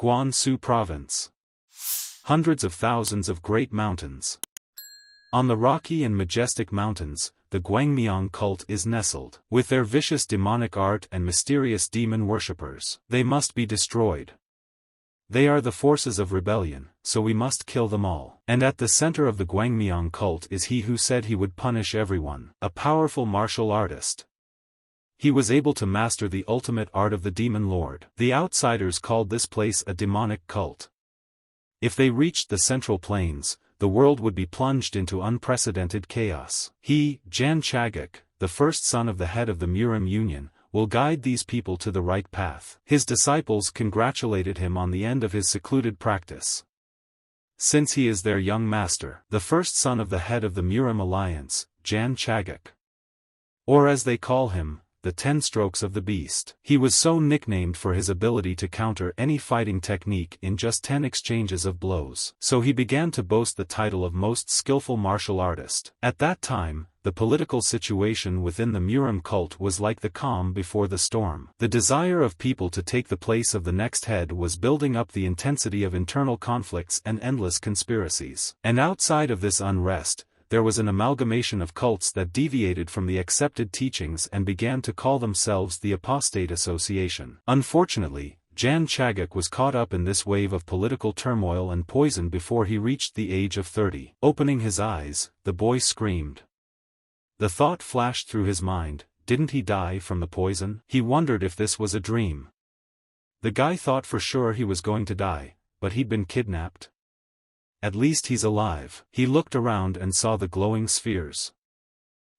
Guangsu Province. Hundreds of thousands of great mountains. On the rocky and majestic mountains, the Guangmyong cult is nestled. With their vicious demonic art and mysterious demon worshippers, they must be destroyed. They are the forces of rebellion, so we must kill them all. And at the center of the Guangmyong cult is he who said he would punish everyone, a powerful martial artist. He was able to master the ultimate art of the demon lord. The outsiders called this place a demonic cult. If they reached the central plains, the world would be plunged into unprecedented chaos. He, Jan Chagak, the first son of the head of the Murim Union, will guide these people to the right path. His disciples congratulated him on the end of his secluded practice. Since he is their young master, the first son of the head of the Murim Alliance, Jan Chagak. Or as they call him, the 10 strokes of the beast. He was so nicknamed for his ability to counter any fighting technique in just 10 exchanges of blows. So he began to boast the title of most skillful martial artist. At that time, the political situation within the Murim cult was like the calm before the storm. The desire of people to take the place of the next head was building up the intensity of internal conflicts and endless conspiracies. And outside of this unrest, there was an amalgamation of cults that deviated from the accepted teachings and began to call themselves the Apostate Association. Unfortunately, Jan Chagak was caught up in this wave of political turmoil and poison before he reached the age of 30. Opening his eyes, the boy screamed. The thought flashed through his mind, didn't he die from the poison? He wondered if this was a dream. The guy thought for sure he was going to die, but he'd been kidnapped. At least he's alive. He looked around and saw the glowing spheres.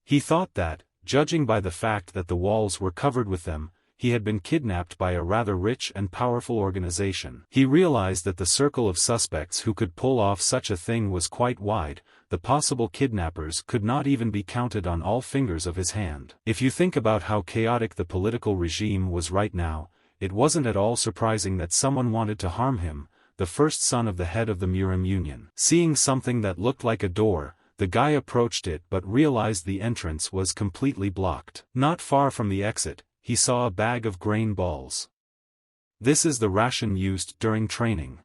He thought that, judging by the fact that the walls were covered with them, he had been kidnapped by a rather rich and powerful organization. He realized that the circle of suspects who could pull off such a thing was quite wide. The possible kidnappers could not even be counted on all fingers of his hand. If you think about how chaotic the political regime was right now, it wasn't at all surprising that someone wanted to harm him, the first son of the head of the Murim Union. Seeing something that looked like a door, the guy approached it but realized the entrance was completely blocked. Not far from the exit, he saw a bag of grain balls. This is the ration used during training.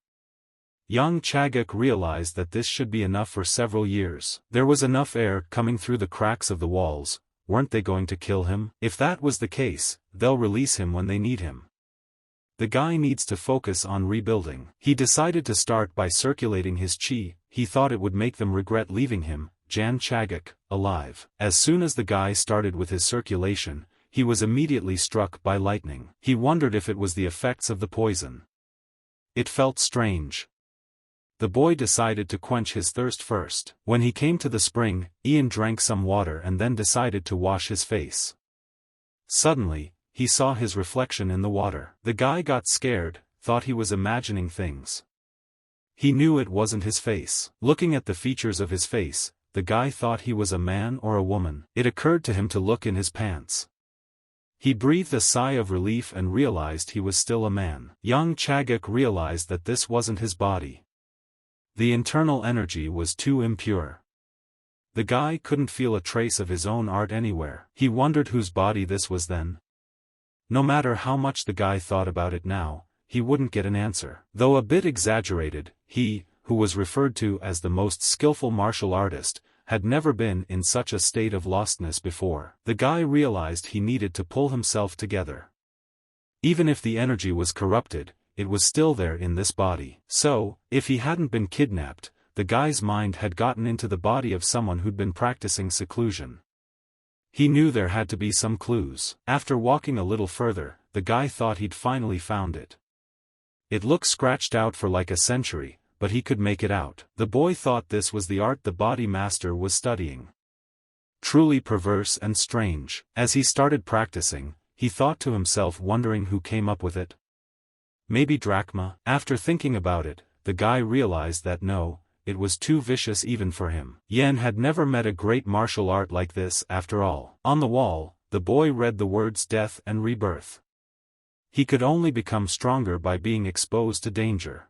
Young Chagak realized that this should be enough for several years. There was enough air coming through the cracks of the walls. Weren't they going to kill him? If that was the case, they'll release him when they need him. The guy needs to focus on rebuilding. He decided to start by circulating his chi. He thought it would make them regret leaving him, Jan Chagak, alive. As soon as the guy started with his circulation, he was immediately struck by lightning. He wondered if it was the effects of the poison. It felt strange. The boy decided to quench his thirst first. When he came to the spring, Ian drank some water and then decided to wash his face. Suddenly, he saw his reflection in the water. The guy got scared, thought he was imagining things. He knew it wasn't his face. Looking at the features of his face, the guy thought he was a man or a woman. It occurred to him to look in his pants. He breathed a sigh of relief and realized he was still a man. Young Chagak realized that this wasn't his body. The internal energy was too impure. The guy couldn't feel a trace of his own art anywhere. He wondered whose body this was then. No matter how much the guy thought about it now, he wouldn't get an answer. Though a bit exaggerated, he, who was referred to as the most skillful martial artist, had never been in such a state of lostness before. The guy realized he needed to pull himself together. Even if the energy was corrupted, it was still there in this body. So, if he hadn't been kidnapped, the guy's mind had gotten into the body of someone who'd been practicing seclusion. He knew there had to be some clues. After walking a little further, the guy thought he'd finally found it. It looked scratched out for like a century, but he could make it out. The boy thought this was the art the body master was studying. Truly perverse and strange. As he started practicing, he thought to himself, wondering who came up with it. Maybe Drachma. After thinking about it, the guy realized that no, it was too vicious even for him. Yen had never met a great martial art like this after all. On the wall, the boy read the words death and rebirth. He could only become stronger by being exposed to danger.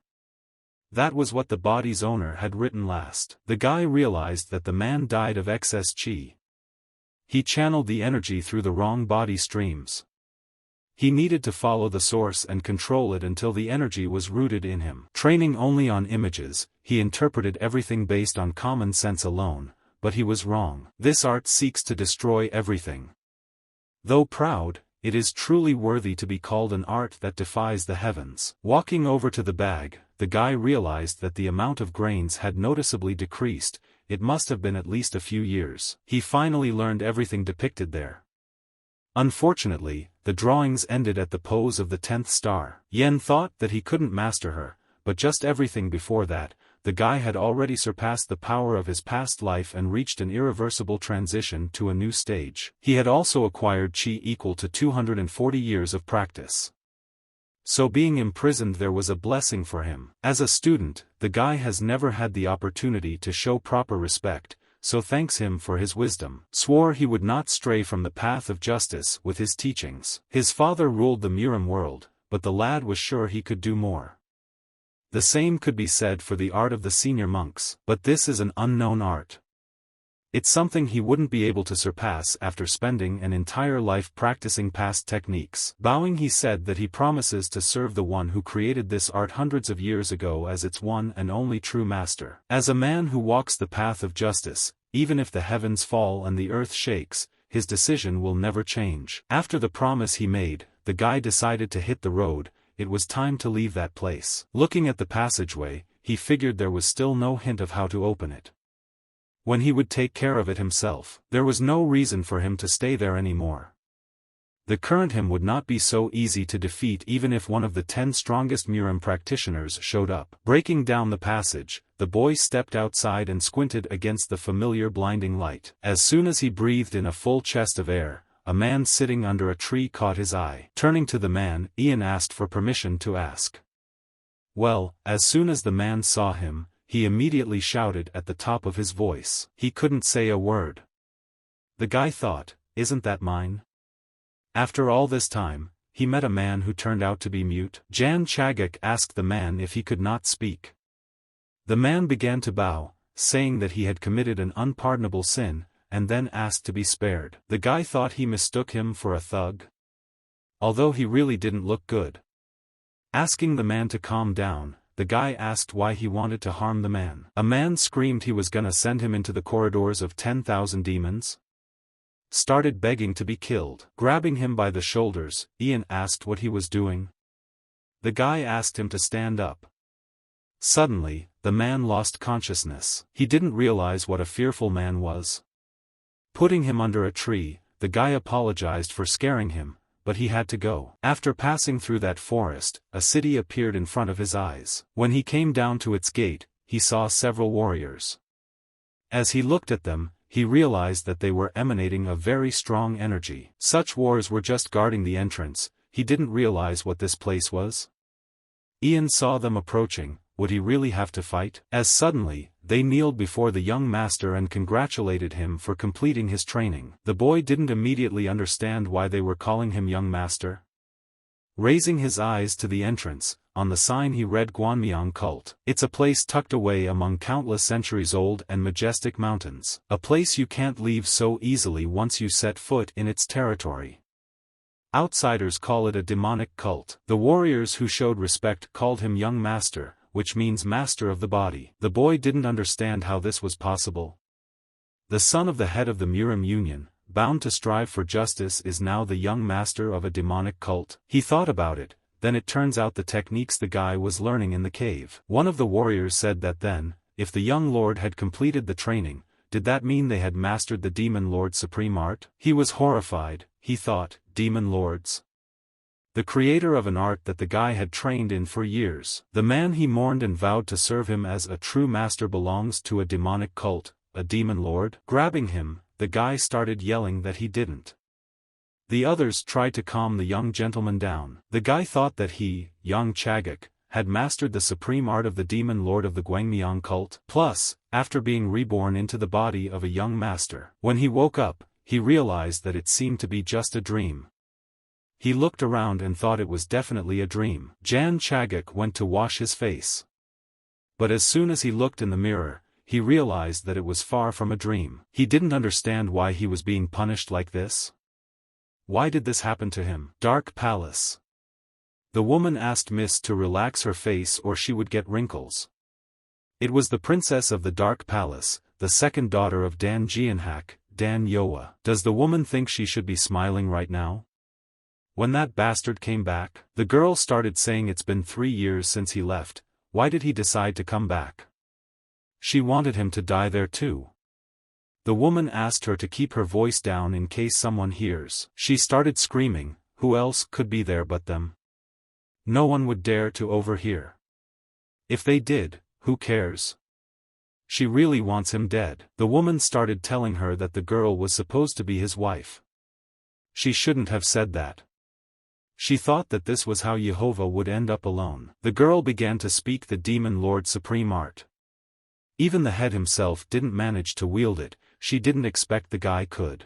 That was what the body's owner had written last. The guy realized that the man died of excess chi. He channeled the energy through the wrong body streams. He needed to follow the source and control it until the energy was rooted in him. Training only on images, he interpreted everything based on common sense alone, but he was wrong. This art seeks to destroy everything. Though proud, it is truly worthy to be called an art that defies the heavens. Walking over to the bag, the guy realized that the amount of grains had noticeably decreased. It must have been at least a few years. He finally learned everything depicted there. Unfortunately, the drawings ended at the pose of the 10th star. Yen thought that he couldn't master her, but just everything before that, the guy had already surpassed the power of his past life and reached an irreversible transition to a new stage. He had also acquired chi equal to 240 years of practice. So being imprisoned there was a blessing for him. As a student, the guy has never had the opportunity to show proper respect, so thanks him for his wisdom. Swore he would not stray from the path of justice with his teachings. His father ruled the Murim world, but the lad was sure he could do more. The same could be said for the art of the senior monks, but this is an unknown art. It's something he wouldn't be able to surpass after spending an entire life practicing past techniques. Bowing, he said that he promises to serve the one who created this art hundreds of years ago as its one and only true master. As a man who walks the path of justice, even if the heavens fall and the earth shakes, his decision will never change. After the promise he made, the guy decided to hit the road. It was time to leave that place. Looking at the passageway, he figured there was still no hint of how to open it. When he would take care of it himself, there was no reason for him to stay there anymore. The current him would not be so easy to defeat even if one of the 10 strongest Murim practitioners showed up. Breaking down the passage, the boy stepped outside and squinted against the familiar blinding light. As soon as he breathed in a full chest of air, a man sitting under a tree caught his eye. Turning to the man, Ian asked for permission to ask. Well, as soon as the man saw him, he immediately shouted at the top of his voice. He couldn't say a word. The guy thought, isn't that mine? After all this time, he met a man who turned out to be mute. Jan Chagak asked the man if he could not speak. The man began to bow, saying that he had committed an unpardonable sin, and then asked to be spared. The guy thought he mistook him for a thug, although he really didn't look good. Asking the man to calm down, the guy asked why he wanted to harm the man. A man screamed he was gonna send him into the corridors of 10,000 demons. Started begging to be killed. Grabbing him by the shoulders, Ian asked what he was doing. The guy asked him to stand up. Suddenly, the man lost consciousness. He didn't realize what a fearful man was. Putting him under a tree, the guy apologized for scaring him, but he had to go. After passing through that forest, a city appeared in front of his eyes. When he came down to its gate, he saw several warriors. As he looked at them, he realized that they were emanating a very strong energy. Such warriors were just guarding the entrance. He didn't realize what this place was. Ian saw them approaching. Would he really have to fight? As suddenly, they kneeled before the young master and congratulated him for completing his training. The boy didn't immediately understand why they were calling him young master. Raising his eyes to the entrance, on the sign he read Guanmyong cult. It's a place tucked away among countless centuries old and majestic mountains. A place you can't leave so easily once you set foot in its territory. Outsiders call it a demonic cult. The warriors who showed respect called him young master, which means master of the body. The boy didn't understand how this was possible. The son of the head of the Murim Union, bound to strive for justice, is now the young master of a demonic cult. He thought about it, then it turns out the techniques the guy was learning in the cave. One of the warriors said that then, if the young lord had completed the training, did that mean they had mastered the demon lord's supreme art? He was horrified. He thought, demon lords? The creator of an art that the guy had trained in for years. The man he mourned and vowed to serve him as a true master belongs to a demonic cult, a demon lord? Grabbing him, the guy started yelling that he didn't. The others tried to calm the young gentleman down. The guy thought that he, young Chagak, had mastered the supreme art of the demon lord of the Guangmyong cult. Plus, after being reborn into the body of a young master. When he woke up, he realized that it seemed to be just a dream. He looked around and thought it was definitely a dream. Jan Chagak went to wash his face. But as soon as he looked in the mirror, he realized that it was far from a dream. He didn't understand why he was being punished like this. Why did this happen to him? Dark Palace. The woman asked Mist to relax her face or she would get wrinkles. It was the princess of the Dark Palace, the second daughter of Dan Ywa. Does the woman think she should be smiling right now? When that bastard came back, the girl started saying it's been 3 years since he left. Why did he decide to come back? She wanted him to die there too. The woman asked her to keep her voice down in case someone hears. She started screaming, who else could be there but them? No one would dare to overhear. If they did, who cares? She really wants him dead. The woman started telling her that the girl was supposed to be his wife. She shouldn't have said that. She thought that this was how Jehovah would end up alone. The girl began to speak the Demon Lord Supreme art. Even the head himself didn't manage to wield it, she didn't expect the guy could.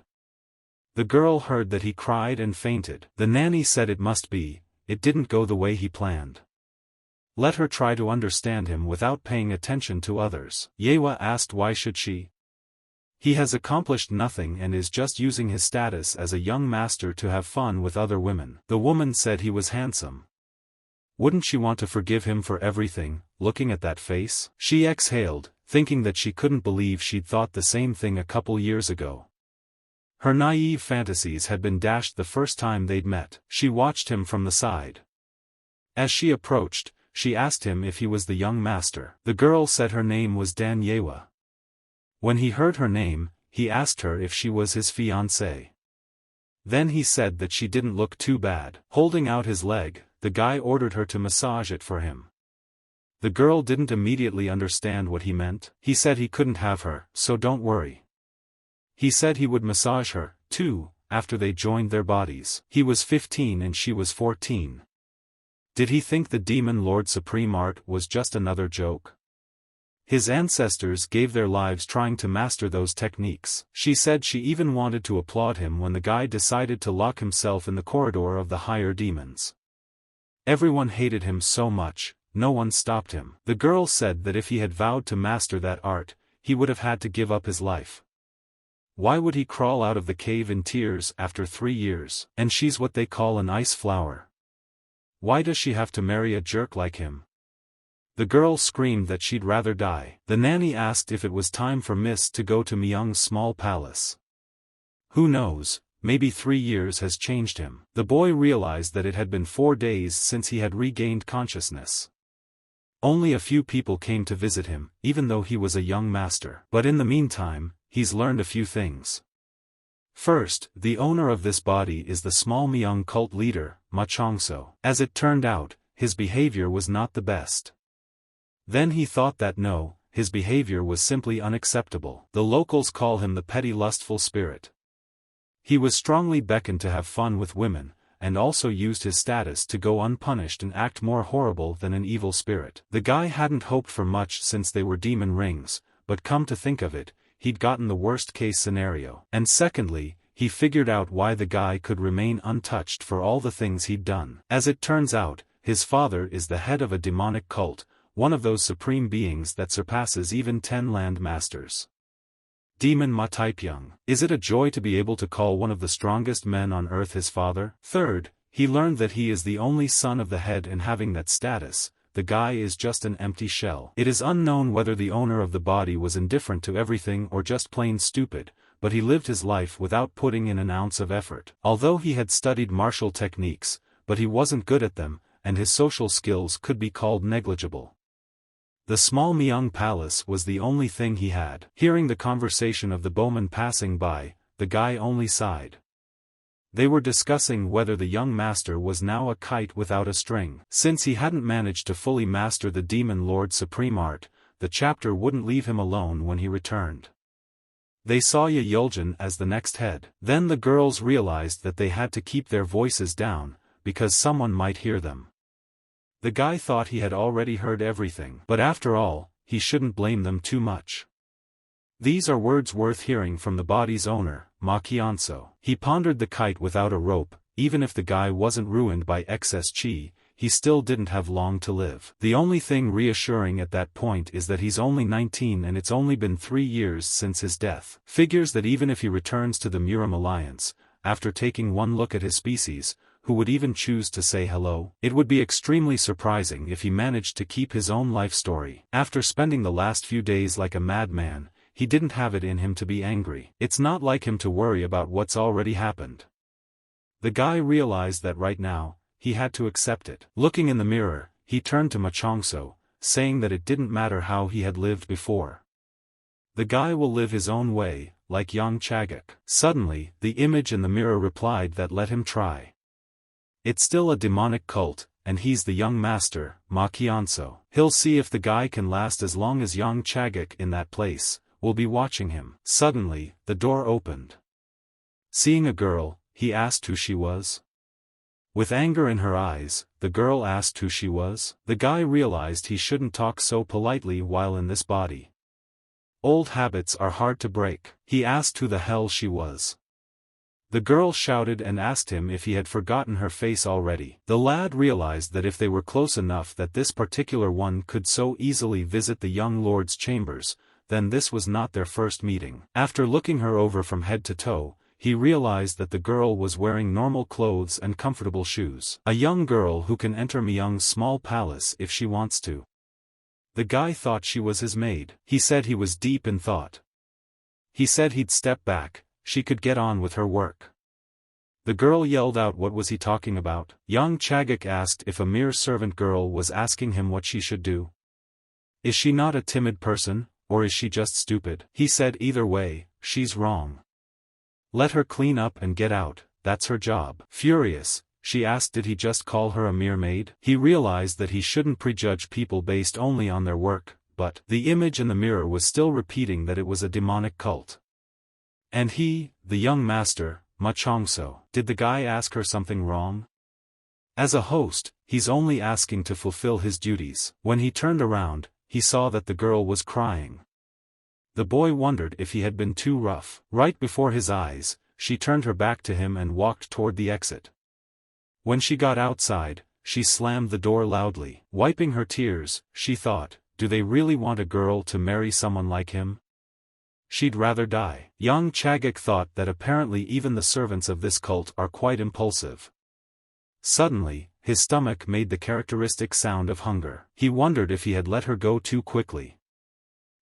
The girl heard that he cried and fainted. The nanny said it must be, it didn't go the way he planned. Let her try to understand him without paying attention to others. Ywa asked why should she? He has accomplished nothing and is just using his status as a young master to have fun with other women. The woman said he was handsome. Wouldn't she want to forgive him for everything, looking at that face? She exhaled, thinking that she couldn't believe she'd thought the same thing a couple years ago. Her naive fantasies had been dashed the first time they'd met. She watched him from the side. As she approached, she asked him if he was the young master. The girl said her name was Dan Ywa. When he heard her name, he asked her if she was his fiancée. Then he said that she didn't look too bad. Holding out his leg, the guy ordered her to massage it for him. The girl didn't immediately understand what he meant. He said he couldn't have her, so don't worry. He said he would massage her, too, after they joined their bodies. He was 15 and she was 14. Did he think the Demon Lord Supreme art was just another joke? His ancestors gave their lives trying to master those techniques. She said she even wanted to applaud him when the guy decided to lock himself in the corridor of the higher demons. Everyone hated him so much, no one stopped him. The girl said that if he had vowed to master that art, he would have had to give up his life. Why would he crawl out of the cave in tears after 3 years? And she's what they call an ice flower. Why does she have to marry a jerk like him? The girl screamed that she'd rather die. The nanny asked if it was time for Mist to go to Mayong's small palace. Who knows, maybe 3 years has changed him. The boy realized that it had been 4 days since he had regained consciousness. Only a few people came to visit him, even though he was a young master. But in the meantime, he's learned a few things. First, the owner of this body is the small Mayong cult leader, Ma Chongso. As it turned out, his behavior was not the best. Then he thought that no, his behavior was simply unacceptable. The locals call him the petty lustful spirit. He was strongly beckoned to have fun with women, and also used his status to go unpunished and act more horrible than an evil spirit. The guy hadn't hoped for much since they were demon rings, but come to think of it, he'd gotten the worst-case scenario. And secondly, he figured out why the guy could remain untouched for all the things he'd done. As it turns out, his father is the head of a demonic cult, one of those supreme beings that surpasses even 10 land masters. Demon Ma Taipyeong. Is it a joy to be able to call one of the strongest men on earth his father? Third, he learned that he is the only son of the head, and having that status, the guy is just an empty shell. It is unknown whether the owner of the body was indifferent to everything or just plain stupid, but he lived his life without putting in an ounce of effort. Although he had studied martial techniques, but he wasn't good at them, and his social skills could be called negligible. The small Mayong palace was the only thing he had. Hearing the conversation of the bowman passing by, the guy only sighed. They were discussing whether the young master was now a kite without a string. Since he hadn't managed to fully master the Demon Lord Supreme art, the chapter wouldn't leave him alone when he returned. They saw Ye Yuljin as the next head. Then the girls realized that they had to keep their voices down, because someone might hear them. The guy thought he had already heard everything, but after all, he shouldn't blame them too much. These are words worth hearing from the body's owner, Ma Qianso. He pondered the kite without a rope. Even if the guy wasn't ruined by excess chi, he still didn't have long to live. The only thing reassuring at that point is that he's only 19 and it's only been 3 years since his death. Figures that even if he returns to the Muram Alliance, after taking one look at his species, who would even choose to say hello. It would be extremely surprising if he managed to keep his own life story. After spending the last few days like a madman, he didn't have it in him to be angry. It's not like him to worry about what's already happened. The guy realized that right now, he had to accept it. Looking in the mirror, he turned to Machongso, saying that it didn't matter how he had lived before. The guy will live his own way, like young Chagak. Suddenly, the image in the mirror replied that let him try. It's still a demonic cult, and he's the young master, Ma Kianso. He'll see if the guy can last as long as young Chagak in that place, will be watching him. Suddenly, the door opened. Seeing a girl, he asked who she was. With anger in her eyes, the girl asked who she was. The guy realized he shouldn't talk so politely while in this body. Old habits are hard to break. He asked who the hell she was. The girl shouted and asked him if he had forgotten her face already. The lad realized that if they were close enough that this particular one could so easily visit the young lord's chambers, then this was not their first meeting. After looking her over from head to toe, he realized that the girl was wearing normal clothes and comfortable shoes. A young girl who can enter Mayong's small palace if she wants to. The guy thought she was his maid. He said he was deep in thought. He said he'd step back, she could get on with her work. The girl yelled out what was he talking about. Young Chagak asked if a mere servant girl was asking him what she should do. Is she not a timid person, or is she just stupid? He said either way, she's wrong. Let her clean up and get out, that's her job. Furious, she asked did he just call her a mere maid? He realized that he shouldn't prejudge people based only on their work, but the image in the mirror was still repeating that it was a demonic cult. And he, the young master, Machongso. Did the guy ask her something wrong? As a host, he's only asking to fulfill his duties. When he turned around, he saw that the girl was crying. The boy wondered if he had been too rough. Right before his eyes, she turned her back to him and walked toward the exit. When she got outside, she slammed the door loudly. Wiping her tears, she thought, do they really want a girl to marry someone like him? She'd rather die. Young Chagak thought that apparently even the servants of this cult are quite impulsive. Suddenly, his stomach made the characteristic sound of hunger. He wondered if he had let her go too quickly.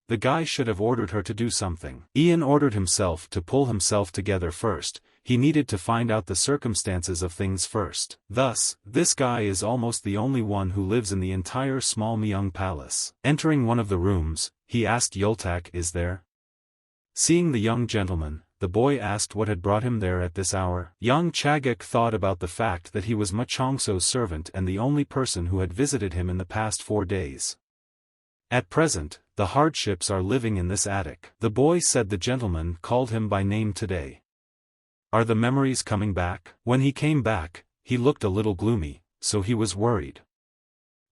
The guy should have ordered her to do something. Ian ordered himself to pull himself together first. He needed to find out the circumstances of things first. Thus, this guy is almost the only one who lives in the entire small Mayong palace. Entering one of the rooms, he asked Yultak is there? Seeing the young gentleman, the boy asked what had brought him there at this hour. Young Chagak thought about the fact that he was Machongso's servant and the only person who had visited him in the past 4 days. At present, the hardships are living in this attic. The boy said the gentleman called him by name today. Are the memories coming back? When he came back, he looked a little gloomy, so he was worried.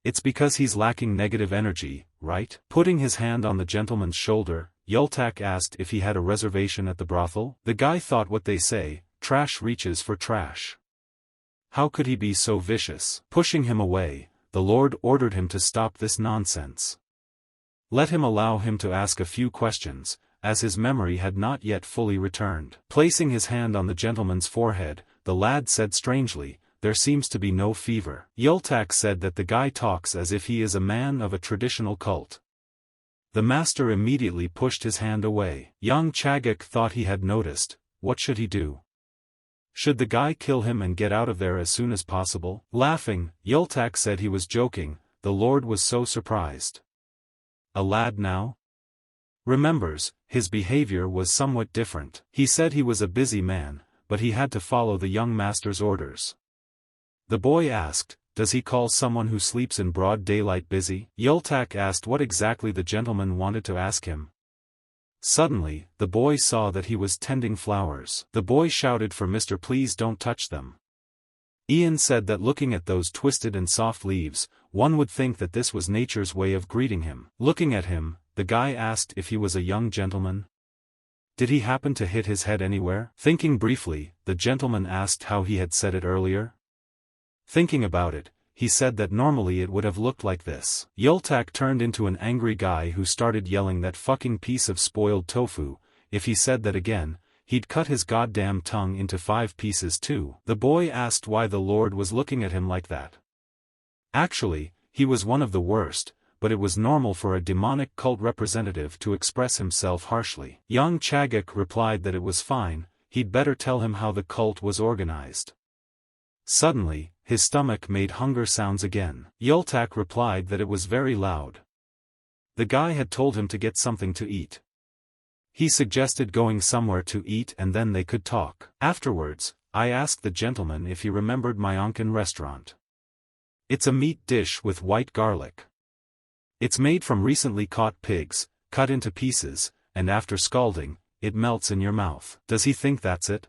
It's because he's lacking negative energy, right? Putting his hand on the gentleman's shoulder, Yultak asked if he had a reservation at the brothel. The guy thought what they say, trash reaches for trash. How could he be so vicious? Pushing him away, the Lord ordered him to stop this nonsense. Let him allow him to ask a few questions, as his memory had not yet fully returned. Placing his hand on the gentleman's forehead, the lad said strangely, there seems to be no fever. Yultak said that the guy talks as if he is a man of a traditional cult. The master immediately pushed his hand away. Young Chagak thought he had noticed. What should he do? Should the guy kill him and get out of there as soon as possible? Laughing, Yultak said he was joking. The Lord was so surprised. A lad now? Remembers, his behavior was somewhat different. He said he was a busy man, but he had to follow the young master's orders. The boy asked, does he call someone who sleeps in broad daylight busy? Yultak asked what exactly the gentleman wanted to ask him. Suddenly, the boy saw that he was tending flowers. The boy shouted for Mr. Please don't touch them. Ian said that looking at those twisted and soft leaves, one would think that this was nature's way of greeting him. Looking at him, the guy asked if he was a young gentleman. Did he happen to hit his head anywhere? Thinking briefly, the gentleman asked how he had said it earlier. Thinking about it, he said that normally it would have looked like this. Yultak turned into an angry guy who started yelling that fucking piece of spoiled tofu. If he said that again, he'd cut his goddamn tongue into 5 pieces too. The boy asked why the Lord was looking at him like that. Actually, he was one of the worst, but it was normal for a demonic cult representative to express himself harshly. Young Chagak replied that it was fine, he'd better tell him how the cult was organized. Suddenly, his stomach made hunger sounds again. Yultak replied that it was very loud. The guy had told him to get something to eat. He suggested going somewhere to eat and then they could talk. Afterwards, I asked the gentleman if he remembered Mayong restaurant. It's a meat dish with white garlic. It's made from recently caught pigs, cut into pieces, and after scalding, it melts in your mouth. Does he think that's it?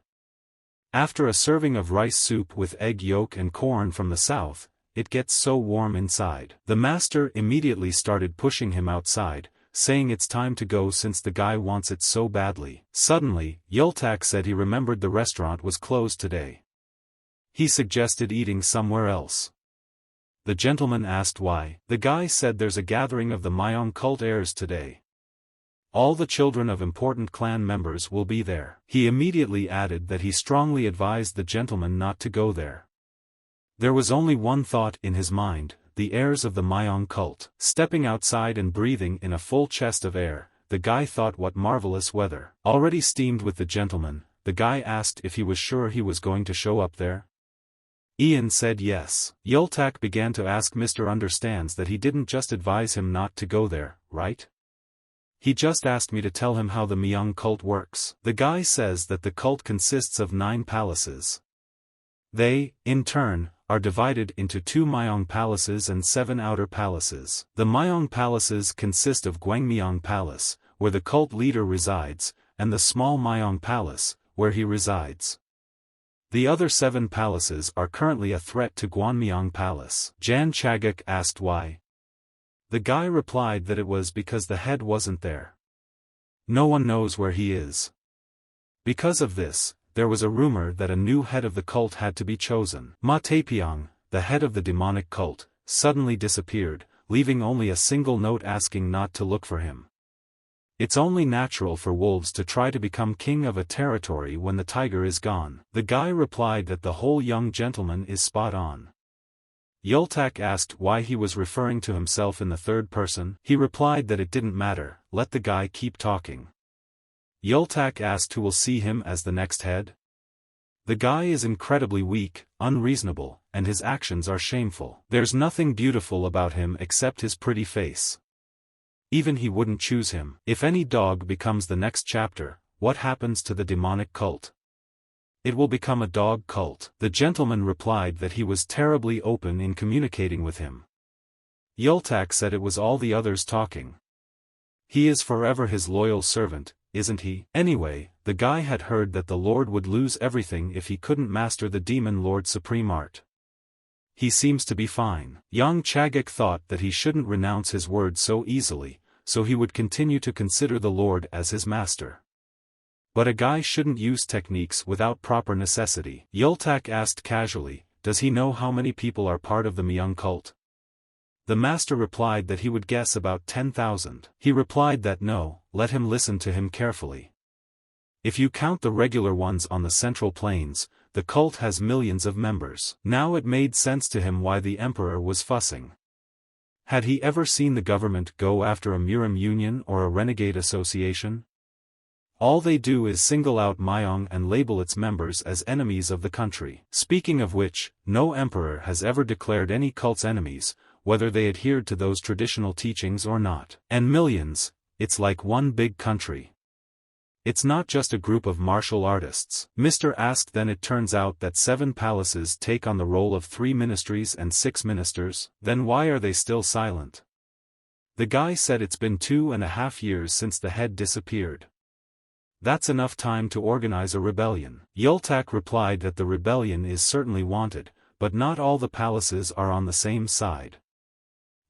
After a serving of rice soup with egg yolk and corn from the south, it gets so warm inside. The master immediately started pushing him outside, saying it's time to go since the guy wants it so badly. Suddenly, Yultak said he remembered the restaurant was closed today. He suggested eating somewhere else. The gentleman asked why. The guy said there's a gathering of the Mayong cult heirs today. All the children of important clan members will be there. He immediately added that he strongly advised the gentleman not to go there. There was only one thought in his mind, the heirs of the Mayong cult. Stepping outside and breathing in a full chest of air, the guy thought what marvelous weather. Already steamed with the gentleman, the guy asked if he was sure he was going to show up there. Ian said yes. Yultak began to ask Mr. Understands that he didn't just advise him not to go there, right? He just asked me to tell him how the Mayong cult works. The guy says that the cult consists of 9 palaces. They, in turn, are divided into 2 Mayong palaces and 7 outer palaces. The Mayong palaces consist of Gwangmyong Palace, where the cult leader resides, and the small Mayong Palace, where he resides. The other 7 palaces are currently a threat to Gwanmyong Palace. Jan Chagak asked why. The guy replied that it was because the head wasn't there. No one knows where he is. Because of this, there was a rumor that a new head of the cult had to be chosen. Ma Taepyeong, the head of the demonic cult, suddenly disappeared, leaving only a single note asking not to look for him. It's only natural for wolves to try to become king of a territory when the tiger is gone. The guy replied that the whole young gentleman is spot on. Yultak asked why he was referring to himself in the third person. He replied that it didn't matter, let the guy keep talking. Yultak asked who will see him as the next head. The guy is incredibly weak, unreasonable, and his actions are shameful. There's nothing beautiful about him except his pretty face. Even he wouldn't choose him. If any dog becomes the next chapter, what happens to the demonic cult? It will become a dog cult. The gentleman replied that he was terribly open in communicating with him. Yultak said it was all the others talking. He is forever his loyal servant, isn't he? Anyway, the guy had heard that the Lord would lose everything if he couldn't master the Demon Lord Supreme Art. He seems to be fine. Young Chagak thought that he shouldn't renounce his word so easily, so he would continue to consider the Lord as his master. But a guy shouldn't use techniques without proper necessity. Yultak asked casually, does he know how many people are part of the Mayong cult? The master replied that he would guess about 10,000. He replied that no, let him listen to him carefully. If you count the regular ones on the Central Plains, the cult has millions of members. Now it made sense to him why the emperor was fussing. Had he ever seen the government go after a Murim union or a renegade association? All they do is single out Mayong and label its members as enemies of the country. Speaking of which, no emperor has ever declared any cults enemies, whether they adhered to those traditional teachings or not. And millions, it's like one big country. It's not just a group of martial artists. Mr. asked then it turns out that 7 palaces take on the role of 3 ministries and 6 ministers, then why are they still silent? The guy said it's been 2.5 years since the head disappeared. That's enough time to organize a rebellion. Yultak replied that the rebellion is certainly wanted, but not all the palaces are on the same side.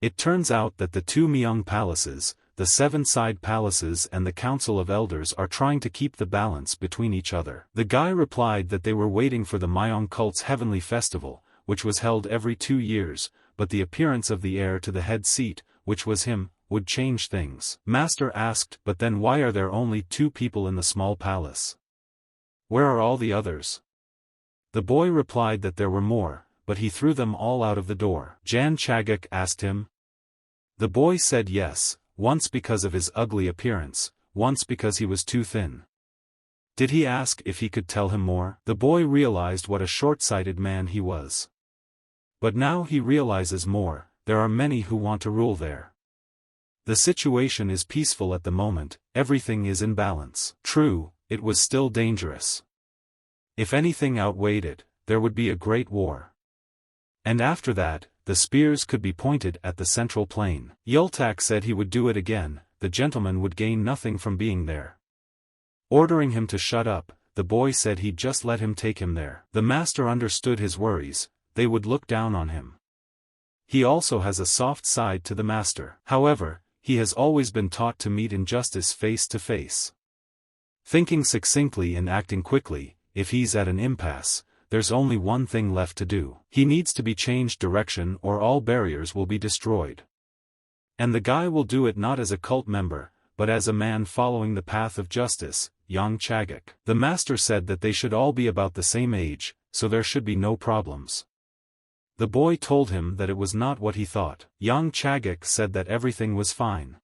It turns out that the 2 Mayong palaces, the 7 side palaces and the Council of Elders are trying to keep the balance between each other. The guy replied that they were waiting for the Mayong cult's heavenly festival, which was held every 2 years, but the appearance of the heir to the head seat, which was him, would change things. Master asked, but then why are there only 2 people in the small palace? Where are all the others? The boy replied that there were more, but he threw them all out of the door. Jan Chagak asked him. The boy said yes, once because of his ugly appearance, once because he was too thin. Did he ask if he could tell him more? The boy realized what a short-sighted man he was. But now he realizes more, there are many who want to rule there. The situation is peaceful at the moment, everything is in balance. True, it was still dangerous. If anything outweighed it, there would be a great war. And after that, the spears could be pointed at the central plain. Yultak said he would do it again, the gentleman would gain nothing from being there. Ordering him to shut up, the boy said he'd just let him take him there. The master understood his worries, they would look down on him. He also has a soft side to the master. However, he has always been taught to meet injustice face to face. Thinking succinctly and acting quickly, if he's at an impasse, there's only one thing left to do. He needs to be changed direction or all barriers will be destroyed. And the guy will do it not as a cult member, but as a man following the path of justice, Yang Chagak. The master said that they should all be about the same age, so there should be no problems. The boy told him that it was not what he thought. Yang Chagak said that everything was fine.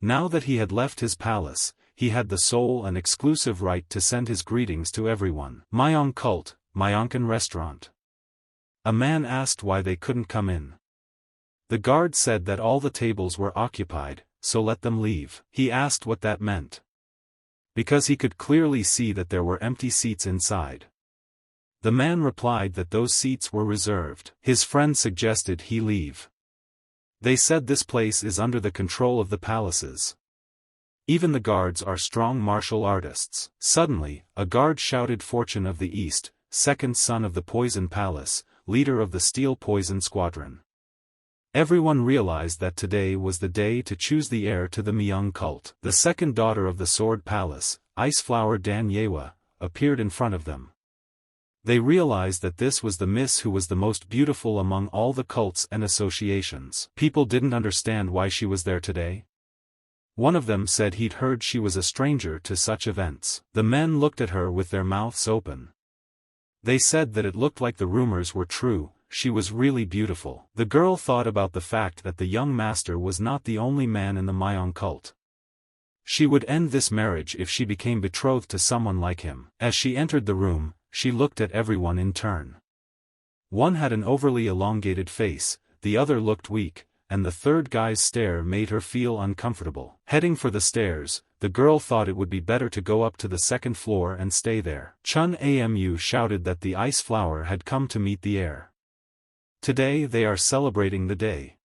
Now that he had left his palace, he had the sole and exclusive right to send his greetings to everyone. Mayong cult, Mayongkan restaurant. A man asked why they couldn't come in. The guard said that all the tables were occupied, so let them leave. He asked what that meant. Because he could clearly see that there were empty seats inside. The man replied that those seats were reserved. His friend suggested he leave. They said this place is under the control of the palaces. Even the guards are strong martial artists. Suddenly, a guard shouted, "Fortune of the East, second son of the Poison Palace, leader of the Steel Poison Squadron." Everyone realized that today was the day to choose the heir to the Mayong cult. The second daughter of the Sword Palace, Iceflower Dan Ywa, appeared in front of them. They realized that this was the miss who was the most beautiful among all the cults and associations. People didn't understand why she was there today. One of them said he'd heard she was a stranger to such events. The men looked at her with their mouths open. They said that it looked like the rumors were true, she was really beautiful. The girl thought about the fact that the young master was not the only man in the Mayong cult. She would end this marriage if she became betrothed to someone like him. As she entered the room, she looked at everyone in turn. One had an overly elongated face, the other looked weak, and the third guy's stare made her feel uncomfortable. Heading for the stairs, the girl thought it would be better to go up to the second floor and stay there. Chun Amu shouted that the ice flower had come to meet the heir. Today they are celebrating the day.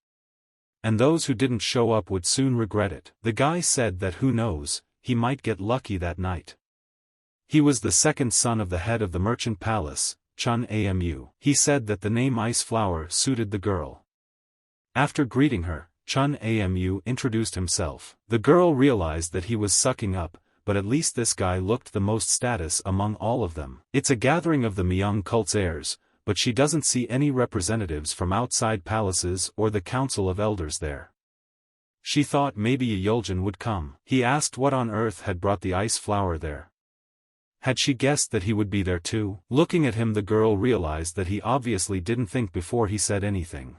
And those who didn't show up would soon regret it. The guy said that who knows, he might get lucky that night. He was the second son of the head of the merchant palace, Chun Amu. He said that the name Ice Flower suited the girl. After greeting her, Chun Amu introduced himself. The girl realized that he was sucking up, but at least this guy looked the most status among all of them. It's a gathering of the Mayong cult's heirs, but she doesn't see any representatives from outside palaces or the council of elders there. She thought maybe a Yuljan would come. He asked what on earth had brought the ice flower there. Had she guessed that he would be there too? Looking at him, the girl realized that he obviously didn't think before he said anything.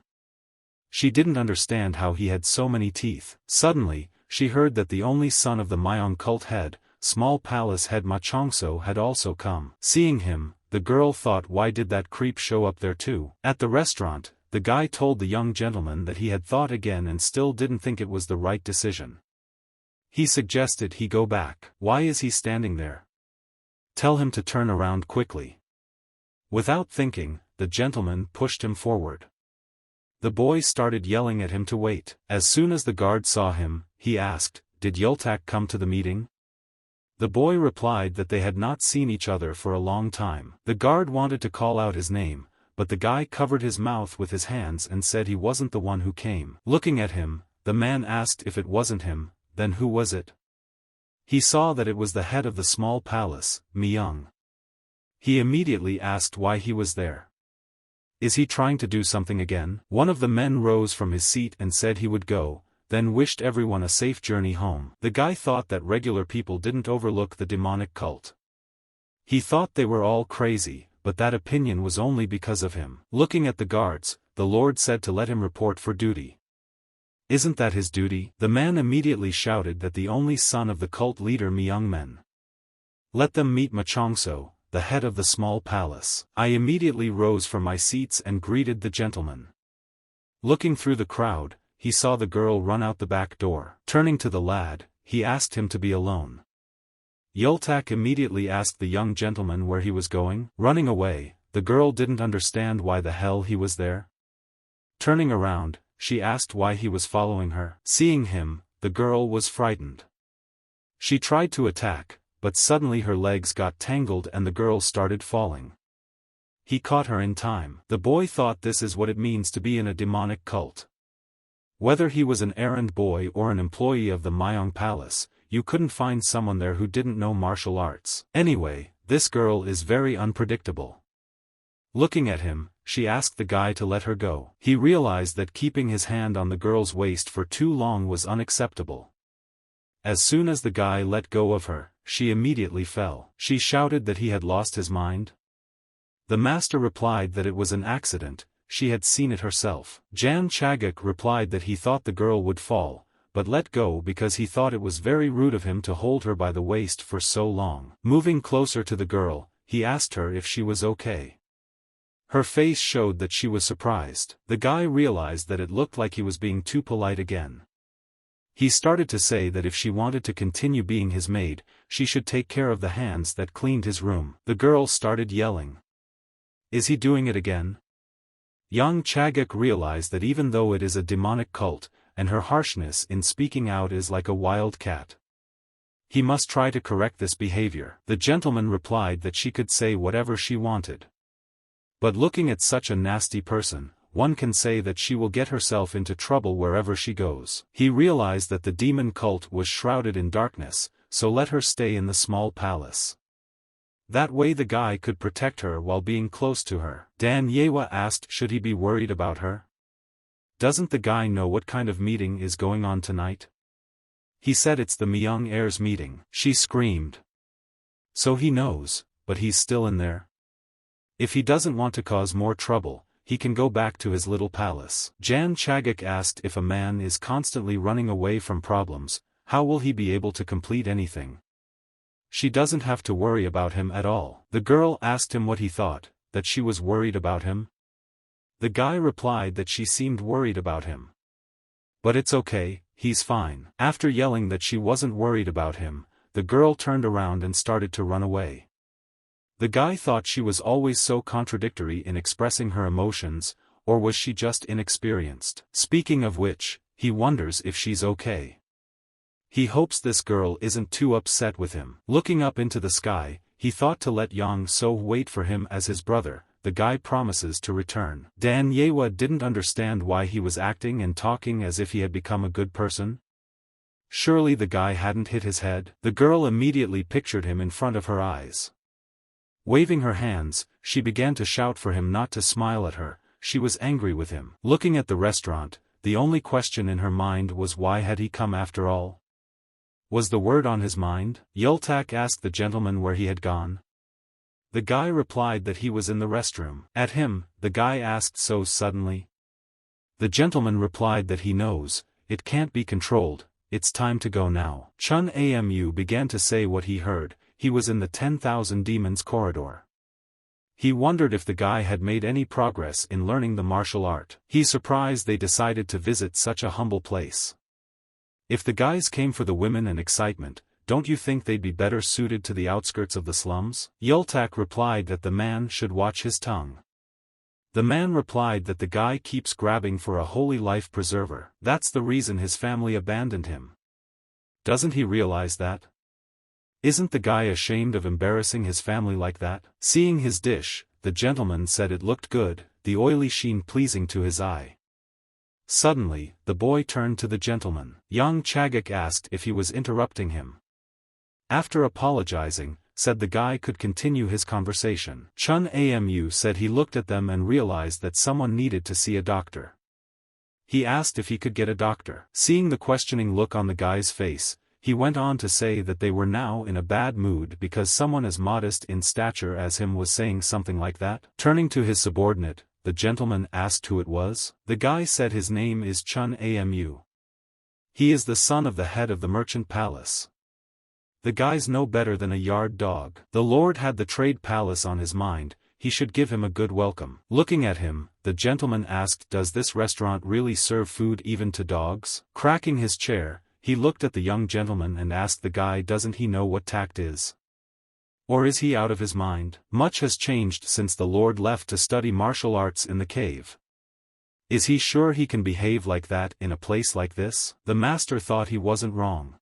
She didn't understand how he had so many teeth. Suddenly, she heard that the only son of the Mayong cult head, small palace head Ma Chongso, had also come. Seeing him, the girl thought, why did that creep show up there too? At the restaurant, the guy told the young gentleman that he had thought again and still didn't think it was the right decision. He suggested he go back. Why is he standing there? Tell him to turn around quickly. Without thinking, the gentleman pushed him forward. The boy started yelling at him to wait. As soon as the guard saw him, he asked, "Did Yultak come to the meeting?" The boy replied that they had not seen each other for a long time. The guard wanted to call out his name, but the guy covered his mouth with his hands and said he wasn't the one who came. Looking at him, the man asked if it wasn't him, then who was it? He saw that it was the head of the small palace, Mayong. He immediately asked why he was there. Is he trying to do something again? One of the men rose from his seat and said he would go, then wished everyone a safe journey home. The guy thought that regular people didn't overlook the demonic cult. He thought they were all crazy, but that opinion was only because of him. Looking at the guards, the Lord said to let him report for duty. Isn't that his duty? The man immediately shouted that the only son of the cult leader Mayong men. Let them meet Machongso, the head of the small palace. I immediately rose from my seats and greeted the gentleman. Looking through the crowd, he saw the girl run out the back door. Turning to the lad, he asked him to be alone. Yultak immediately asked the young gentleman where he was going. Running away, the girl didn't understand why the hell he was there. Turning around, she asked why he was following her. Seeing him, the girl was frightened. She tried to attack, but suddenly her legs got tangled and the girl started falling. He caught her in time. The boy thought this is what it means to be in a demonic cult. Whether he was an errand boy or an employee of the Mayong palace, you couldn't find someone there who didn't know martial arts. Anyway, this girl is very unpredictable. Looking at him, she asked the guy to let her go. He realized that keeping his hand on the girl's waist for too long was unacceptable. As soon as the guy let go of her, she immediately fell. She shouted that he had lost his mind. The master replied that it was an accident, she had seen it herself. Jan Chagak replied that he thought the girl would fall, but let go because he thought it was very rude of him to hold her by the waist for so long. Moving closer to the girl, he asked her if she was okay. Her face showed that she was surprised. The guy realized that it looked like he was being too polite again. He started to say that if she wanted to continue being his maid, she should take care of the hands that cleaned his room. The girl started yelling. Is he doing it again? Young Chagak realized that even though it is a demonic cult, and her harshness in speaking out is like a wild cat, he must try to correct this behavior. The gentleman replied that she could say whatever she wanted. But looking at such a nasty person, one can say that she will get herself into trouble wherever she goes. He realized that the demon cult was shrouded in darkness, so let her stay in the small palace. That way the guy could protect her while being close to her. Dan Ywa asked should he be worried about her. Doesn't the guy know what kind of meeting is going on tonight? He said it's the Mayong heirs meeting. She screamed. So he knows, but he's still in there. If he doesn't want to cause more trouble, he can go back to his little palace. Jan Chagak asked if a man is constantly running away from problems, how will he be able to complete anything? She doesn't have to worry about him at all. The girl asked him what he thought, that she was worried about him. The guy replied that she seemed worried about him. But it's okay, he's fine. After yelling that she wasn't worried about him, the girl turned around and started to run away. The guy thought she was always so contradictory in expressing her emotions, or was she just inexperienced? Speaking of which, he wonders if she's okay. He hopes this girl isn't too upset with him. Looking up into the sky, he thought to let Yong So wait for him as his brother. The guy promises to return. Dan Ywa didn't understand why he was acting and talking as if he had become a good person. Surely the guy hadn't hit his head. The girl immediately pictured him in front of her eyes. Waving her hands, she began to shout for him not to smile at her. She was angry with him. Looking at the restaurant, the only question in her mind was why had he come after all? Was the word on his mind? Yultak asked the gentleman where he had gone. The guy replied that he was in the restroom. At him, the guy asked so suddenly. The gentleman replied that he knows, it can't be controlled, it's time to go now. Chun Amu began to say what he heard. He was in the 10,000 demons corridor. He wondered if the guy had made any progress in learning the martial art. He's surprised they decided to visit such a humble place. If the guys came for the women and excitement, don't you think they'd be better suited to the outskirts of the slums? Yultak replied that the man should watch his tongue. The man replied that the guy keeps grabbing for a holy life preserver. That's the reason his family abandoned him. Doesn't he realize that? Isn't the guy ashamed of embarrassing his family like that? Seeing his dish, the gentleman said it looked good, the oily sheen pleasing to his eye. Suddenly, the boy turned to the gentleman. Young Chagak asked if he was interrupting him. After apologizing, said the guy could continue his conversation. Chun Amu said he looked at them and realized that someone needed to see a doctor. He asked if he could get a doctor. Seeing the questioning look on the guy's face, He went on to say that they were now in a bad mood because someone as modest in stature as him was saying something like that. Turning to his subordinate, the gentleman asked who it was. The guy said his name is Chun Amu. He is the son of the head of the merchant palace. The guy's no better than a yard dog. The lord had the trade palace on his mind, he should give him a good welcome. Looking at him, the gentleman asked, does this restaurant really serve food even to dogs? Cracking his chair, he looked at the young gentleman and asked the guy, doesn't he know what tact is? Or is he out of his mind? Much has changed since the lord left to study martial arts in the cave. Is he sure he can behave like that in a place like this? The master thought he wasn't wrong.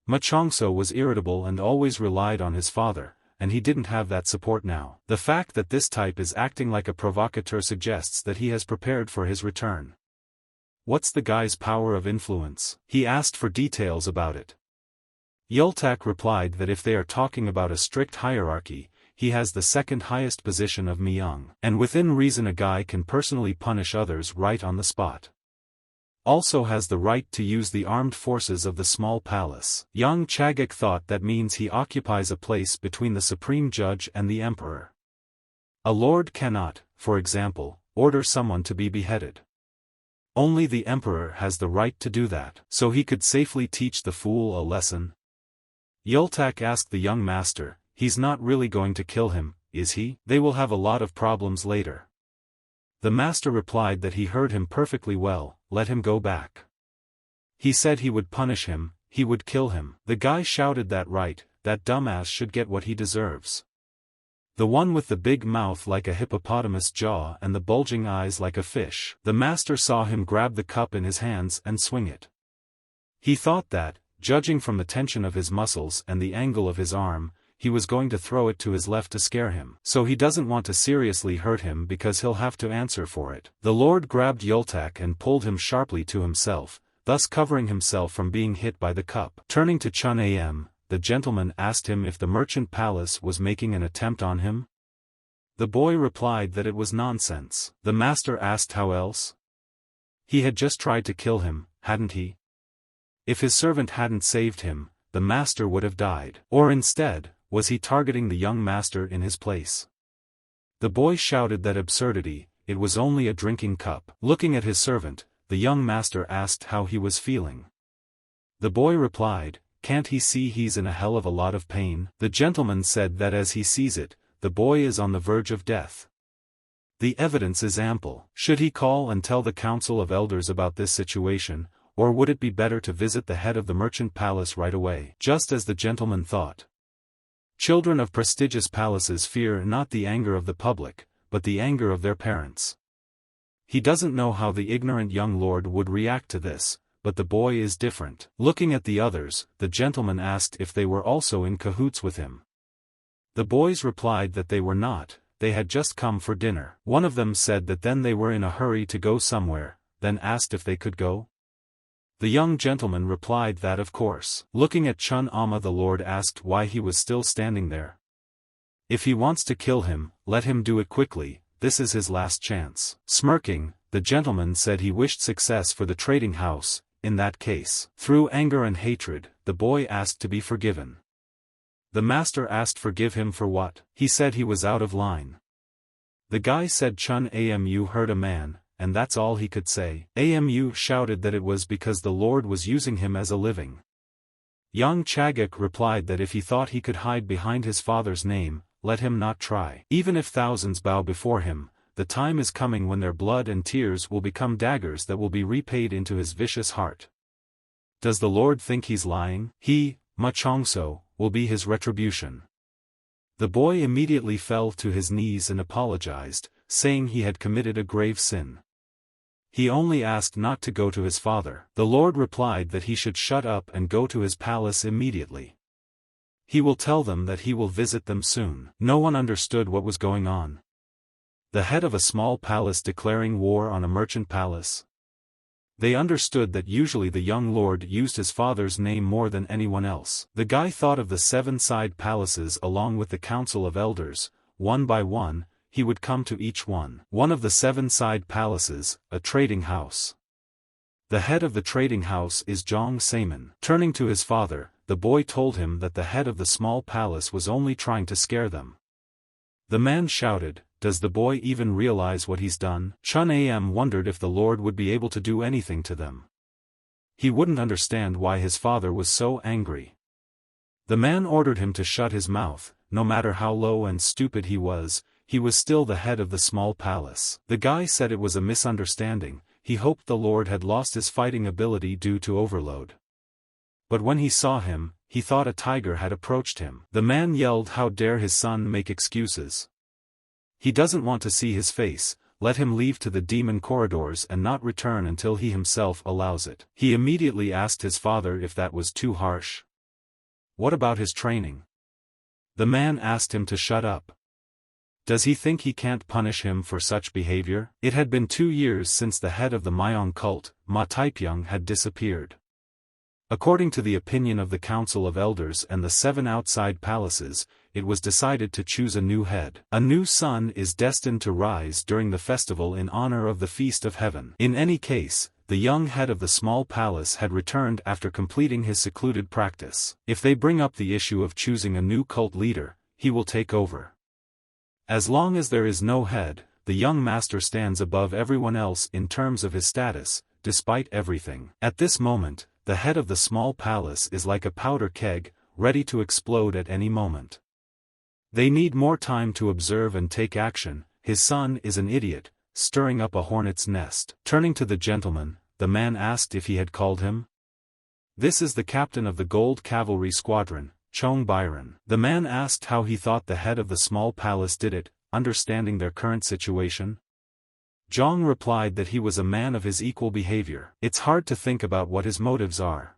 Machongso was irritable and always relied on his father, and he didn't have that support now. The fact that this type is acting like a provocateur suggests that he has prepared for his return. What's the guy's power of influence? He asked for details about it. Yultak replied that if they are talking about a strict hierarchy, he has the second highest position of Mayong, and within reason a guy can personally punish others right on the spot. Also has the right to use the armed forces of the small palace. Young Chagak thought that means he occupies a place between the supreme judge and the emperor. A lord cannot, for example, order someone to be beheaded. Only the emperor has the right to do that, so he could safely teach the fool a lesson. Yultak asked the young master, he's not really going to kill him, is he? They will have a lot of problems later. The master replied that he heard him perfectly well, let him go back. He said he would punish him, he would kill him. The guy shouted that right, that dumbass should get what he deserves. The one with the big mouth like a hippopotamus jaw and the bulging eyes like a fish. The master saw him grab the cup in his hands and swing it. He thought that, judging from the tension of his muscles and the angle of his arm, he was going to throw it to his left to scare him. So he doesn't want to seriously hurt him because he'll have to answer for it. The lord grabbed Yultak and pulled him sharply to himself, thus covering himself from being hit by the cup. Turning to Chun Am, the gentleman asked him if the merchant palace was making an attempt on him. The boy replied that it was nonsense. The master asked how else. He had just tried to kill him, hadn't he? If his servant hadn't saved him, the master would have died. Or instead, was he targeting the young master in his place? The boy shouted that absurdity, it was only a drinking cup. Looking at his servant, the young master asked how he was feeling. The boy replied, can't he see he's in a hell of a lot of pain? The gentleman said that as he sees it, the boy is on the verge of death. The evidence is ample. Should he call and tell the council of elders about this situation, or would it be better to visit the head of the merchant palace right away? Just as the gentleman thought. Children of prestigious palaces fear not the anger of the public, but the anger of their parents. He doesn't know how the ignorant young lord would react to this, but the boy is different. Looking at the others, the gentleman asked if they were also in cahoots with him. The boys replied that they were not, they had just come for dinner. One of them said that then they were in a hurry to go somewhere, then asked if they could go. The young gentleman replied that of course. Looking at Chun Ama, the lord asked why he was still standing there. If he wants to kill him, let him do it quickly, this is his last chance. Smirking, the gentleman said he wished success for the trading house. In that case, through anger and hatred, the boy asked to be forgiven. The master asked forgive him for what? He said he was out of line. The guy said Chun Amu hurt a man, and that's all he could say. Amu shouted that it was because the lord was using him as a living. Young Chagak replied that if he thought he could hide behind his father's name, let him not try. Even if thousands bow before him, the time is coming when their blood and tears will become daggers that will be repaid into his vicious heart. Does the Lord think he's lying? He, Machongso, will be his retribution. The boy immediately fell to his knees and apologized, saying he had committed a grave sin. He only asked not to go to his father. The Lord replied that he should shut up and go to his palace immediately. He will tell them that he will visit them soon. No one understood what was going on. The head of a small palace declaring war on a merchant palace. They understood that usually the young lord used his father's name more than anyone else. The guy thought of the 7 side palaces along with the council of elders, one by one, he would come to each one. One of the 7 side palaces, a trading house. The head of the trading house is Jong Saemin. Turning to his father, the boy told him that the head of the small palace was only trying to scare them. The man shouted, "Does the boy even realize what he's done?" Chun Am wondered if the Lord would be able to do anything to them. He wouldn't understand why his father was so angry. The man ordered him to shut his mouth. No matter how low and stupid he was still the head of the small palace. The guy said it was a misunderstanding. He hoped the Lord had lost his fighting ability due to overload. But when he saw him, he thought a tiger had approached him. The man yelled, "How dare his son make excuses? He doesn't want to see his face, let him leave to the demon corridors and not return until he himself allows it." He immediately asked his father if that was too harsh. What about his training? The man asked him to shut up. Does he think he can't punish him for such behavior? It had been 2 years since the head of the Mayong cult, Ma Taipyeong, had disappeared. According to the opinion of the Council of Elders and the 7 outside palaces, it was decided to choose a new head. A new sun is destined to rise during the festival in honor of the Feast of Heaven. In any case, the young head of the small palace had returned after completing his secluded practice. If they bring up the issue of choosing a new cult leader, he will take over. As long as there is no head, the young master stands above everyone else in terms of his status, despite everything. At this moment, the head of the small palace is like a powder keg, ready to explode at any moment. They need more time to observe and take action. His son is an idiot, stirring up a hornet's nest. Turning to the gentleman, the man asked if he had called him. "This is the captain of the Gold Cavalry Squadron, Chong Byron." The man asked how he thought the head of the small palace did it, understanding their current situation. Jong replied that he was a man of his equal behavior. It's hard to think about what his motives are.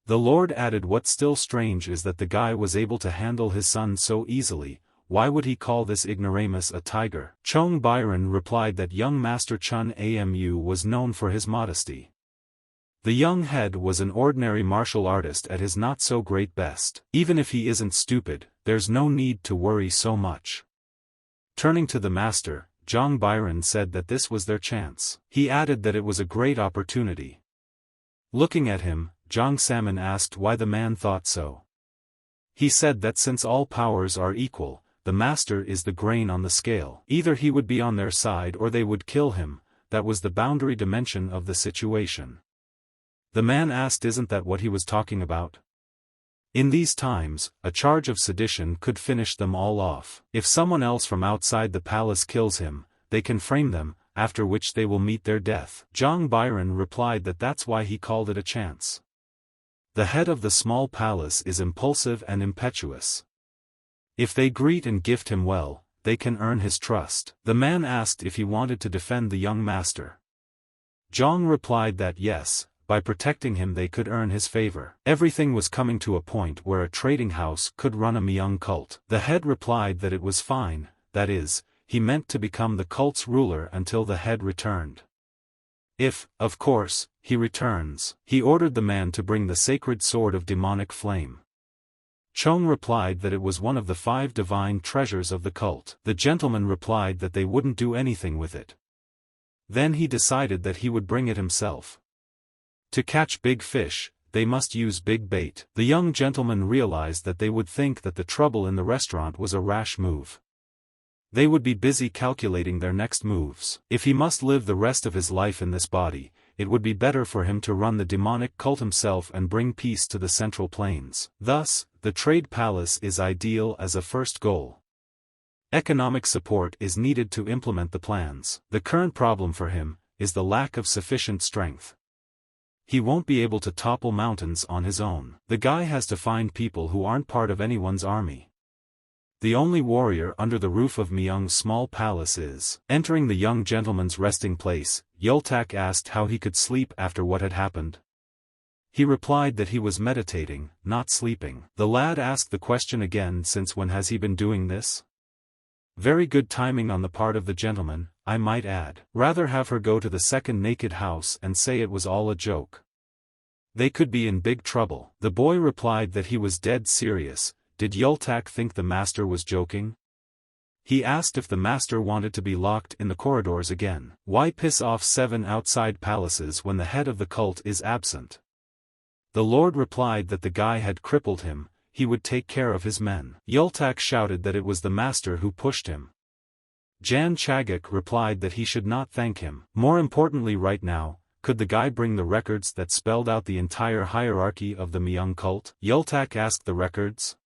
The Lord added, "What's still strange is that the guy was able to handle his son so easily. Why would he call this ignoramus a tiger?" Chong Byron replied that young Master Chun Amu was known for his modesty. The young head was an ordinary martial artist at his not-so-great best. Even if he isn't stupid, there's no need to worry so much. Turning to the master, Jong Byron said that this was their chance. He added that it was a great opportunity. Looking at him, Jong Saemin asked why the man thought so. He said that since all powers are equal, the master is the grain on the scale. Either he would be on their side or they would kill him. That was the boundary dimension of the situation. The man asked, "Isn't that what he was talking about?" In these times, a charge of sedition could finish them all off. If someone else from outside the palace kills him, they can frame them, after which they will meet their death. Jong Byron replied that that's why he called it a chance. The head of the small palace is impulsive and impetuous. If they greet and gift him well, they can earn his trust. The man asked if he wanted to defend the young master. Jong replied that yes, by protecting him they could earn his favor. Everything was coming to a point where a trading house could run a Mayong cult. The head replied that it was fine, that is, he meant to become the cult's ruler until the head returned. If, of course, he returns. He ordered the man to bring the sacred sword of demonic flame. Chong replied that it was one of the 5 divine treasures of the cult. The gentleman replied that they wouldn't do anything with it. Then he decided that he would bring it himself. To catch big fish, they must use big bait. The young gentleman realized that they would think that the trouble in the restaurant was a rash move. They would be busy calculating their next moves. If he must live the rest of his life in this body, it would be better for him to run the demonic cult himself and bring peace to the Central Plains. Thus, the trade palace is ideal as a first goal. Economic support is needed to implement the plans. The current problem for him is the lack of sufficient strength. He won't be able to topple mountains on his own. The guy has to find people who aren't part of anyone's army. The only warrior under the roof of Mayong's small palace is. Entering the young gentleman's resting place, Yultak asked how he could sleep after what had happened. He replied that he was meditating, not sleeping. The lad asked the question again, since when has he been doing this? Very good timing on the part of the gentleman, I might add. Rather have her go to the second naked house and say it was all a joke. They could be in big trouble. The boy replied that he was dead serious. Did Yultak think the master was joking? He asked if the master wanted to be locked in the corridors again. Why piss off 7 outside palaces when the head of the cult is absent? The Lord replied that the guy had crippled him, he would take care of his men. Yultak shouted that it was the master who pushed him. Jan Chagak replied that he should not thank him. More importantly right now, could the guy bring the records that spelled out the entire hierarchy of the Mayong cult? Yultak asked the records.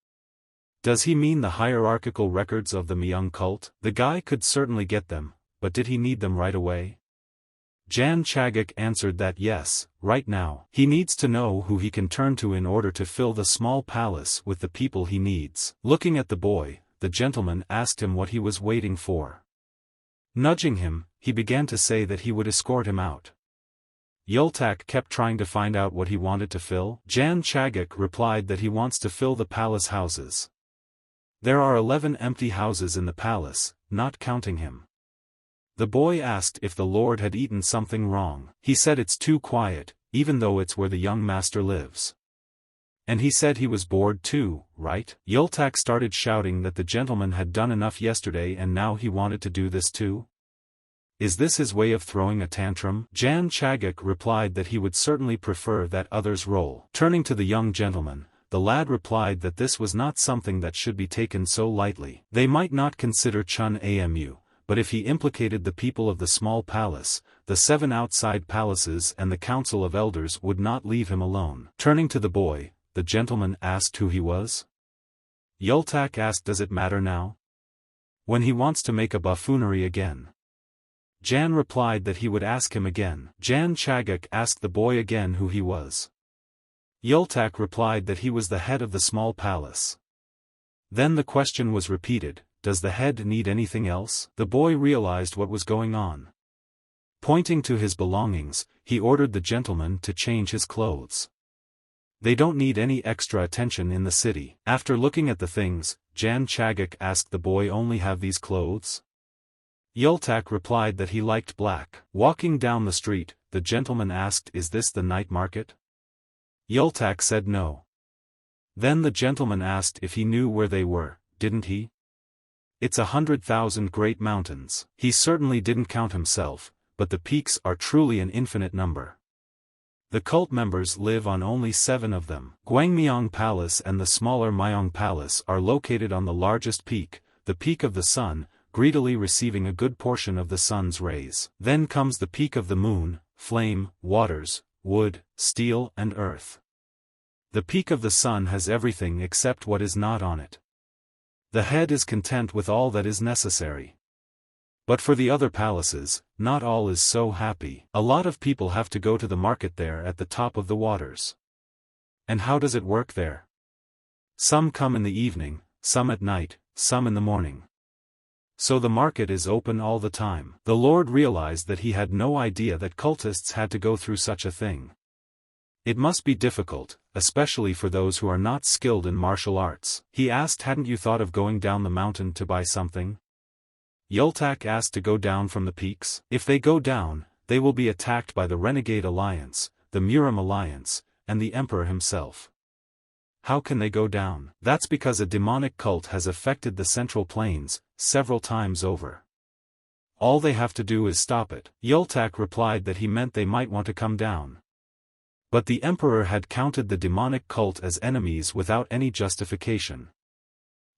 Does he mean the hierarchical records of the Mayong cult? The guy could certainly get them, but did he need them right away? Jan Chagak answered that yes, right now. He needs to know who he can turn to in order to fill the small palace with the people he needs. Looking at the boy, the gentleman asked him what he was waiting for. Nudging him, he began to say that he would escort him out. Yultak kept trying to find out what he wanted to fill. Jan Chagak replied that he wants to fill the palace houses. There are 11 empty houses in the palace, not counting him. The boy asked if the Lord had eaten something wrong. He said it's too quiet, even though it's where the young master lives. And he said he was bored too, right? Yultak started shouting that the gentleman had done enough yesterday and now he wanted to do this too. Is this his way of throwing a tantrum? Jan Chagak replied that he would certainly prefer that others roll. Turning to the young gentleman, the lad replied that this was not something that should be taken so lightly. They might not consider Chun Amu, but if he implicated the people of the small palace, the 7 outside palaces and the council of elders would not leave him alone. Turning to the boy, the gentleman asked who he was. Yultak asked, does it matter now? When he wants to make a buffoonery again. Jan replied that he would ask him again. Jan Chagak asked the boy again who he was. Yultak replied that he was the head of the small palace. Then the question was repeated, does the head need anything else? The boy realized what was going on. Pointing to his belongings, he ordered the gentleman to change his clothes. They don't need any extra attention in the city. After looking at the things, Jan Chagak asked the boy, only have these clothes? Yultak replied that he liked black. Walking down the street, the gentleman asked, is this the night market? Yultak said no. Then the gentleman asked if he knew where they were, didn't he? It's 100,000 great mountains. He certainly didn't count himself, but the peaks are truly an infinite number. The cult members live on only 7 of them. Gwangmyeong Palace and the smaller Mayong Palace are located on the largest peak, the peak of the sun, greedily receiving a good portion of the sun's rays. Then comes the peak of the moon, flame, waters, wood, steel and earth. The peak of the sun has everything except what is not on it. The head is content with all that is necessary. But for the other palaces, not all is so happy. A lot of people have to go to the market there at the top of the waters. And how does it work there? Some come in the evening, some at night, some in the morning. So the market is open all the time. The Lord realized that he had no idea that cultists had to go through such a thing. It must be difficult, especially for those who are not skilled in martial arts. He asked, hadn't you thought of going down the mountain to buy something? Yultak asked to go down from the peaks. If they go down, they will be attacked by the Renegade Alliance, the Muram Alliance, and the Emperor himself. How can they go down? That's because a demonic cult has affected the Central Plains, several times over. All they have to do is stop it. Yultak replied that he meant they might want to come down. But the Emperor had counted the demonic cult as enemies without any justification.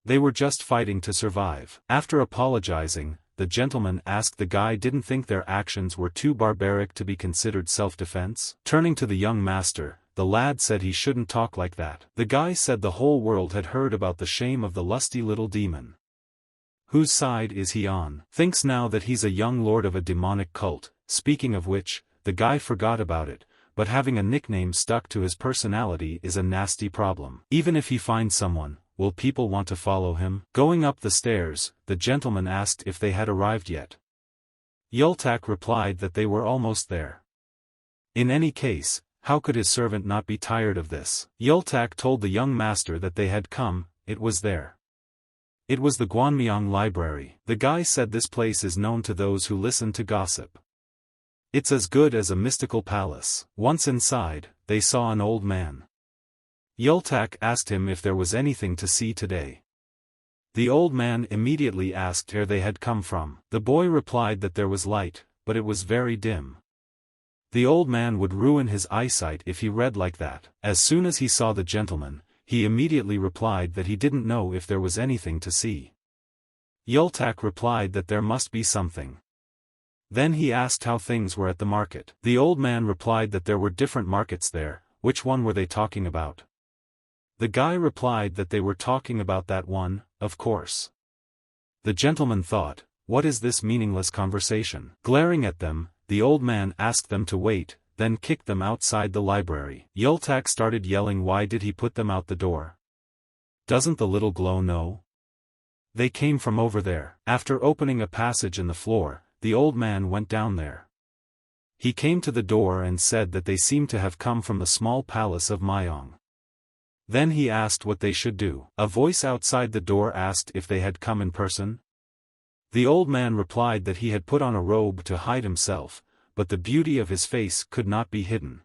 They were just fighting to survive. After apologizing, the gentleman asked the guy didn't think their actions were too barbaric to be considered self-defense. Turning to the young master, the lad said he shouldn't talk like that. The guy said the whole world had heard about the shame of the lusty little demon. Whose side is he on? Thinks now that he's a young lord of a demonic cult. Speaking of which, the guy forgot about it, but having a nickname stuck to his personality is a nasty problem. Even if he finds someone, will people want to follow him? Going up the stairs, the gentleman asked if they had arrived yet. Yultak replied that they were almost there. In any case, how could his servant not be tired of this? Yultak told the young master that they had come, it was there. It was the Gwanmyeong Library. The guy said this place is known to those who listen to gossip. It's as good as a mystical palace. Once inside, they saw an old man. Yultak asked him if there was anything to see today. The old man immediately asked where they had come from. The boy replied that there was light, but it was very dim. The old man would ruin his eyesight if he read like that. As soon as he saw the gentleman, he immediately replied that he didn't know if there was anything to see. Yultak replied that there must be something. Then he asked how things were at the market. The old man replied that there were different markets there. Which one were they talking about? The guy replied that they were talking about that one, of course. The gentleman thought, what is this meaningless conversation? Glaring at them, the old man asked them to wait, then kicked them outside the library. Yultak started yelling, why did he put them out the door? Doesn't the little glow know? They came from over there. After opening a passage in the floor, the old man went down there. He came to the door and said that they seemed to have come from the small palace of Mayong. Then he asked what they should do. A voice outside the door asked if they had come in person. The old man replied that he had put on a robe to hide himself, but the beauty of his face could not be hidden.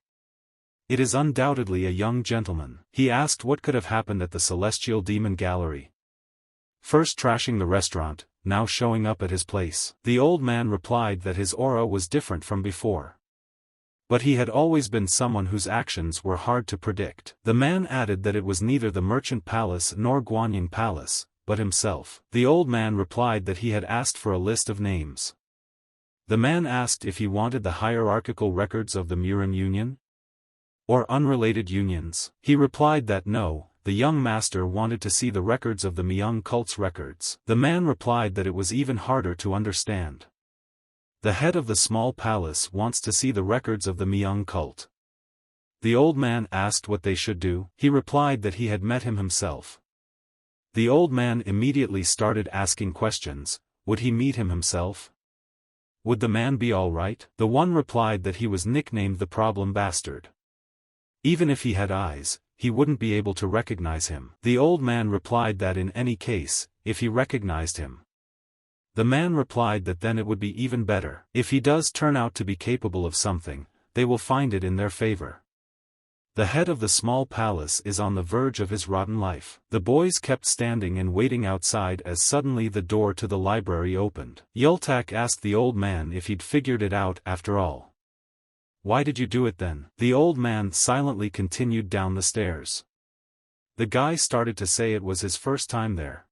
It is undoubtedly a young gentleman. He asked what could have happened at the Celestial Demon Gallery. First trashing the restaurant, now showing up at his place. The old man replied that his aura was different from before. But he had always been someone whose actions were hard to predict. The man added that it was neither the Merchant Palace nor Guanyin Palace, but himself. The old man replied that he had asked for a list of names. The man asked if he wanted the hierarchical records of the Murim Union? Or unrelated unions. He replied that no, the young master wanted to see the records of the Mayong cult's records. The man replied that it was even harder to understand. The head of the small palace wants to see the records of the Mayong cult. The old man asked what they should do. He replied that he had met him himself. The old man immediately started asking questions. Would he meet him himself? Would the man be all right? The one replied that he was nicknamed the problem bastard. Even if he had eyes, he wouldn't be able to recognize him. The old man replied that in any case, if he recognized him. The man replied that then it would be even better. If he does turn out to be capable of something, they will find it in their favor. The head of the small palace is on the verge of his rotten life. The boys kept standing and waiting outside as suddenly the door to the library opened. Yultak asked the old man if he'd figured it out after all. Why did you do it then? The old man silently continued down the stairs. The guy started to say it was his first time there.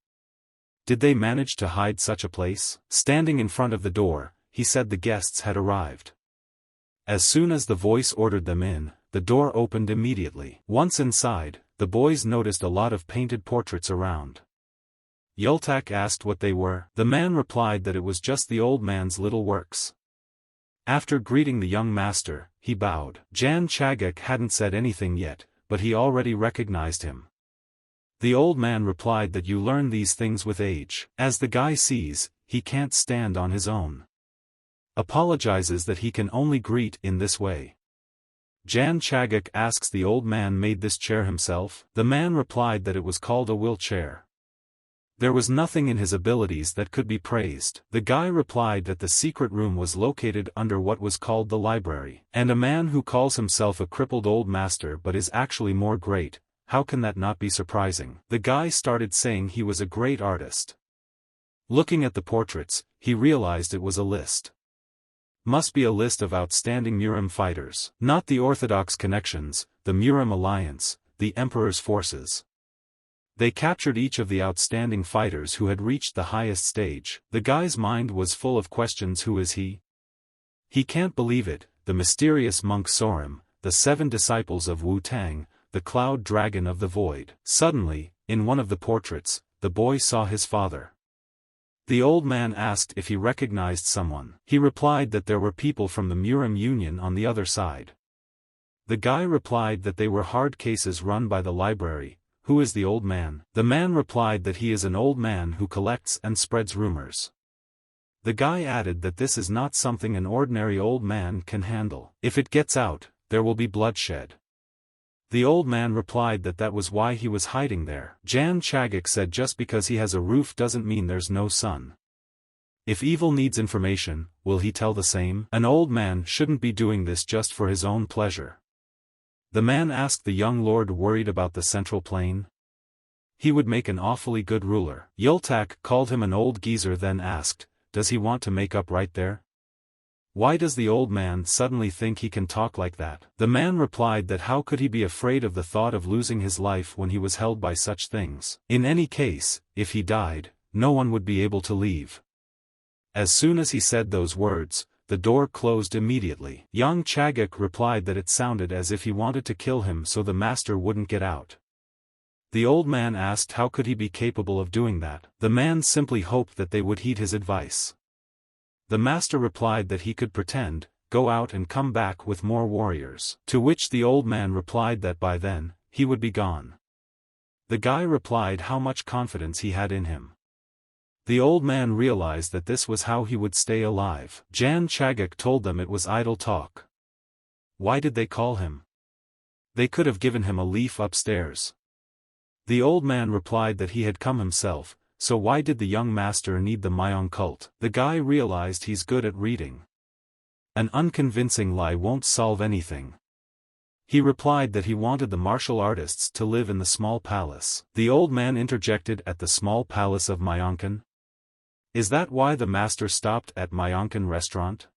Did they manage to hide such a place? Standing in front of the door, he said the guests had arrived. As soon as the voice ordered them in, the door opened immediately. Once inside, the boys noticed a lot of painted portraits around. Yultak asked what they were. The man replied that it was just the old man's little works. After greeting the young master, he bowed. Jan Chagak hadn't said anything yet, but he already recognized him. The old man replied that you learn these things with age. As the guy sees, he can't stand on his own. Apologizes that he can only greet in this way. Jan Chagak asks the old man made this chair himself. The man replied that it was called a wheelchair. There was nothing in his abilities that could be praised. The guy replied that the secret room was located under what was called the library. And a man who calls himself a crippled old master but is actually more great, how can that not be surprising? The guy started saying he was a great artist. Looking at the portraits, he realized it was a list. Must be a list of outstanding Murim fighters. Not the Orthodox connections, the Murim alliance, the Emperor's forces. They captured each of the outstanding fighters who had reached the highest stage. The guy's mind was full of questions. Who is he? He can't believe it, the mysterious monk Sorim, the 7 disciples of Wu Tang, the cloud dragon of the void. Suddenly, in one of the portraits, the boy saw his father. The old man asked if he recognized someone. He replied that there were people from the Murim Union on the other side. The guy replied that they were hard cases run by the library. Who is the old man? The man replied that he is an old man who collects and spreads rumors. The guy added that this is not something an ordinary old man can handle. If it gets out, there will be bloodshed. The old man replied that that was why he was hiding there. Jan Chagak said just because he has a roof doesn't mean there's no sun. If evil needs information, will he tell the same? An old man shouldn't be doing this just for his own pleasure. The man asked the young lord worried about the central plain. He would make an awfully good ruler. Yultak called him an old geezer, then asked, "Does he want to make up right there? Why does the old man suddenly think he can talk like that?" The man replied that how could he be afraid of the thought of losing his life when he was held by such things. In any case, if he died, no one would be able to leave. As soon as he said those words, the door closed immediately. Young Chagak replied that it sounded as if he wanted to kill him so the master wouldn't get out. The old man asked how could he be capable of doing that. The man simply hoped that they would heed his advice. The master replied that he could pretend, go out and come back with more warriors. To which the old man replied that by then, he would be gone. The guy replied how much confidence he had in him. The old man realized that this was how he would stay alive. Jan Chagak told them it was idle talk. Why did they call him? They could have given him a leaf upstairs. The old man replied that he had come himself, so why did the young master need the Mayong cult? The guy realized he's good at reading. An unconvincing lie won't solve anything. He replied that he wanted the martial artists to live in the small palace. The old man interjected, at the small palace of Mayongkan? Is that why the master stopped at Mayongkan restaurant?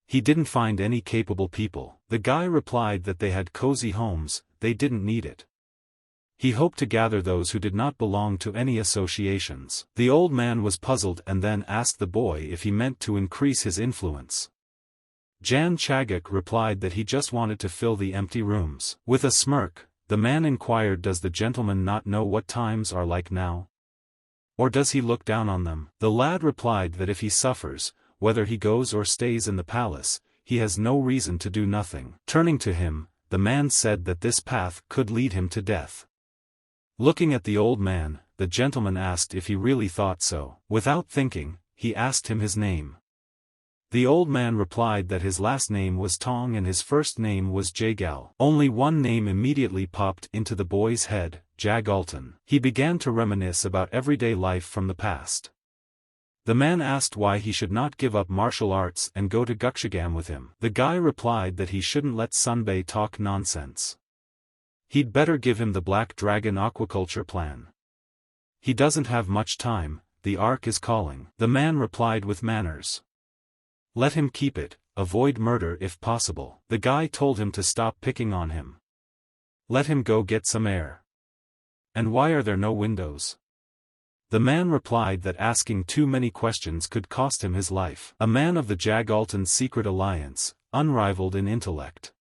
He didn't find any capable people. The guy replied that they had cozy homes, they didn't need it. He hoped to gather those who did not belong to any associations. The old man was puzzled and then asked the boy if he meant to increase his influence. Jan Chagak replied that he just wanted to fill the empty rooms. With a smirk, the man inquired, does the gentleman not know what times are like now? Or does he look down on them? The lad replied that if he suffers, whether he goes or stays in the palace, he has no reason to do nothing. Turning to him, the man said that this path could lead him to death. Looking at the old man, the gentleman asked if he really thought so. Without thinking, he asked him his name. The old man replied that his last name was Tong and his first name was Jagal. Only one name immediately popped into the boy's head, Jagalton. He began to reminisce about everyday life from the past. The man asked why he should not give up martial arts and go to Gukshagam with him. The guy replied that he shouldn't let Sunbei talk nonsense. He'd better give him the Black Dragon aquaculture plan. He doesn't have much time, the Ark is calling. The man replied with manners. Let him keep it, avoid murder if possible. The guy told him to stop picking on him. Let him go get some air. And why are there no windows? The man replied that asking too many questions could cost him his life. A man of the Jagalton secret alliance, unrivaled in intellect.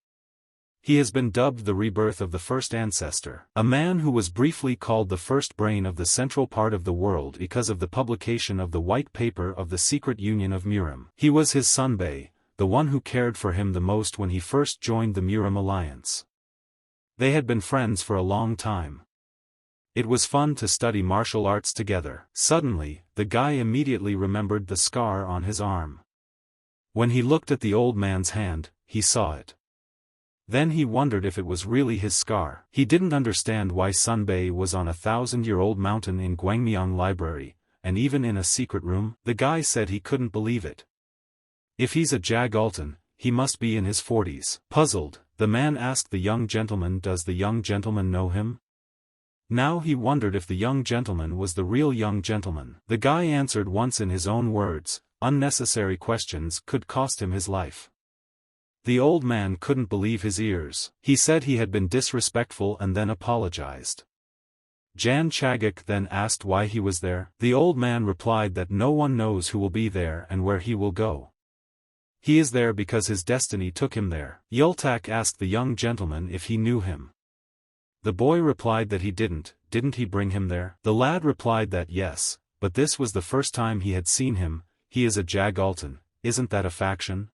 He has been dubbed the rebirth of the first ancestor. A man who was briefly called the first brain of the central part of the world because of the publication of the white paper of the secret union of Murim. He was his Sunbei, the one who cared for him the most when he first joined the Murim alliance. They had been friends for a long time. It was fun to study martial arts together. Suddenly, the guy immediately remembered the scar on his arm. When he looked at the old man's hand, he saw it. Then he wondered if it was really his scar. He didn't understand why Sunbei was on a 1,000-year-old mountain in Gwangmyeong Library, and even in a secret room. The guy said he couldn't believe it. If he's a Jagalton, he must be in his 40s. Puzzled, the man asked the young gentleman, does the young gentleman know him? Now he wondered if the young gentleman was the real young gentleman. The guy answered once in his own words, unnecessary questions could cost him his life. The old man couldn't believe his ears. He said he had been disrespectful and then apologized. Jan Chagak then asked why he was there. The old man replied that no one knows who will be there and where he will go. He is there because his destiny took him there. Yultak asked the young gentleman if he knew him. The boy replied that he didn't he bring him there? The lad replied that yes, but this was the first time he had seen him. He is a Jagalton, isn't that a faction?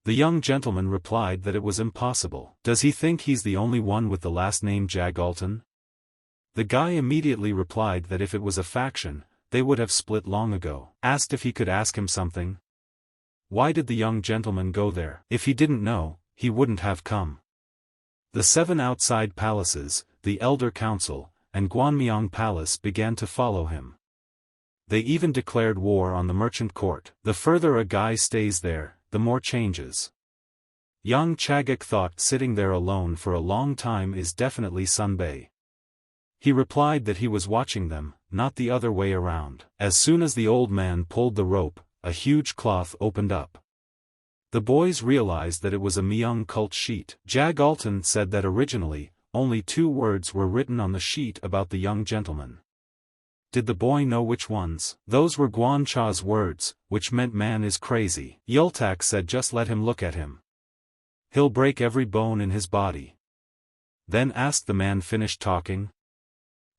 The young gentleman replied that it was impossible. Does he think he's the only one with the last name Jagalton? The guy immediately replied that if it was a faction, they would have split long ago. Asked if he could ask him something. Why did the young gentleman go there? If he didn't know, he wouldn't have come. The 7 outside palaces, the Elder Council, and Gwangmyeong Palace began to follow him. They even declared war on the merchant court. The further a guy stays there, the more changes. Young Chagak thought sitting there alone for a long time is definitely Sunbei. He replied that he was watching them, not the other way around. As soon as the old man pulled the rope, a huge cloth opened up. The boys realized that it was a Mayong cult sheet. Jagalton said that originally, only 2 words were written on the sheet about the young gentleman. Did the boy know which ones? Those were Guan Cha's words, which meant man is crazy. Yultak said just let him look at him. He'll break every bone in his body. Then asked the man finished talking.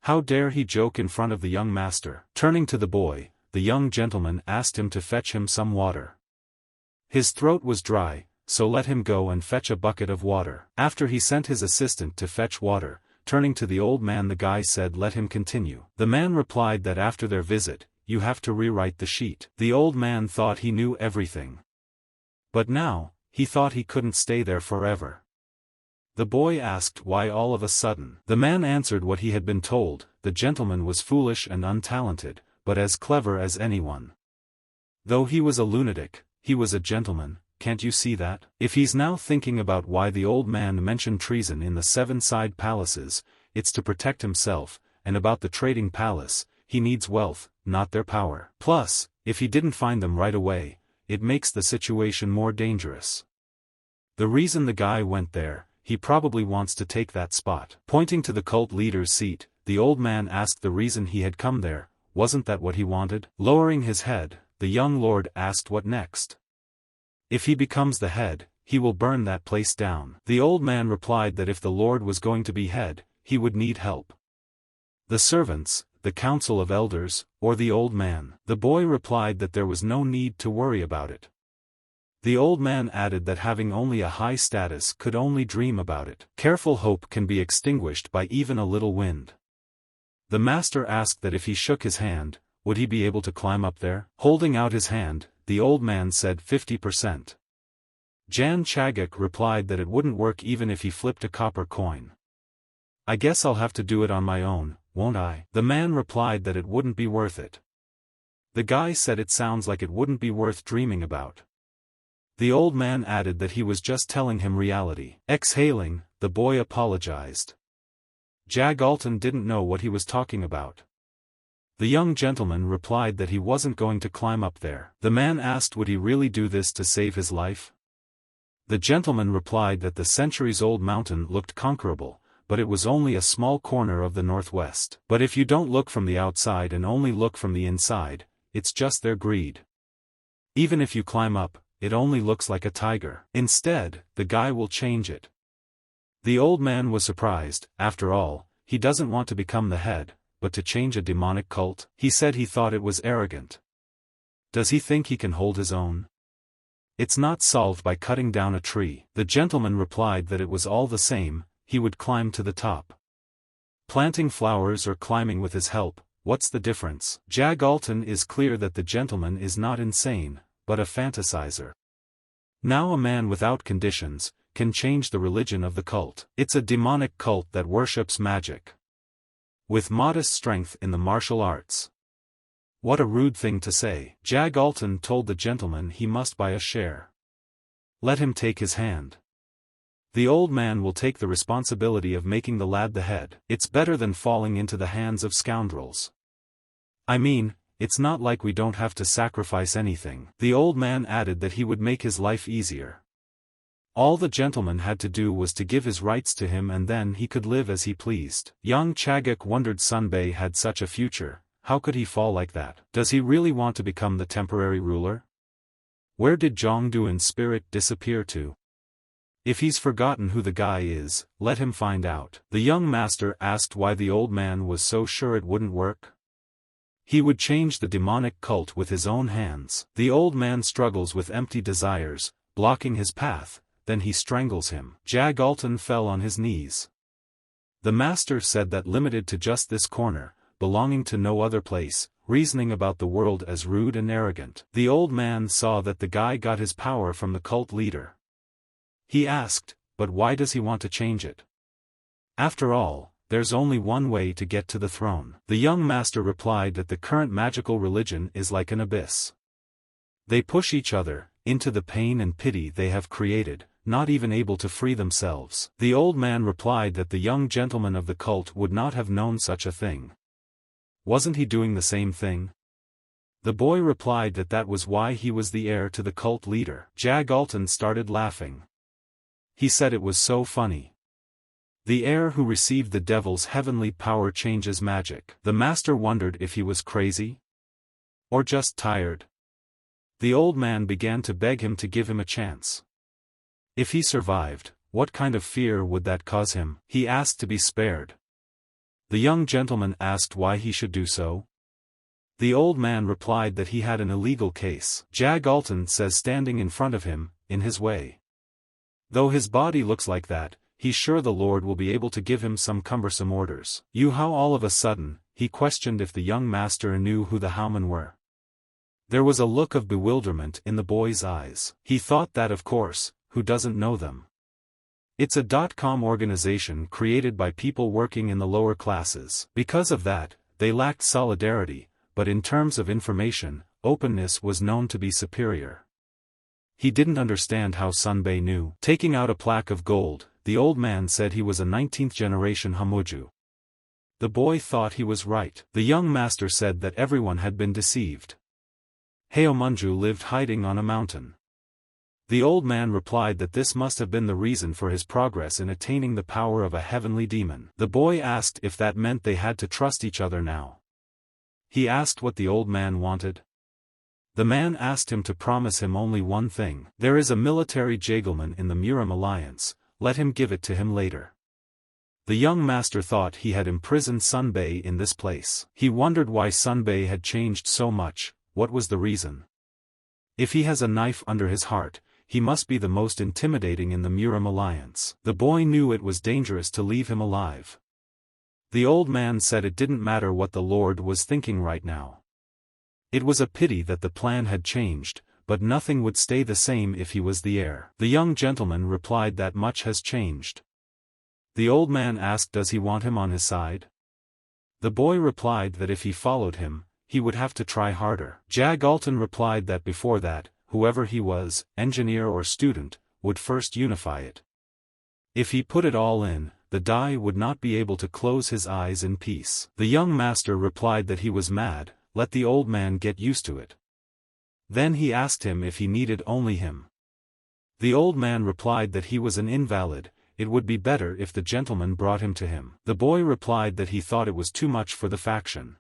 How dare he joke in front of the young master? Turning to the boy, the young gentleman asked him to fetch him some water. His throat was dry, so let him go and fetch a bucket of water. After he sent his assistant to fetch water, turning to the old man the guy said let him continue. The man replied that after their visit, you have to rewrite the sheet. The old man thought he knew everything. But now, he thought he couldn't stay there forever. The boy asked why all of a sudden. The man answered what he had been told, the gentleman was foolish and untalented, but as clever as anyone. Though he was a lunatic, he was a gentleman, can't you see that? If he's now thinking about why the old man mentioned treason in the 7-side palaces, it's to protect himself, and about the trading palace, he needs wealth, not their power. Plus, if he didn't find them right away, it makes the situation more dangerous. The reason the guy went there, he probably wants to take that spot. Pointing to the cult leader's seat, the old man asked the reason he had come there, wasn't that what he wanted? Lowering his head, the young lord asked what next. If he becomes the head, he will burn that place down. The old man replied that if the lord was going to be head, he would need help. The servants, the council of elders, or the old man. The boy replied that there was no need to worry about it. The old man added that having only a high status could only dream about it. Careful hope can be extinguished by even a little wind. The master asked that if he shook his hand, would he be able to climb up there? Holding out his hand, the old man said 50%. Jan Chagak replied that it wouldn't work even if he flipped a copper coin. I guess I'll have to do it on my own, won't I? The man replied that it wouldn't be worth it. The guy said it sounds like it wouldn't be worth dreaming about. The old man added that he was just telling him reality. Exhaling, the boy apologized. Jagalton didn't know what he was talking about. The young gentleman replied that he wasn't going to climb up there. The man asked would he really do this to save his life? The gentleman replied that the centuries-old mountain looked conquerable, but it was only a small corner of the northwest. But if you don't look from the outside and only look from the inside, it's just their greed. Even if you climb up, it only looks like a tiger. Instead, the guy will change it. The old man was surprised. After all, he doesn't want to become the head, but to change a demonic cult. He said he thought it was arrogant. Does he think he can hold his own? It's not solved by cutting down a tree. The gentleman replied that it was all the same, he would climb to the top. Planting flowers or climbing with his help, what's the difference? Jagalton is clear that the gentleman is not insane, but a fantasizer. Now a man without conditions can change the religion of the cult. It's a demonic cult that worships magic. With modest strength in the martial arts. What a rude thing to say. Jagalton told the gentleman he must buy a share. Let him take his hand. The old man will take the responsibility of making the lad the head. It's better than falling into the hands of scoundrels. I mean, it's not like we don't have to sacrifice anything. The old man added that he would make his life easier. All the gentleman had to do was to give his rights to him and then he could live as he pleased. Young Chagak wondered Sunbei had such a future, how could he fall like that? Does he really want to become the temporary ruler? Where did Zhongduan's spirit disappear to? If he's forgotten who the guy is, let him find out. The young master asked why the old man was so sure it wouldn't work. He would change the demonic cult with his own hands. The old man struggles with empty desires, blocking his path, then he strangles him. Jagalton fell on his knees. The master said that limited to just this corner, belonging to no other place, reasoning about the world as rude and arrogant. The old man saw that the guy got his power from the cult leader. He asked, but why does he want to change it? After all, there's only one way to get to the throne. The young master replied that the current magical religion is like an abyss. They push each other into the pain and pity they have created, not even able to free themselves. The old man replied that the young gentleman of the cult would not have known such a thing. Wasn't he doing the same thing? The boy replied that that was why he was the heir to the cult leader. Alton started laughing. He said it was so funny. The heir who received the devil's heavenly power changes magic. The master wondered if he was crazy? Or just tired? The old man began to beg him to give him a chance. If he survived, what kind of fear would that cause him? He asked to be spared. The young gentleman asked why he should do so. The old man replied that he had an illegal case. Alton says standing in front of him, in his way. Though his body looks like that, he's sure the Lord will be able to give him some cumbersome orders. How all of a sudden, he questioned if the young master knew who the Howmen were. There was a look of bewilderment in the boy's eyes. He thought that of course, who doesn't know them? It's a .com organization created by people working in the lower classes. Because of that, they lacked solidarity, but in terms of information, openness was known to be superior. He didn't understand how Sunbei knew. Taking out a plaque of gold, the old man said he was a 19th generation Hamuju. The boy thought he was right. The young master said that everyone had been deceived. Haomunju lived hiding on a mountain. The old man replied that this must have been the reason for his progress in attaining the power of a heavenly demon. The boy asked if that meant they had to trust each other now. He asked what the old man wanted. The man asked him to promise him only one thing. There is a military gentleman in the Muram alliance, let him give it to him later. The young master thought he had imprisoned Sunbei in this place. He wondered why Sunbei had changed so much. What was the reason? If he has a knife under his heart, he must be the most intimidating in the Muram alliance. The boy knew it was dangerous to leave him alive. The old man said it didn't matter what the Lord was thinking right now. It was a pity that the plan had changed, but nothing would stay the same if he was the heir. The young gentleman replied that much has changed. The old man asked does he want him on his side? The boy replied that if he followed him, he would have to try harder. Alton replied that before that, whoever he was, engineer or student, would first unify it. If he put it all in, the Dai would not be able to close his eyes in peace. The young master replied that he was mad, let the old man get used to it. Then he asked him if he needed only him. The old man replied that he was an invalid, it would be better if the gentleman brought him to him. The boy replied that he thought it was too much for the faction.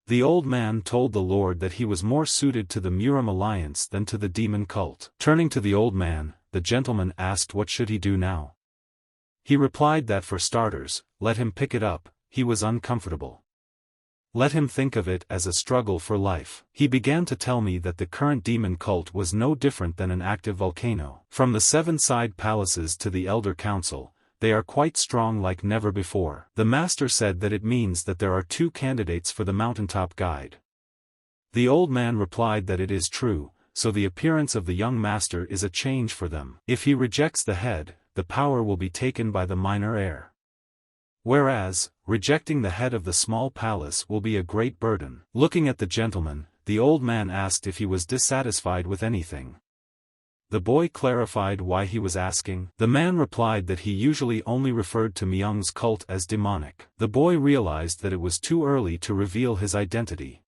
The old man told the Lord that he was more suited to the Muram alliance than to the demon cult. Turning to the old man, the gentleman asked what should he do now. He replied that for starters, let him pick it up, he was uncomfortable. Let him think of it as a struggle for life. He began to tell me that the current demon cult was no different than an active volcano. From the 7 side palaces to the Elder Council, they are quite strong like never before. The master said that it means that there are 2 candidates for the mountaintop guide. The old man replied that it is true, so the appearance of the young master is a change for them. If he rejects the head, the power will be taken by the minor heir. Whereas, rejecting the head of the small palace will be a great burden. Looking at the gentleman, the old man asked if he was dissatisfied with anything. The boy clarified why he was asking. The man replied that he usually only referred to Mayong's cult as demonic. The boy realized that it was too early to reveal his identity.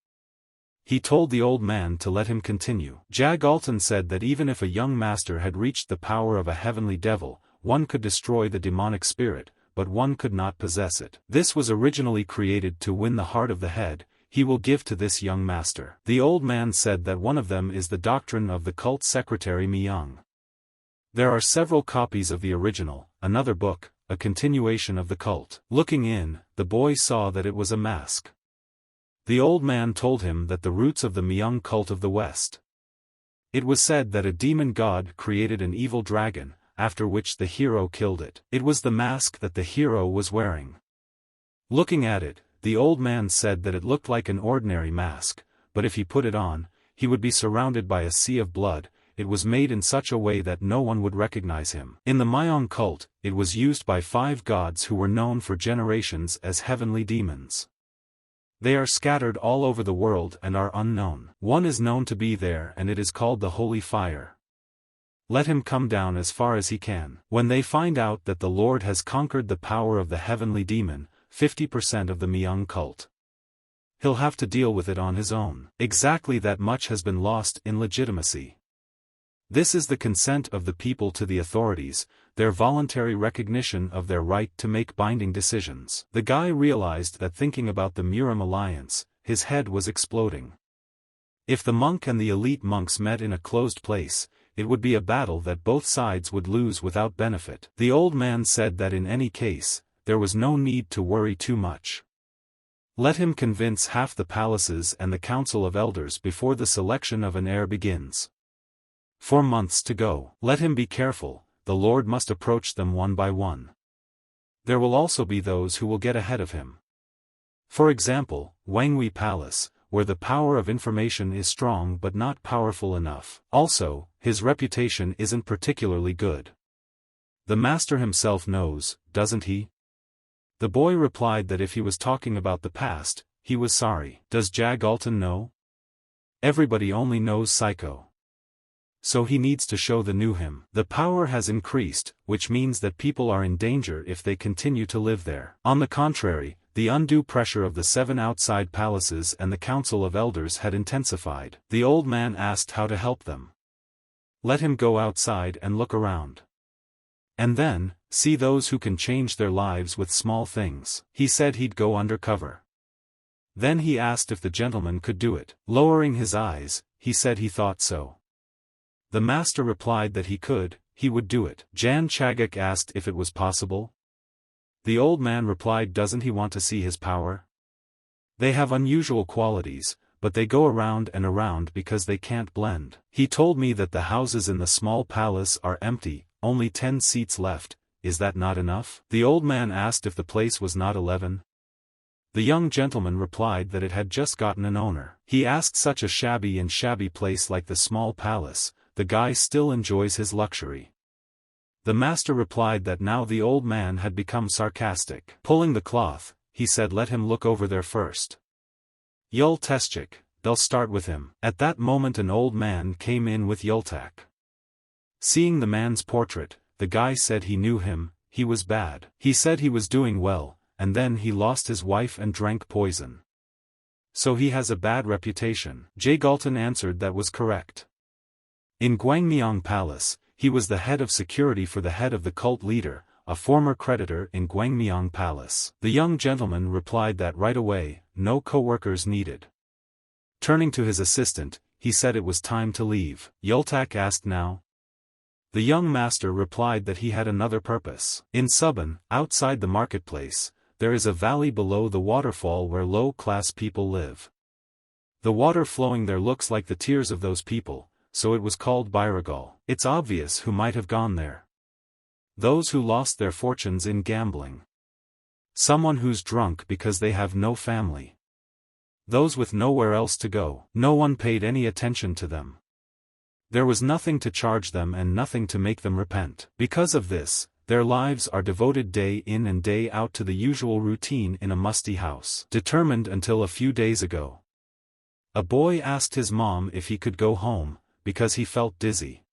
He told the old man to let him continue. Alton said that even if a young master had reached the power of a heavenly devil, one could destroy the demonic spirit, but one could not possess it. This was originally created to win the heart of the head, he will give to this young master. The old man said that one of them is the doctrine of the cult secretary Mayong. There are several copies of the original, another book, a continuation of the cult. Looking in, the boy saw that it was a mask. The old man told him that the roots of the Mayong cult of the West. It was said that a demon god created an evil dragon, after which the hero killed it. It was the mask that the hero was wearing. Looking at it, the old man said that it looked like an ordinary mask, but if he put it on, he would be surrounded by a sea of blood. It was made in such a way that no one would recognize him. In the Mayong cult, it was used by 5 gods who were known for generations as heavenly demons. They are scattered all over the world and are unknown. One is known to be there and it is called the Holy Fire. Let him come down as far as he can. When they find out that the Lord has conquered the power of the heavenly demon, 50% of the Mayong cult, he'll have to deal with it on his own. Exactly that much has been lost in legitimacy. This is the consent of the people to the authorities, their voluntary recognition of their right to make binding decisions. The guy realized that thinking about the Murim alliance, his head was exploding. If the monk and the elite monks met in a closed place, it would be a battle that both sides would lose without benefit. The old man said that in any case, there was no need to worry too much. Let him convince half the palaces and the council of elders before the selection of an heir begins. 4 months to go. Let him be careful, the Lord must approach them one by one. There will also be those who will get ahead of him. For example, Wangwi Palace, where the power of information is strong but not powerful enough. Also, his reputation isn't particularly good. The master himself knows, doesn't he? The boy replied that if he was talking about the past, he was sorry. Does Jagalton know? Everybody only knows Psycho. So he needs to show the new him. The power has increased, which means that people are in danger if they continue to live there. On the contrary, the undue pressure of the 7 outside palaces and the council of elders had intensified. The old man asked how to help them. Let him go outside and look around. And then, see those who can change their lives with small things. He said he'd go undercover. Then he asked if the gentleman could do it. Lowering his eyes, he said he thought so. The master replied that he would do it. Jan Chagak asked if it was possible. The old man replied, doesn't he want to see his power? They have unusual qualities, but they go around and around because they can't blend. He told me that the houses in the small palace are empty, only 10 seats left. Is that not enough? The old man asked if the place was not 11. The young gentleman replied that it had just gotten an owner. He asked, such a shabby place like the small palace, the guy still enjoys his luxury. The master replied that now the old man had become sarcastic. Pulling the cloth, he said let him look over there first. Yul Teschik, they'll start with him. At that moment an old man came in with Yultak. Seeing the man's portrait, the guy said he knew him, he was bad. He said he was doing well, and then he lost his wife and drank poison. So he has a bad reputation. Jay Galton answered that was correct. In Gwangmyeong Palace, he was the head of security for the head of the cult leader, a former creditor in Gwangmyeong Palace. The young gentleman replied that right away, no co-workers needed. Turning to his assistant, he said it was time to leave. Yultak asked now. The young master replied that he had another purpose. In Subban, outside the marketplace, there is a valley below the waterfall where low-class people live. The water flowing there looks like the tears of those people, so it was called Byragal. It's obvious who might have gone there. Those who lost their fortunes in gambling. Someone who's drunk because they have no family. Those with nowhere else to go. No one paid any attention to them. There was nothing to charge them and nothing to make them repent. Because of this, their lives are devoted day in and day out to the usual routine in a musty house. Determined until a few days ago. A boy asked his mom if he could go home, because he felt dizzy.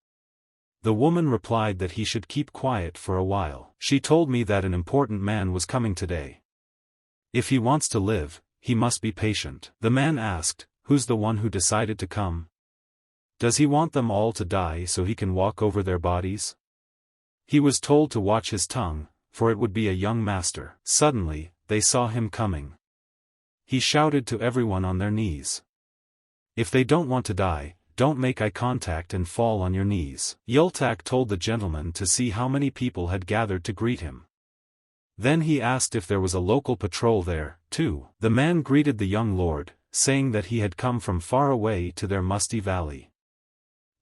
The woman replied that he should keep quiet for a while. She told me that an important man was coming today. If he wants to live, he must be patient. The man asked, who's the one who decided to come? Does he want them all to die so he can walk over their bodies? He was told to watch his tongue, for it would be a young master. Suddenly, they saw him coming. He shouted to everyone on their knees. If they don't want to die, don't make eye contact and fall on your knees. Yultak told the gentleman to see how many people had gathered to greet him. Then he asked if there was a local patrol there, too. The man greeted the young lord, saying that he had come from far away to their musty valley.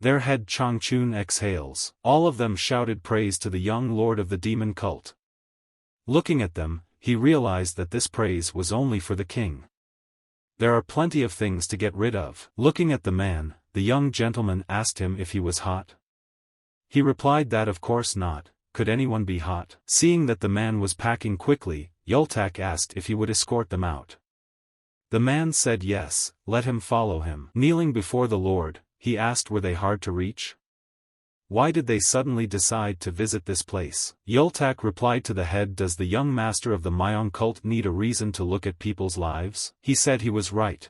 Their head Changchun exhales. All of them shouted praise to the young lord of the demon cult. Looking at them, he realized that this praise was only for the king. There are plenty of things to get rid of. Looking at the man, the young gentleman asked him if he was hot. He replied that of course not, could anyone be hot? Seeing that the man was packing quickly, Yultak asked if he would escort them out. The man said yes, let him follow him. Kneeling before the Lord, he asked were they hard to reach? Why did they suddenly decide to visit this place? Yultak replied to the head, does the young master of the Mayong cult need a reason to look at people's lives? He said he was right.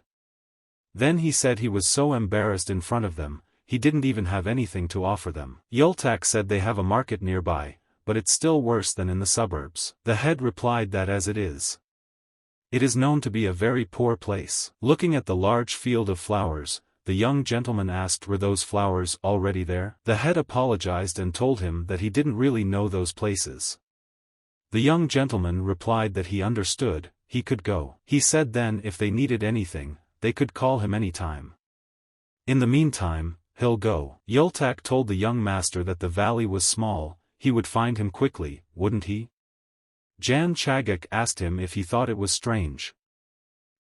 Then he said he was so embarrassed in front of them, he didn't even have anything to offer them. Yultak said they have a market nearby, but it's still worse than in the suburbs. The head replied that as it is known to be a very poor place. Looking at the large field of flowers, the young gentleman asked, were those flowers already there? The head apologized and told him that he didn't really know those places. The young gentleman replied that he understood, he could go. He said then if they needed anything, they could call him anytime. In the meantime, he'll go. Yultak told the young master that the valley was small, he would find him quickly, wouldn't he? Jan Chagak asked him if he thought it was strange.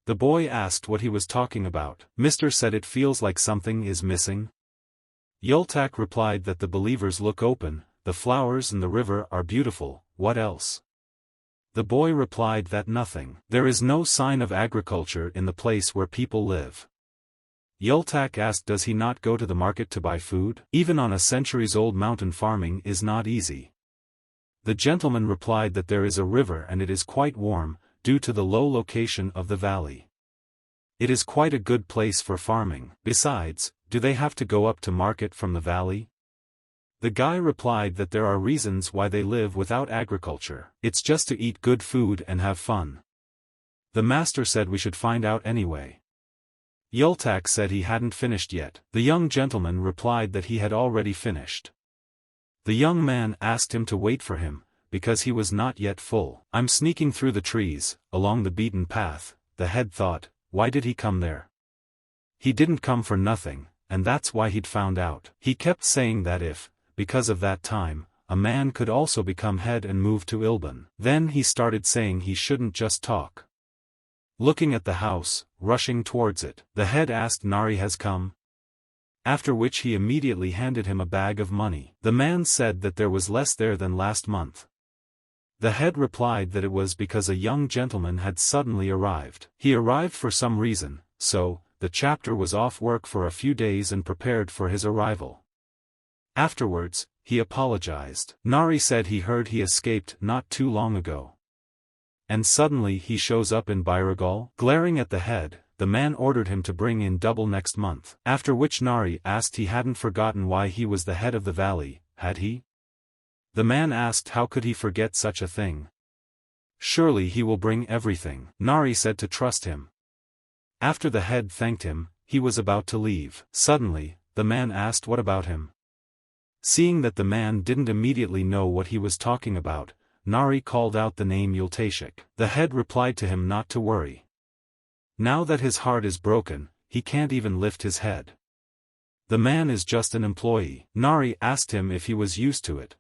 The boy asked what he was talking about. Mr. said it feels like something is missing. Yultak replied that the believers look open, the flowers and the river are beautiful, what else? The boy replied that nothing. There is no sign of agriculture in the place where people live. Yultak asked, does he not go to the market to buy food? Even on a centuries-old mountain, farming is not easy. The gentleman replied that there is a river and it is quite warm, due to the low location of the valley. It is quite a good place for farming. Besides, do they have to go up to market from the valley? The guy replied that there are reasons why they live without agriculture. It's just to eat good food and have fun. The master said we should find out anyway. Yultak said he hadn't finished yet. The young gentleman replied that he had already finished. The young man asked him to wait for him, because he was not yet full. I'm sneaking through the trees, along the beaten path, the head thought, why did he come there? He didn't come for nothing, and that's why he'd found out. He kept saying that if, because of that time, a man could also become head and move to Ilban. Then he started saying he shouldn't just talk. Looking at the house, rushing towards it, the head asked, Nari has come? After which he immediately handed him a bag of money. The man said that there was less there than last month. The head replied that it was because a young gentleman had suddenly arrived. He arrived for some reason, so, the chapter was off work for a few days and prepared for his arrival. Afterwards, he apologized. Nari said he heard he escaped not too long ago. And suddenly he shows up in Byron. Glaring at the head, the man ordered him to bring in double next month. After which Nari asked he hadn't forgotten why he was the head of the valley, had he? The man asked how could he forget such a thing? Surely he will bring everything. Nari said to trust him. After the head thanked him, he was about to leave. Suddenly, the man asked what about him? Seeing that the man didn't immediately know what he was talking about, Nari called out the name Yultashik. The head replied to him not to worry. Now that his heart is broken, he can't even lift his head. The man is just an employee. Nari asked him if he was used to it.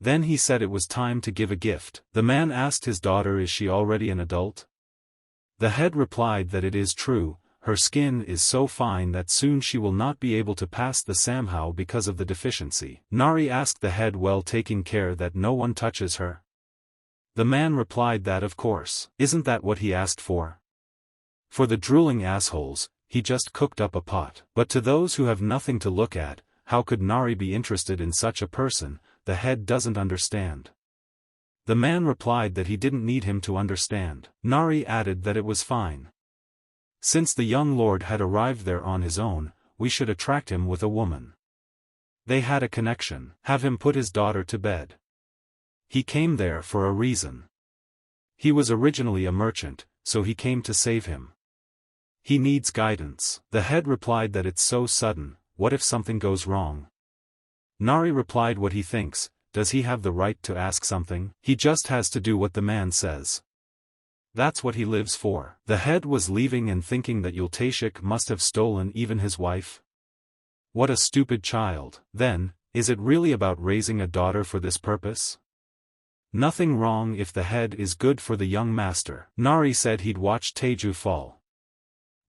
Then he said it was time to give a gift. The man asked his daughter, is she already an adult? The head replied that it is true, her skin is so fine that soon she will not be able to pass the samhao because of the deficiency. Nari asked the head, well, taking care that no one touches her? The man replied that of course. Isn't that what he asked for? For the drooling assholes, he just cooked up a pot. But to those who have nothing to look at, how could Nari be interested in such a person? The head doesn't understand. The man replied that he didn't need him to understand. Nari added that it was fine. Since the young lord had arrived there on his own, we should attract him with a woman. They had a connection. Have him put his daughter to bed. He came there for a reason. He was originally a merchant, so he came to save him. He needs guidance. The head replied that it's so sudden, what if something goes wrong? Nari replied what he thinks, does he have the right to ask something? He just has to do what the man says. That's what he lives for. The head was leaving and thinking that Yultashik must have stolen even his wife. What a stupid child. Then, is it really about raising a daughter for this purpose? Nothing wrong if the head is good for the young master. Nari said he'd watch Teju fall.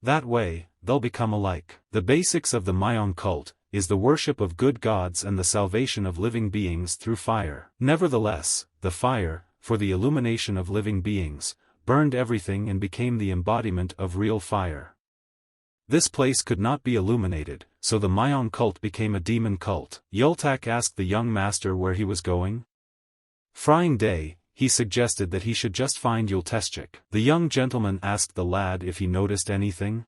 That way, they'll become alike. The basics of the Mayong cult is the worship of good gods and the salvation of living beings through fire. Nevertheless, the fire, for the illumination of living beings, burned everything and became the embodiment of real fire. This place could not be illuminated, so the Mayong cult became a demon cult. Yultak asked the young master where he was going. Frying day, he suggested that he should just find Yulteshchik. The young gentleman asked the lad if he noticed anything.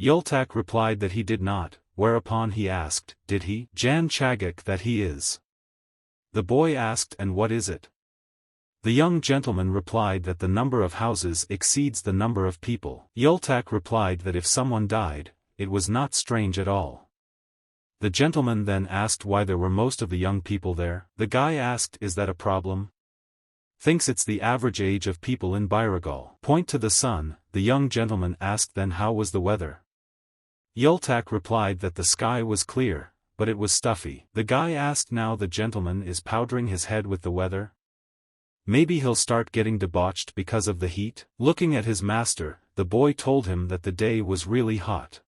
Yultak replied that he did not, whereupon he asked, did he? Jan Chagak that he is. The boy asked, and what is it? The young gentleman replied that the number of houses exceeds the number of people. Yultak replied that if someone died, it was not strange at all. The gentleman then asked why there were most of the young people there. The guy asked, is that a problem? Thinks it's the average age of people in Byragal. Point to the sun. The young gentleman asked then how was the weather? Yultak replied that the sky was clear, but it was stuffy. The guy asked now the gentleman is powdering his head with the weather? Maybe he'll start getting debauched because of the heat? Looking at his master, the boy told him that the day was really hot.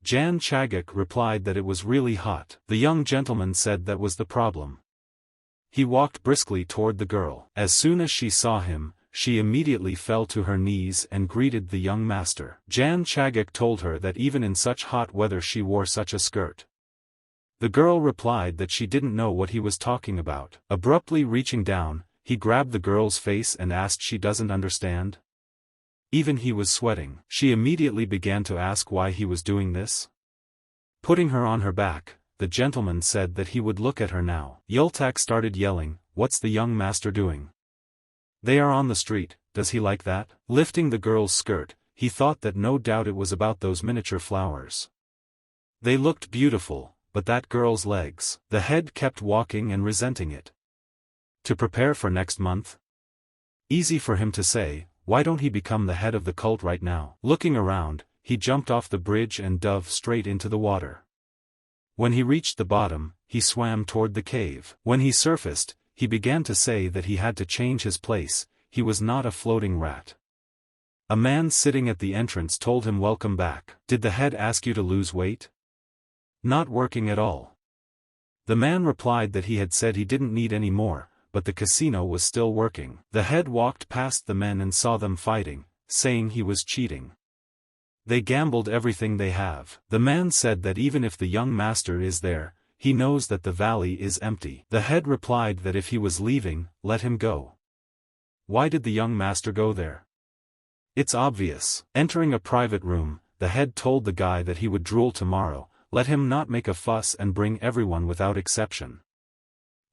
Jan Chagak replied that it was really hot. The young gentleman said that was the problem. He walked briskly toward the girl. As soon as she saw him, she immediately fell to her knees and greeted the young master. Jan Chagak told her that even in such hot weather she wore such a skirt. The girl replied that she didn't know what he was talking about. Abruptly reaching down, he grabbed the girl's face and asked she doesn't understand. Even he was sweating. She immediately began to ask why he was doing this. Putting her on her back, the gentleman said that he would look at her now. Yultak started yelling, what's the young master doing? They are on the street, does he like that? Lifting the girl's skirt, he thought that no doubt it was about those miniature flowers. They looked beautiful, but that girl's legs. The head kept walking and resenting it. To prepare for next month? Easy for him to say, why don't he become the head of the cult right now? Looking around, he jumped off the bridge and dove straight into the water. When he reached the bottom, he swam toward the cave. When he surfaced, he began to say that he had to change his place, he was not a floating rat. A man sitting at the entrance told him welcome back. Did the head ask you to lose weight? Not working at all. The man replied that he had said he didn't need any more, but the casino was still working. The head walked past the men and saw them fighting, saying he was cheating. They gambled everything they have. The man said that even if the young master is there, he knows that the valley is empty. The head replied that if he was leaving, let him go. Why did the young master go there? It's obvious. Entering a private room, the head told the guy that he would drool tomorrow, let him not make a fuss and bring everyone without exception.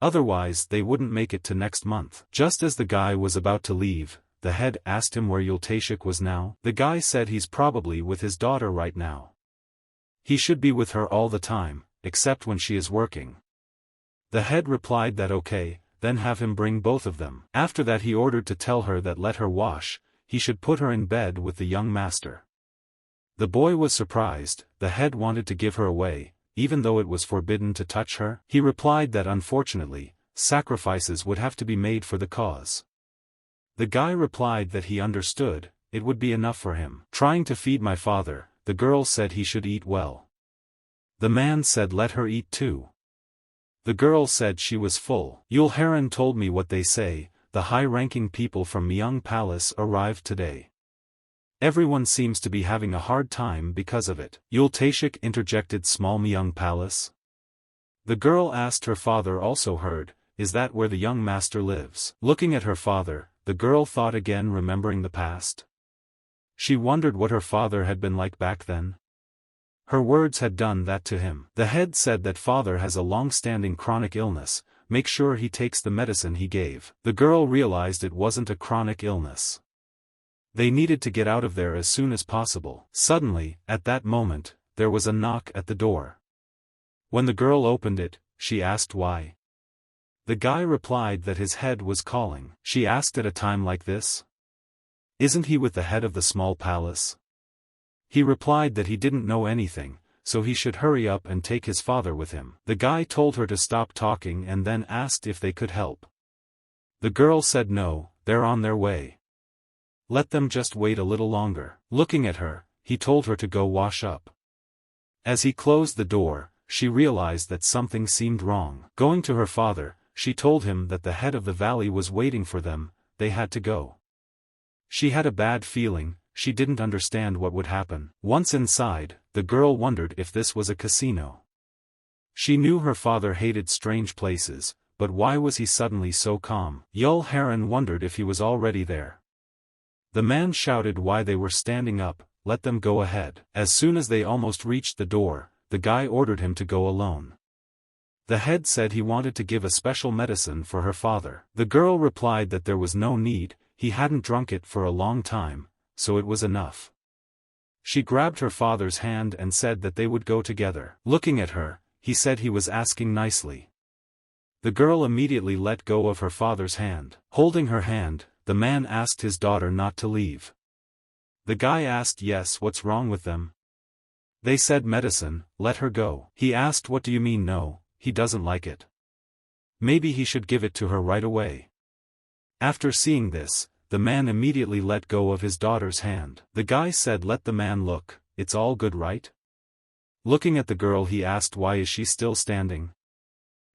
Otherwise they wouldn't make it to next month. Just as the guy was about to leave, the head asked him where Yulteshchik was now. The guy said he's probably with his daughter right now. He should be with her all the time, except when she is working. The head replied that okay, then have him bring both of them. After that he ordered to tell her that let her wash, he should put her in bed with the young master. The boy was surprised. The head wanted to give her away, even though it was forbidden to touch her. He replied that unfortunately, sacrifices would have to be made for the cause. The guy replied that he understood, it would be enough for him. Trying to feed my father, the girl said he should eat well. The man said let her eat too. The girl said she was full. Heron told me what they say, the high-ranking people from Mayong Palace arrived today. Everyone seems to be having a hard time because of it. Yulteshchik interjected small Mayong Palace. The girl asked her father also heard, is that where the young master lives? Looking at her father, the girl thought again remembering the past. She wondered what her father had been like back then. Her words had done that to him. The head said that father has a long-standing chronic illness, make sure he takes the medicine he gave. The girl realized it wasn't a chronic illness. They needed to get out of there as soon as possible. Suddenly, at that moment, there was a knock at the door. When the girl opened it, she asked why. The guy replied that his head was calling. She asked at a time like this? Isn't he with the head of the small palace? He replied that he didn't know anything, so he should hurry up and take his father with him. The guy told her to stop talking and then asked if they could help. The girl said no, they're on their way. Let them just wait a little longer. Looking at her, he told her to go wash up. As he closed the door, she realized that something seemed wrong. Going to her father, she told him that the head of the valley was waiting for them, they had to go. She had a bad feeling, she didn't understand what would happen. Once inside, the girl wondered if this was a casino. She knew her father hated strange places, but why was he suddenly so calm? Yul Heron wondered if he was already there. The man shouted why they were standing up, let them go ahead. As soon as they almost reached the door, the guy ordered him to go alone. The head said he wanted to give a special medicine for her father. The girl replied that there was no need, he hadn't drunk it for a long time, so it was enough. She grabbed her father's hand and said that they would go together. Looking at her, he said he was asking nicely. The girl immediately let go of her father's hand. Holding her hand, the man asked his daughter not to leave. The guy asked yes, what's wrong with them? They said medicine, let her go. He asked what do you mean no, he doesn't like it. Maybe he should give it to her right away. After seeing this, the man immediately let go of his daughter's hand. The guy said let the man look, it's all good right? Looking at the girl he asked why is she still standing?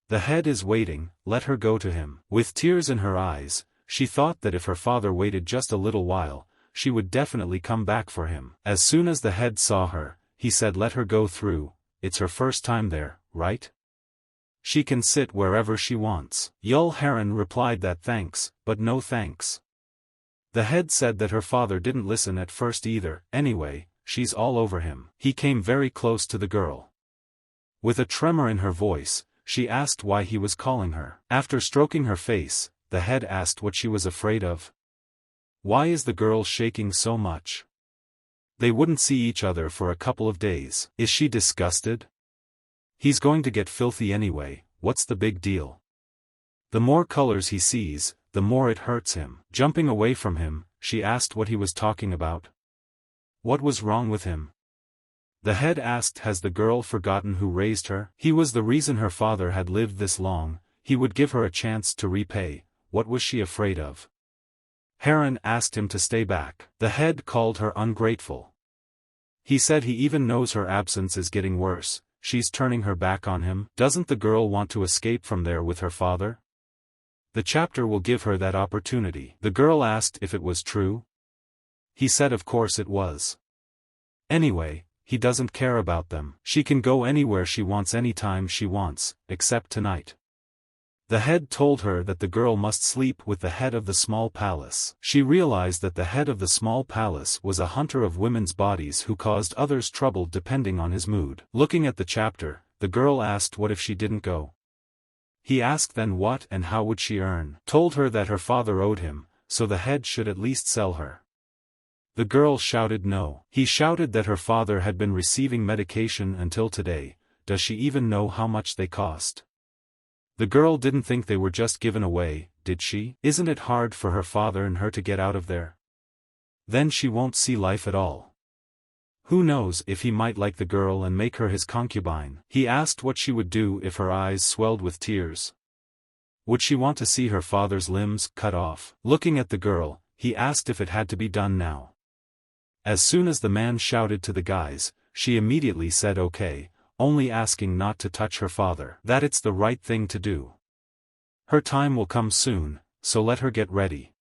The head is waiting, let her go to him. With tears in her eyes, she thought that if her father waited just a little while, she would definitely come back for him. As soon as the head saw her, he said let her go through, it's her first time there, right? She can sit wherever she wants. Yul Heron replied that thanks, but no thanks. The head said that her father didn't listen at first either, anyway, she's all over him. He came very close to the girl. With a tremor in her voice, she asked why he was calling her. After stroking her face, the head asked what she was afraid of. Why is the girl shaking so much? They wouldn't see each other for a couple of days. Is she disgusted? He's going to get filthy anyway, what's the big deal? The more colors he sees, the more it hurts him. Jumping away from him, she asked what he was talking about. What was wrong with him? The head asked has the girl forgotten who raised her? He was the reason her father had lived this long, he would give her a chance to repay, what was she afraid of? Heron asked him to stay back. The head called her ungrateful. He said he even knows her absence is getting worse, she's turning her back on him. Doesn't the girl want to escape from there with her father? The chapter will give her that opportunity. The girl asked if it was true. He said of course it was. Anyway, he doesn't care about them. She can go anywhere she wants anytime she wants, except tonight. The head told her that the girl must sleep with the head of the small palace. She realized that the head of the small palace was a hunter of women's bodies who caused others trouble depending on his mood. Looking at the chapter, the girl asked what if she didn't go. He asked then what and how would she earn. Told her that her father owed him, so the head should at least sell her. The girl shouted no. He shouted that her father had been receiving medication until today, does she even know how much they cost? The girl didn't think they were just given away, did she? Isn't it hard for her father and her to get out of there? Then she won't see life at all. Who knows if he might like the girl and make her his concubine. He asked what she would do if her eyes swelled with tears. Would she want to see her father's limbs cut off? Looking at the girl, he asked if it had to be done now. As soon as the man shouted to the guys, she immediately said okay, only asking not to touch her father. That it's the right thing to do. Her time will come soon, so let her get ready.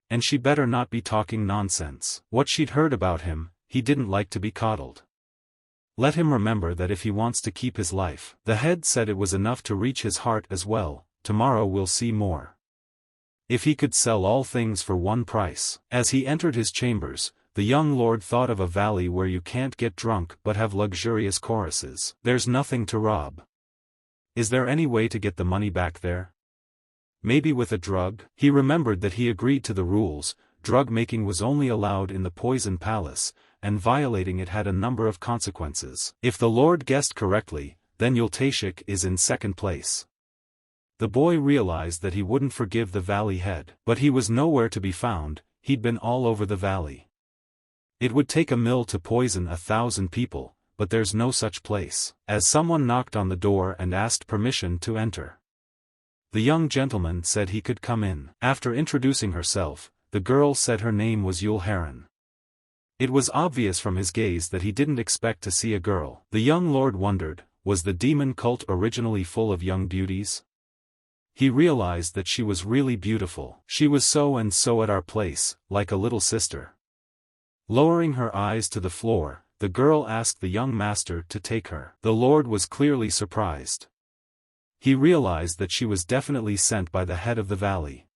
And she better not be talking nonsense. What she'd heard about him, he didn't like to be coddled. Let him remember that if he wants to keep his life. The head said it was enough to reach his heart as well, tomorrow we'll see more. If he could sell all things for one price. As he entered his chambers, the young lord thought of a valley where you can't get drunk but have luxurious choruses. There's nothing to rob. Is there any way to get the money back there? Maybe with a drug? He remembered that he agreed to the rules, drug making was only allowed in the Poison Palace, and violating it had a number of consequences. If the Lord guessed correctly, then Yultashik is in second place. The boy realized that he wouldn't forgive the valley head. But he was nowhere to be found, he'd been all over the valley. It would take a mill to poison 1,000 people, but there's no such place. As someone knocked on the door and asked permission to enter. The young gentleman said he could come in. After introducing herself, the girl said her name was Yul Heron. It was obvious from his gaze that he didn't expect to see a girl. The young lord wondered, was the demon cult originally full of young beauties? He realized that she was really beautiful. She was so and so at our place, like a little sister. Lowering her eyes to the floor, the girl asked the young master to take her. The lord was clearly surprised. He realized that she was definitely sent by the head of the valley.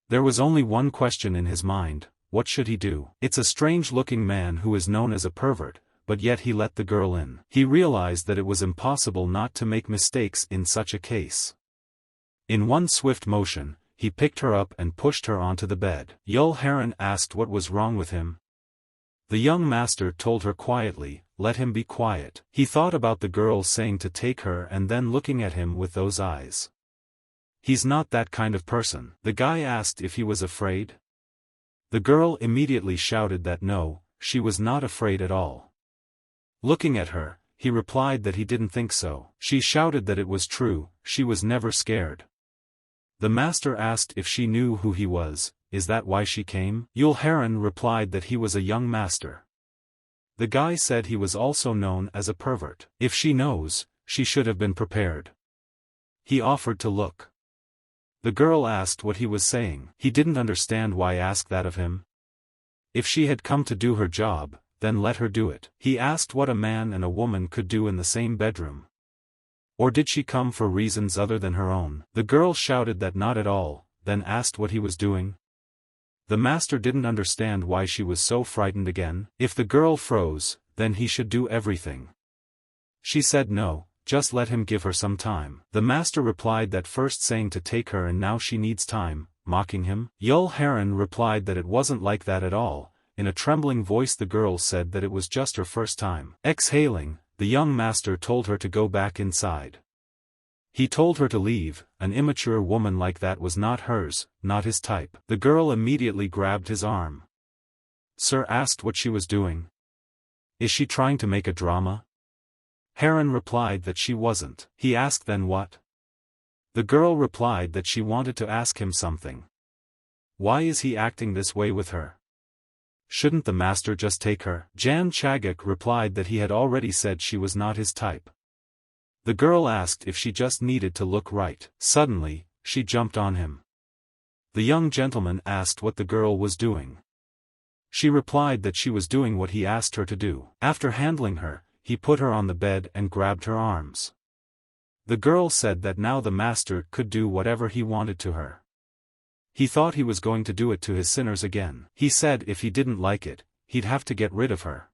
There was only one question in his mind: what should he do? It's a strange-looking man who is known as a pervert, but yet he let the girl in. He realized that it was impossible not to make mistakes in such a case. In one swift motion, he picked her up and pushed her onto the bed. Heir asked what was wrong with him. The young master told her quietly, "Let him be quiet." He thought about the girl saying to take her and then looking at him with those eyes. He's not that kind of person. The guy asked if he was afraid. The girl immediately shouted that no, she was not afraid at all. Looking at her, he replied that he didn't think so. She shouted that it was true, she was never scared. The master asked if she knew who he was. Is that why she came? Heir replied that he was a young master. The guy said he was also known as a pervert. If she knows, she should have been prepared. He offered to look. The girl asked what he was saying. He didn't understand why ask that of him. If she had come to do her job, then let her do it. He asked what a man and a woman could do in the same bedroom. Or did she come for reasons other than her own? The girl shouted that not at all, then asked what he was doing. The master didn't understand why she was so frightened again. If the girl froze, then he should do everything. She said no, just let him give her some time. The master replied that first saying to take her and now she needs time, mocking him. Heir replied that it wasn't like that at all. In a trembling voice the girl said that it was just her first time. Exhaling, the young master told her to go back inside. He told her to leave. An immature woman like that was not hers, not his type. The girl immediately grabbed his arm. Sir asked what she was doing. Is she trying to make a drama? Heir replied that she wasn't. He asked then what? The girl replied that she wanted to ask him something. Why is he acting this way with her? Shouldn't the master just take her? Jan Chagak replied that he had already said she was not his type. The girl asked if she just needed to look right. Suddenly, she jumped on him. The young gentleman asked what the girl was doing. She replied that she was doing what he asked her to do. After handling her, he put her on the bed and grabbed her arms. The girl said that now the master could do whatever he wanted to her. He thought he was going to do it to his sinners again. He said if he didn't like it, he'd have to get rid of her.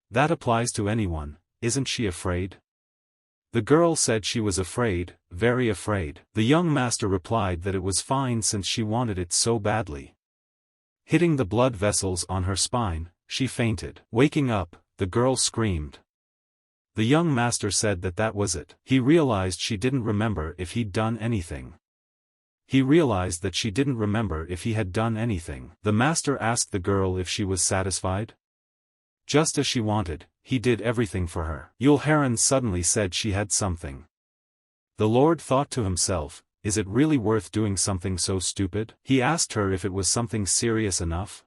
That applies to anyone, isn't she afraid? The girl said she was afraid, very afraid. The young master replied that it was fine since she wanted it so badly. Hitting the blood vessels on her spine, she fainted. Waking up, the girl screamed. The young master said that that was it. He realized she didn't remember if he'd done anything. He realized that she didn't remember if he had done anything. The master asked the girl if she was satisfied. Just as she wanted, he did everything for her. Heir suddenly said she had something. The Lord thought to himself, is it really worth doing something so stupid? He asked her if it was something serious enough.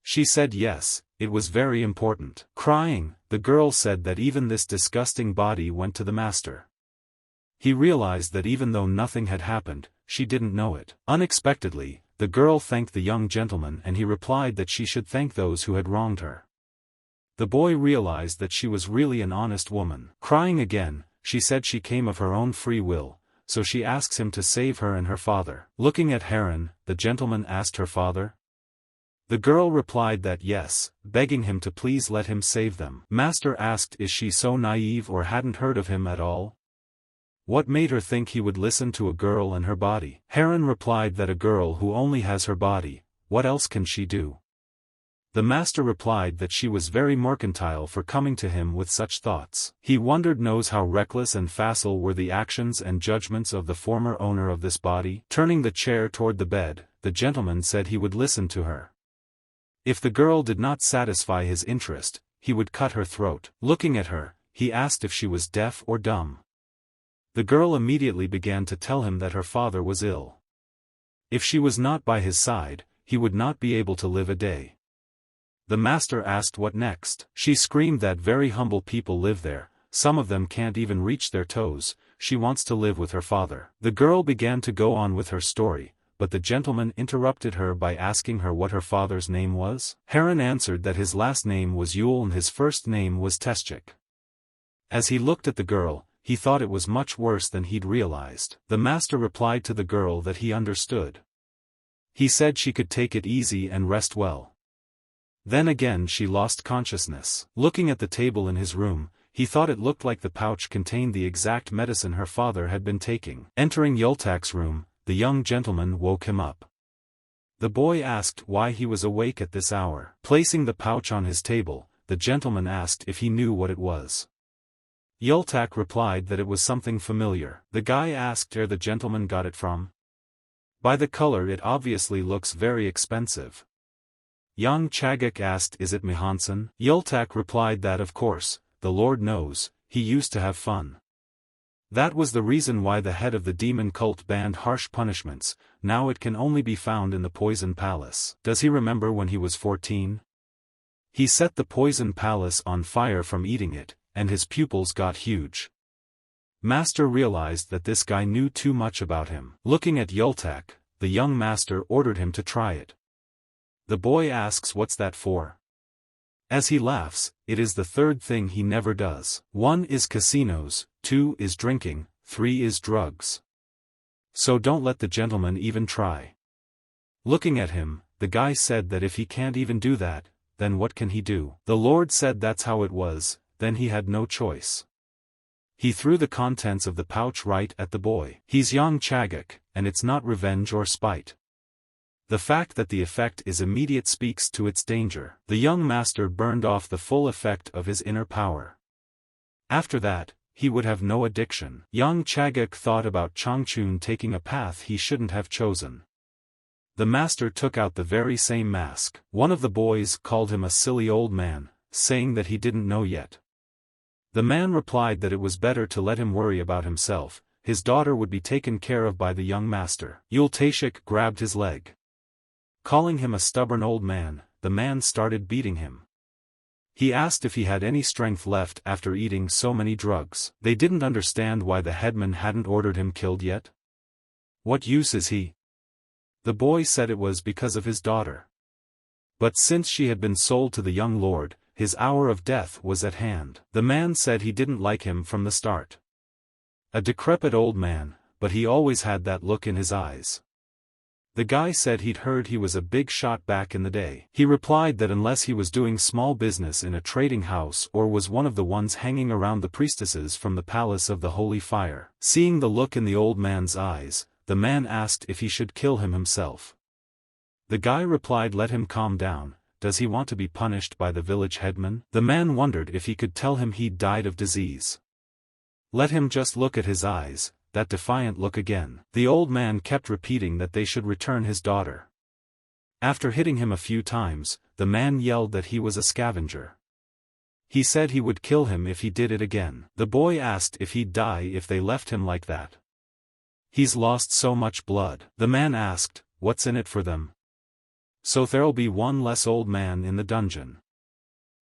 She said yes, it was very important. Crying, the girl said that even this disgusting body went to the master. He realized that even though nothing had happened, she didn't know it. Unexpectedly, the girl thanked the young gentleman and he replied that she should thank those who had wronged her. The boy realized that she was really an honest woman. Crying again, she said she came of her own free will, so she asks him to save her and her father. Looking at Heron, the gentleman asked her father. The girl replied that yes, begging him to please let him save them. Master asked is she so naive or hadn't heard of him at all? What made her think he would listen to a girl and her body? Heron replied that a girl who only has her body, what else can she do? The master replied that she was very mercantile for coming to him with such thoughts. He wondered knows how reckless and facile were the actions and judgments of the former owner of this body. Turning the chair toward the bed, the gentleman said he would listen to her. If the girl did not satisfy his interest, he would cut her throat. Looking at her, he asked if she was deaf or dumb. The girl immediately began to tell him that her father was ill. If she was not by his side, he would not be able to live a day. The master asked what next. She screamed that very humble people live there, some of them can't even reach their toes, she wants to live with her father. The girl began to go on with her story, but the gentleman interrupted her by asking her what her father's name was. Heron answered that his last name was Yule and his first name was Teschik. As he looked at the girl, he thought it was much worse than he'd realized. The master replied to the girl that he understood. He said she could take it easy and rest well. Then again she lost consciousness. Looking at the table in his room, he thought it looked like the pouch contained the exact medicine her father had been taking. Entering Yultak's room, the young gentleman woke him up. The boy asked why he was awake at this hour. Placing the pouch on his table, the gentleman asked if he knew what it was. Yultak replied that it was something familiar. The guy asked where the gentleman got it from. By the color it obviously looks very expensive. Young Chagak asked is it Mihansen? Yultak replied that of course, the Lord knows, he used to have fun. That was the reason why the head of the demon cult banned harsh punishments. Now it can only be found in the Poison Palace. Does he remember when he was 14? He set the Poison Palace on fire from eating it, and his pupils got huge. Master realized that this guy knew too much about him. Looking at Yultak, the young master ordered him to try it. The boy asks what's that for? As he laughs, it is the third thing he never does. 1 is casinos, 2 is drinking, 3 is drugs. So don't let the gentleman even try. Looking at him, the guy said that if he can't even do that, then what can he do? The Lord said that's how it was, then he had no choice. He threw the contents of the pouch right at the boy. He's young Chagak, and it's not revenge or spite. The fact that the effect is immediate speaks to its danger. The young master burned off the full effect of his inner power. After that, he would have no addiction. Young Chagak thought about Changchun taking a path he shouldn't have chosen. The master took out the very same mask. One of the boys called him a silly old man, saying that he didn't know yet. The man replied that it was better to let him worry about himself, his daughter would be taken care of by the young master. Yultashik grabbed his leg. Calling him a stubborn old man, the man started beating him. He asked if he had any strength left after eating so many drugs. They didn't understand why the headman hadn't ordered him killed yet. What use is he? The boy said it was because of his daughter. But since she had been sold to the young lord, his hour of death was at hand. The man said he didn't like him from the start. A decrepit old man, but he always had that look in his eyes. The guy said he'd heard he was a big shot back in the day. He replied that unless he was doing small business in a trading house or was one of the ones hanging around the priestesses from the palace of the holy fire. Seeing the look in the old man's eyes, the man asked if he should kill him himself. The guy replied let him calm down, does he want to be punished by the village headman? The man wondered if he could tell him he'd died of disease. Let him just look at his eyes, that defiant look again. The old man kept repeating that they should return his daughter. After hitting him a few times, the man yelled that he was a scavenger. He said he would kill him if he did it again. The boy asked if he'd die if they left him like that. He's lost so much blood. The man asked, what's in it for them? So there'll be one less old man in the dungeon.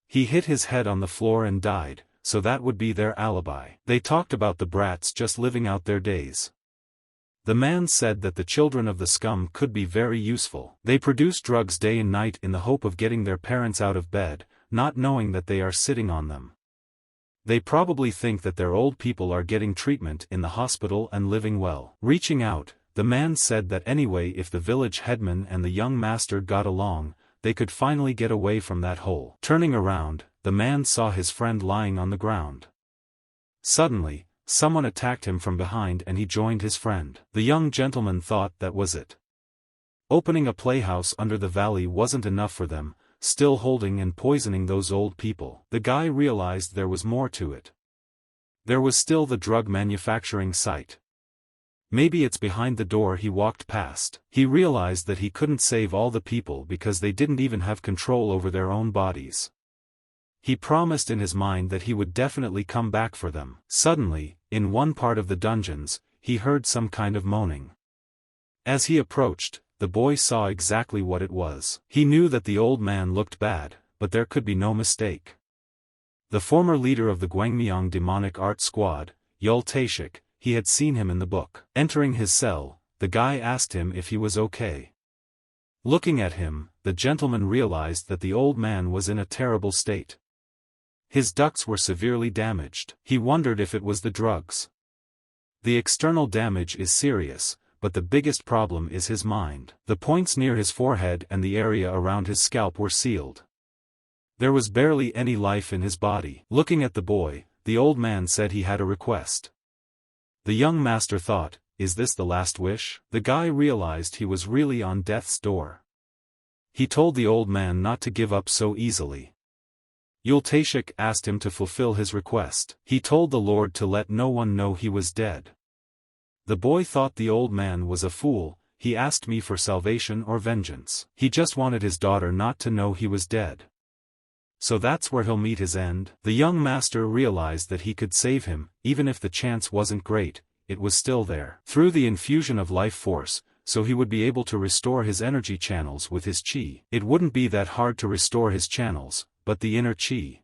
He hit his head on the floor and died, so that would be their alibi. They talked about the brats just living out their days. The man said that the children of the scum could be very useful. They produce drugs day and night in the hope of getting their parents out of bed, not knowing that they are sitting on them. They probably think that their old people are getting treatment in the hospital and living well. Reaching out, the man said that anyway if the village headman and the young master got along, they could finally get away from that hole. Turning around, the man saw his friend lying on the ground. Suddenly, someone attacked him from behind and he joined his friend. The young gentleman thought that was it. Opening a playhouse under the valley wasn't enough for them, still holding and poisoning those old people. The guy realized there was more to it. There was still the drug manufacturing site. Maybe it's behind the door he walked past. He realized that he couldn't save all the people because they didn't even have control over their own bodies. He promised in his mind that he would definitely come back for them. Suddenly, in one part of the dungeons, he heard some kind of moaning. As he approached, the boy saw exactly what it was. He knew that the old man looked bad, but there could be no mistake. The former leader of the Gwangmyeong demonic art squad, Yul Taeshik, he had seen him in the book. Entering his cell, the guy asked him if he was okay. Looking at him, the gentleman realized that the old man was in a terrible state. His ducts were severely damaged. He wondered if it was the drugs. The external damage is serious, but the biggest problem is his mind. The points near his forehead and the area around his scalp were sealed. There was barely any life in his body. Looking at the boy, the old man said he had a request. The young master thought, is this the last wish? The guy realized he was really on death's door. He told the old man not to give up so easily. Yultashik asked him to fulfill his request. He told the Lord to let no one know he was dead. The boy thought the old man was a fool. He asked me for salvation or vengeance. He just wanted his daughter not to know he was dead. So that's where he'll meet his end? The young master realized that he could save him, even if the chance wasn't great, it was still there. Through the infusion of life force, so he would be able to restore his energy channels with his chi. It wouldn't be that hard to restore his channels, but the inner chi.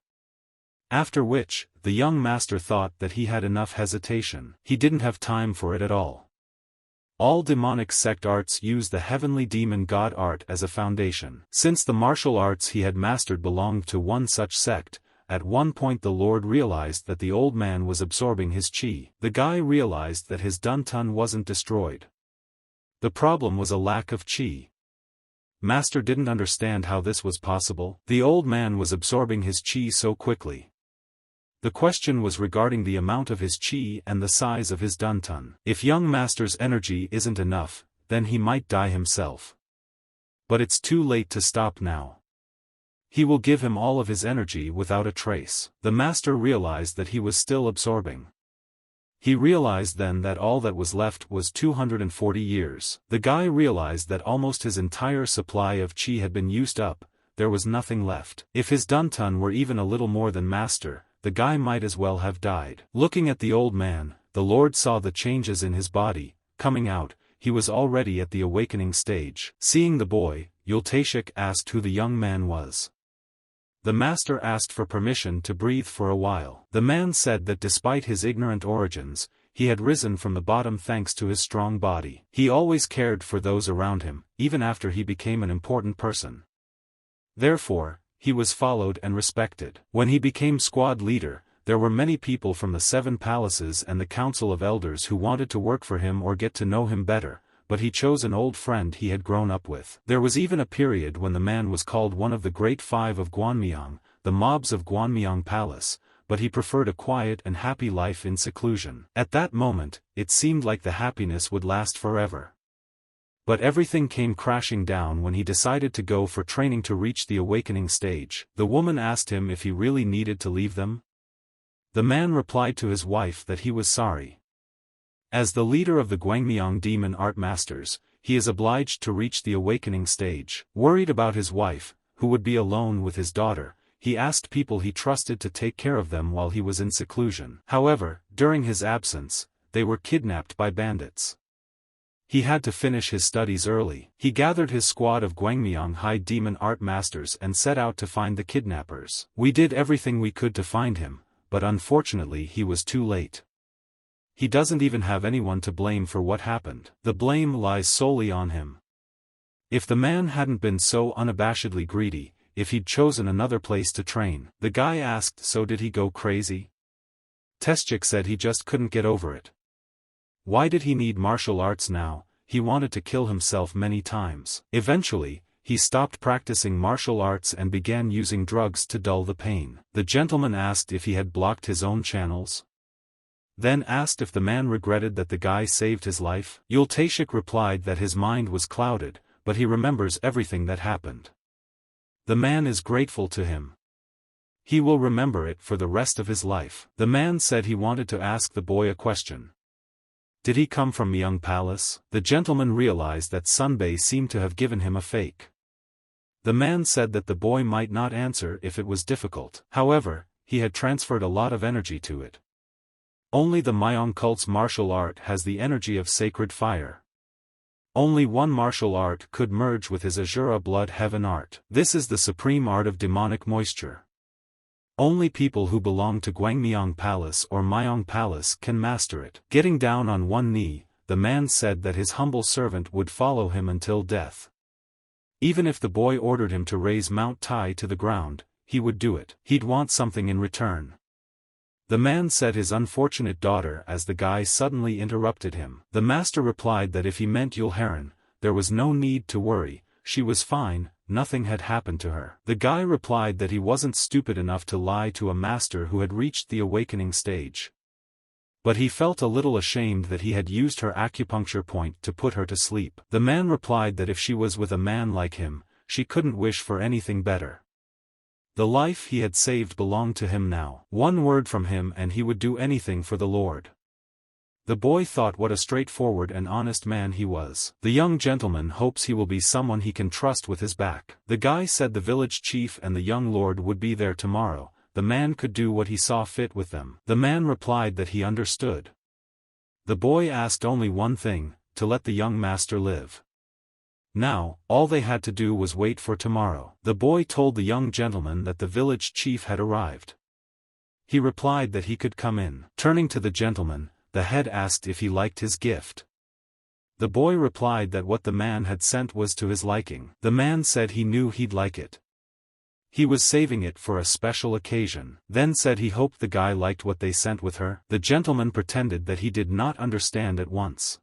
After which, the young master thought that he had enough hesitation. He didn't have time for it at all. All demonic sect arts use the heavenly demon god art as a foundation. Since the martial arts he had mastered belonged to one such sect, at one point the Lord realized that the old man was absorbing his chi. The guy realized that his Duntun wasn't destroyed. The problem was a lack of chi. Master didn't understand how this was possible. The old man was absorbing his chi so quickly. The question was regarding the amount of his chi and the size of his Duntun. If young master's energy isn't enough, then he might die himself. But it's too late to stop now. He will give him all of his energy without a trace. The master realized that he was still absorbing. He realized then that all that was left was 240 years. The guy realized that almost his entire supply of chi had been used up, there was nothing left. If his Duntun were even a little more than master, the guy might as well have died. Looking at the old man, the Lord saw the changes in his body, coming out, he was already at the awakening stage. Seeing the boy, Yultashik asked who the young man was. The master asked for permission to breathe for a while. The man said that despite his ignorant origins, he had risen from the bottom thanks to his strong body. He always cared for those around him, even after he became an important person. Therefore, he was followed and respected. When he became squad leader, there were many people from the 7 palaces and the council of elders who wanted to work for him or get to know him better, but he chose an old friend he had grown up with. There was even a period when the man was called one of the Great Five of Gwanmyong, the mobs of Gwanmyong Palace, but he preferred a quiet and happy life in seclusion. At that moment, it seemed like the happiness would last forever. But everything came crashing down when he decided to go for training to reach the awakening stage. The woman asked him if he really needed to leave them. The man replied to his wife that he was sorry. As the leader of the Gwanmyong Demon Art Masters, he is obliged to reach the awakening stage. Worried about his wife, who would be alone with his daughter, he asked people he trusted to take care of them while he was in seclusion. However, during his absence, they were kidnapped by bandits. He had to finish his studies early. He gathered his squad of Gwanmyong High Demon Art Masters and set out to find the kidnappers. We did everything we could to find him, but unfortunately he was too late. He doesn't even have anyone to blame for what happened. The blame lies solely on him. If the man hadn't been so unabashedly greedy, if he'd chosen another place to train. The guy asked, so did he go crazy? Teshchik said he just couldn't get over it. Why did he need martial arts now? He wanted to kill himself many times. Eventually, he stopped practicing martial arts and began using drugs to dull the pain. The gentleman asked if he had blocked his own channels. Then asked if the man regretted that the guy saved his life. Yultashik replied that his mind was clouded, but he remembers everything that happened. The man is grateful to him. He will remember it for the rest of his life. The man said he wanted to ask the boy a question. Did he come from Myeong Palace? The gentleman realized that Sunbae seemed to have given him a fake. The man said that the boy might not answer if it was difficult. However, he had transferred a lot of energy to it. Only the Mayong cult's martial art has the energy of sacred fire. Only one martial art could merge with his Azura blood heaven art. This is the supreme art of demonic moisture. Only people who belong to Gwanmyong Palace or Mayong Palace can master it. Getting down on one knee, the man said that his humble servant would follow him until death. Even if the boy ordered him to raze Mount Tai to the ground, he would do it. He'd want something in return. The man said his unfortunate daughter as the guy suddenly interrupted him. The master replied that if he meant Heir, there was no need to worry, she was fine, nothing had happened to her. The guy replied that he wasn't stupid enough to lie to a master who had reached the awakening stage. But he felt a little ashamed that he had used her acupuncture point to put her to sleep. The man replied that if she was with a man like him, she couldn't wish for anything better. The life he had saved belonged to him now. One word from him and he would do anything for the Lord. The boy thought what a straightforward and honest man he was. The young gentleman hopes he will be someone he can trust with his back. The guy said the village chief and the young lord would be there tomorrow. The man could do what he saw fit with them. The man replied that he understood. The boy asked only one thing, to let the young master live. Now, all they had to do was wait for tomorrow. The boy told the young gentleman that the village chief had arrived. He replied that he could come in. Turning to the gentleman, the head asked if he liked his gift. The boy replied that what the man had sent was to his liking. The man said he knew he'd like it. He was saving it for a special occasion. Then said he hoped the guy liked what they sent with her. The gentleman pretended that he did not understand at once.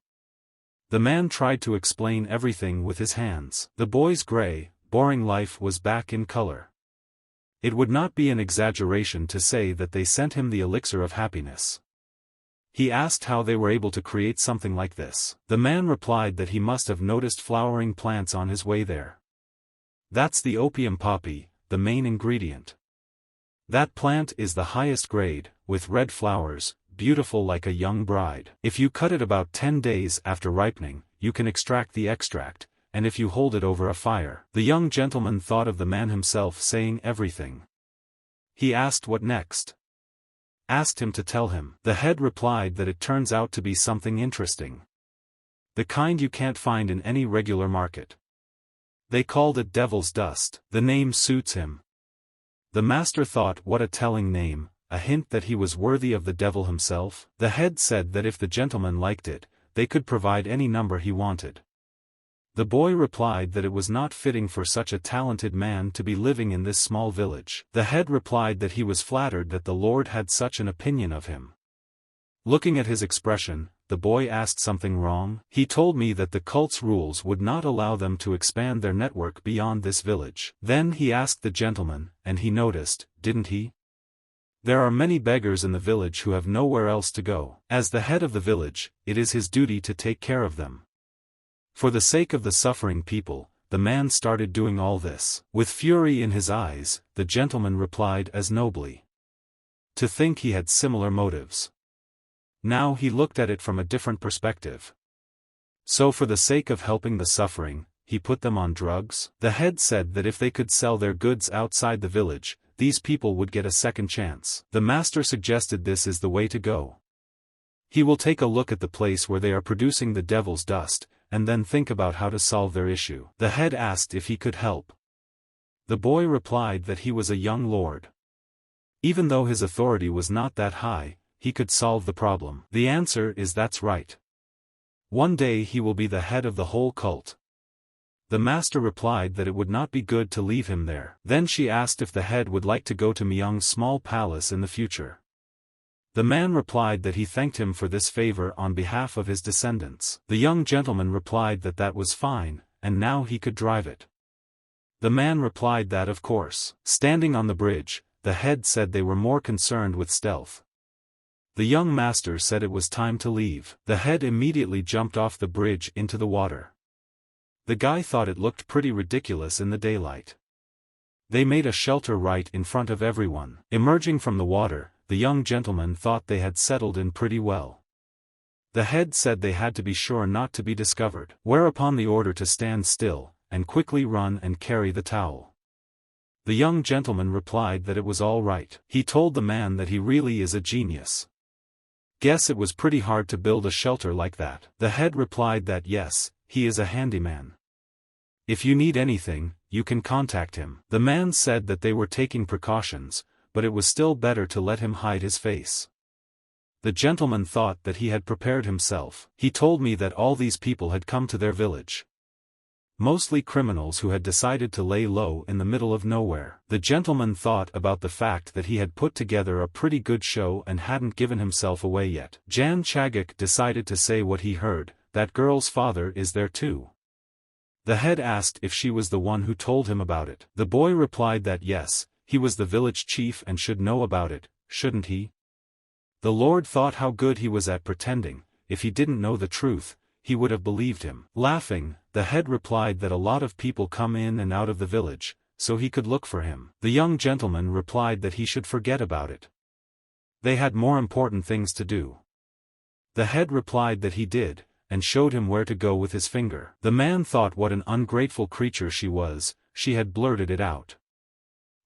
The man tried to explain everything with his hands. The boy's gray, boring life was back in color. It would not be an exaggeration to say that they sent him the elixir of happiness. He asked how they were able to create something like this. The man replied that he must have noticed flowering plants on his way there. That's the opium poppy, the main ingredient. That plant is the highest grade, with red flowers, beautiful like a young bride. If you cut it about 10 days after ripening, you can extract the extract, and if you hold it over a fire. The young gentleman thought of the man himself saying everything. He asked what next. Asked him to tell him. The head replied that it turns out to be something interesting. The kind you can't find in any regular market. They called it devil's dust. The name suits him. The master thought what a telling name, a hint that he was worthy of the devil himself. The head said that if the gentleman liked it, they could provide any number he wanted. The boy replied that it was not fitting for such a talented man to be living in this small village. The head replied that he was flattered that the Lord had such an opinion of him. Looking at his expression, the boy asked something wrong. He told me that the cult's rules would not allow them to expand their network beyond this village. Then he asked the gentleman, and he noticed, didn't he? There are many beggars in the village who have nowhere else to go. As the head of the village, it is his duty to take care of them. For the sake of the suffering people, the man started doing all this. With fury in his eyes, the gentleman replied as nobly. To think he had similar motives. Now he looked at it from a different perspective. So for the sake of helping the suffering, he put them on drugs? The head said that if they could sell their goods outside the village, these people would get a second chance. The master suggested this is the way to go. He will take a look at the place where they are producing the devil's dust, and then think about how to solve their issue. The head asked if he could help. The boy replied that he was a young lord. Even though his authority was not that high, he could solve the problem. The answer is that's right. One day he will be the head of the whole cult. The master replied that it would not be good to leave him there. Then she asked if the head would like to go to Mayong's small palace in the future. The man replied that he thanked him for this favor on behalf of his descendants. The young gentleman replied that that was fine, and now he could drive it. The man replied that of course. Standing on the bridge, the head said they were more concerned with stealth. The young master said it was time to leave. The head immediately jumped off the bridge into the water. The guy thought it looked pretty ridiculous in the daylight. They made a shelter right in front of everyone. Emerging from the water, the young gentleman thought they had settled in pretty well. The head said they had to be sure not to be discovered, whereupon the order to stand still, and quickly run and carry the towel. The young gentleman replied that it was all right. He told the man that he really is a genius. Guess it was pretty hard to build a shelter like that. The head replied that yes, he is a handyman. If you need anything, you can contact him. The man said that they were taking precautions, but it was still better to let him hide his face. The gentleman thought that he had prepared himself. He told me that all these people had come to their village. Mostly criminals who had decided to lay low in the middle of nowhere. The gentleman thought about the fact that he had put together a pretty good show and hadn't given himself away yet. Jan Chaguk decided to say what he heard, that girl's father is there too. The head asked if she was the one who told him about it. The boy replied that yes, he was the village chief and should know about it, shouldn't he? The Lord thought how good he was at pretending. If he didn't know the truth, he would have believed him. Laughing, the head replied that a lot of people come in and out of the village, so he could look for him. The young gentleman replied that he should forget about it. They had more important things to do. The head replied that he did, and showed him where to go with his finger. The man thought what an ungrateful creature she was, she had blurted it out.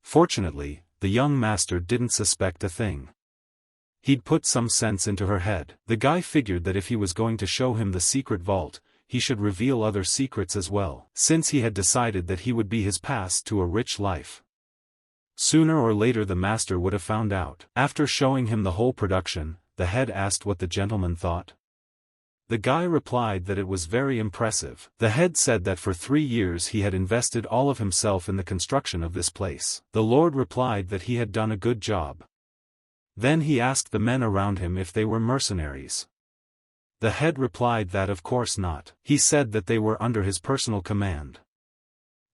Fortunately, the young master didn't suspect a thing. He'd put some sense into her head. The guy figured that if he was going to show him the secret vault, he should reveal other secrets as well, since he had decided that he would be his pass to a rich life. Sooner or later the master would have found out. After showing him the whole production, the head asked what the gentleman thought. The guy replied that it was very impressive. The head said that for 3 years he had invested all of himself in the construction of this place. The Lord replied that he had done a good job. Then he asked the men around him if they were mercenaries. The head replied that of course not. He said that they were under his personal command.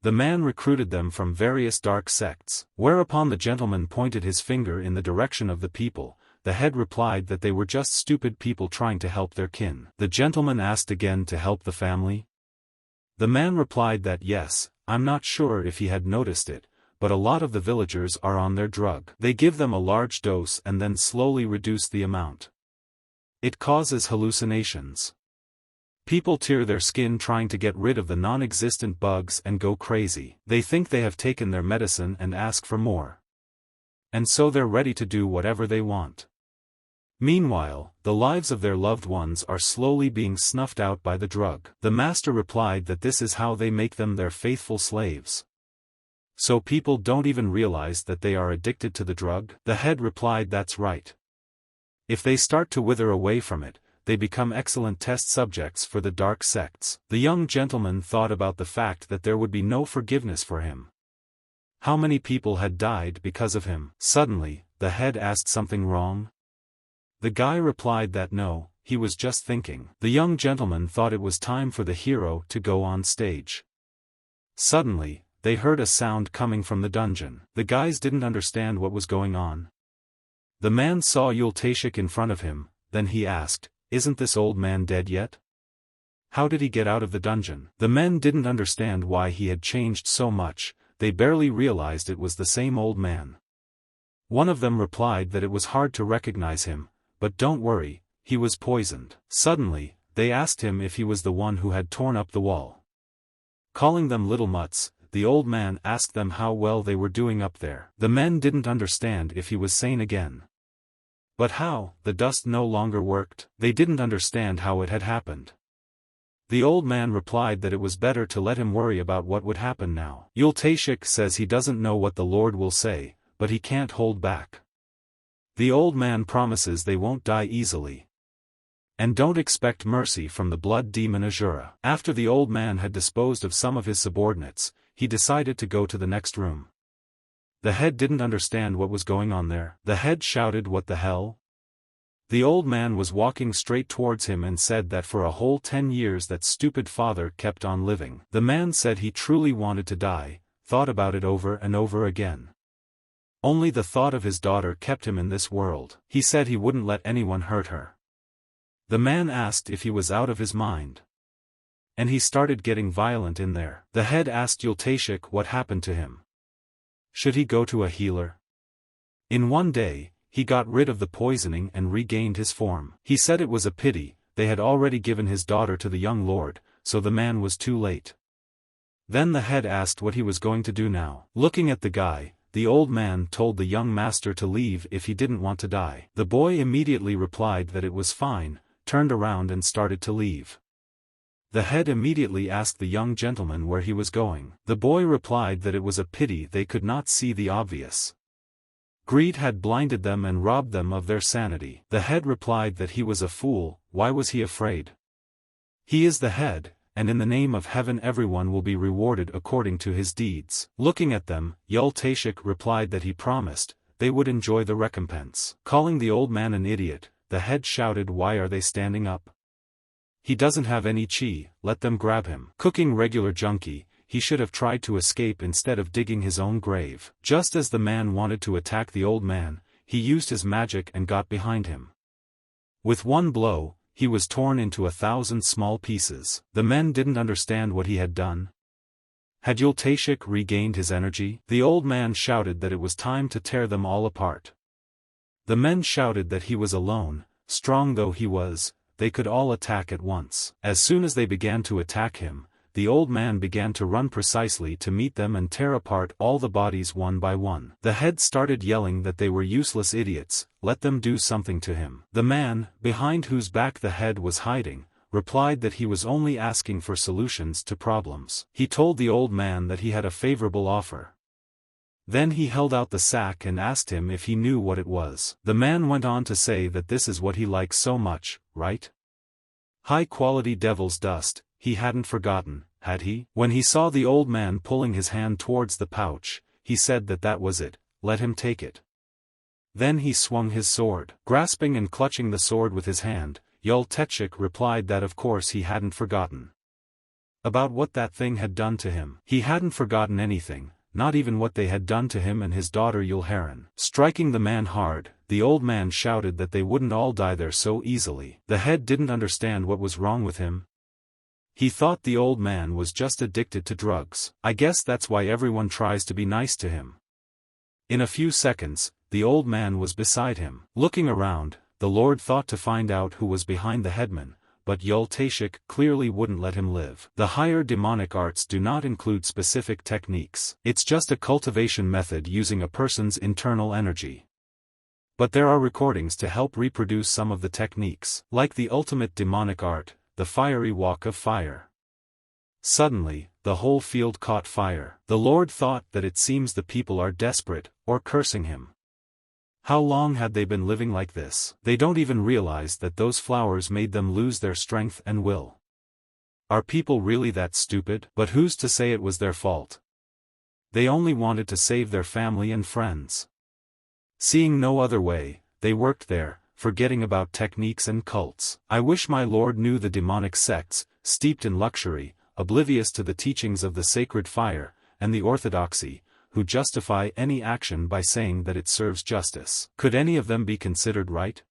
The man recruited them from various dark sects, whereupon the gentleman pointed his finger in the direction of the people. The head replied that they were just stupid people trying to help their kin. The gentleman asked again to help the family. The man replied that yes, I'm not sure if he had noticed it, but a lot of the villagers are on their drug. They give them a large dose and then slowly reduce the amount. It causes hallucinations. People tear their skin trying to get rid of the non-existent bugs and go crazy. They think they have taken their medicine and ask for more. And so they're ready to do whatever they want. Meanwhile, the lives of their loved ones are slowly being snuffed out by the drug. The master replied that this is how they make them their faithful slaves. So people don't even realize that they are addicted to the drug? The head replied that's right. If they start to wither away from it, they become excellent test subjects for the dark sects. The young gentleman thought about the fact that there would be no forgiveness for him. How many people had died because of him? Suddenly, the head asked something wrong. The guy replied that no, he was just thinking. The young gentleman thought it was time for the hero to go on stage. Suddenly, they heard a sound coming from the dungeon. The guys didn't understand what was going on. The man saw Yultashik in front of him, then he asked, "Isn't this old man dead yet? How did he get out of the dungeon?" The men didn't understand why he had changed so much, they barely realized it was the same old man. One of them replied that it was hard to recognize him, but don't worry, he was poisoned. Suddenly, they asked him if he was the one who had torn up the wall. Calling them little mutts, the old man asked them how well they were doing up there. The men didn't understand if he was sane again. But how? The dust no longer worked. They didn't understand how it had happened. The old man replied that it was better to let him worry about what would happen now. Yultashik says he doesn't know what the Lord will say, but he can't hold back. The old man promises they won't die easily. And don't expect mercy from the blood demon Azura. After the old man had disposed of some of his subordinates, he decided to go to the next room. The head didn't understand what was going on there. The head shouted, "What the hell?" The old man was walking straight towards him and said that for a whole 10 years that stupid father kept on living. The man said he truly wanted to die, thought about it over and over again. Only the thought of his daughter kept him in this world. He said he wouldn't let anyone hurt her. The man asked if he was out of his mind. And he started getting violent in there. The head asked Yultashik what happened to him. Should he go to a healer? In one day, he got rid of the poisoning and regained his form. He said it was a pity, they had already given his daughter to the young lord, so the man was too late. Then the head asked what he was going to do now. Looking at the guy, the old man told the young master to leave if he didn't want to die. The boy immediately replied that it was fine, turned around and started to leave. The head immediately asked the young gentleman where he was going. The boy replied that it was a pity they could not see the obvious. Greed had blinded them and robbed them of their sanity. The head replied that he was a fool. Why was he afraid? He is the head, and in the name of heaven everyone will be rewarded according to his deeds. Looking at them, Yultashik replied that he promised they would enjoy the recompense. Calling the old man an idiot, the head shouted, why are they standing up? He doesn't have any chi, let them grab him. Cooking regular junkie, he should have tried to escape instead of digging his own grave. Just as the man wanted to attack the old man, he used his magic and got behind him. With one blow, he was torn into 1,000 small pieces. The men didn't understand what he had done. Had Yultashik regained his energy? The old man shouted that it was time to tear them all apart. The men shouted that he was alone, strong though he was, they could all attack at once. As soon as they began to attack him, the old man began to run precisely to meet them and tear apart all the bodies one by one. The head started yelling that they were useless idiots, let them do something to him. The man, behind whose back the head was hiding, replied that he was only asking for solutions to problems. He told the old man that he had a favorable offer. Then he held out the sack and asked him if he knew what it was. The man went on to say that this is what he likes so much, right? High-quality devil's dust. He hadn't forgotten, had he? When he saw the old man pulling his hand towards the pouch, he said that that was it, let him take it. Then he swung his sword. Grasping and clutching the sword with his hand, Yultashik replied that of course he hadn't forgotten about what that thing had done to him. He hadn't forgotten anything, not even what they had done to him and his daughter Yulharen. Striking the man hard, the old man shouted that they wouldn't all die there so easily. The head didn't understand what was wrong with him. He thought the old man was just addicted to drugs. I guess that's why everyone tries to be nice to him. In a few seconds, the old man was beside him. Looking around, the Lord thought to find out who was behind the headman, but Yultashik clearly wouldn't let him live. The higher demonic arts do not include specific techniques. It's just a cultivation method using a person's internal energy. But there are recordings to help reproduce some of the techniques. Like the ultimate demonic art, the fiery walk of fire. Suddenly, the whole field caught fire. The Lord thought that it seems the people are desperate, or cursing him. How long had they been living like this? They don't even realize that those flowers made them lose their strength and will. Are people really that stupid? But who's to say it was their fault? They only wanted to save their family and friends. Seeing no other way, they worked there, forgetting about techniques and cults. I wish my Lord knew the demonic sects, steeped in luxury, oblivious to the teachings of the sacred fire, and the orthodoxy, who justify any action by saying that it serves justice. Could any of them be considered right?